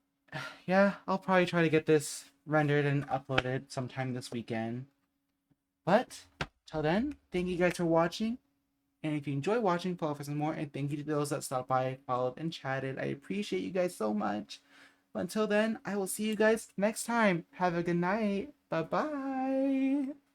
yeah, I'll probably try to get this rendered and uploaded sometime this weekend. But till then, thank you guys for watching. And if you enjoy watching, follow for some more. And thank you to those that stopped by, followed, and chatted. I appreciate you guys so much. But until then, I will see you guys next time. Have a good night. Bye-bye.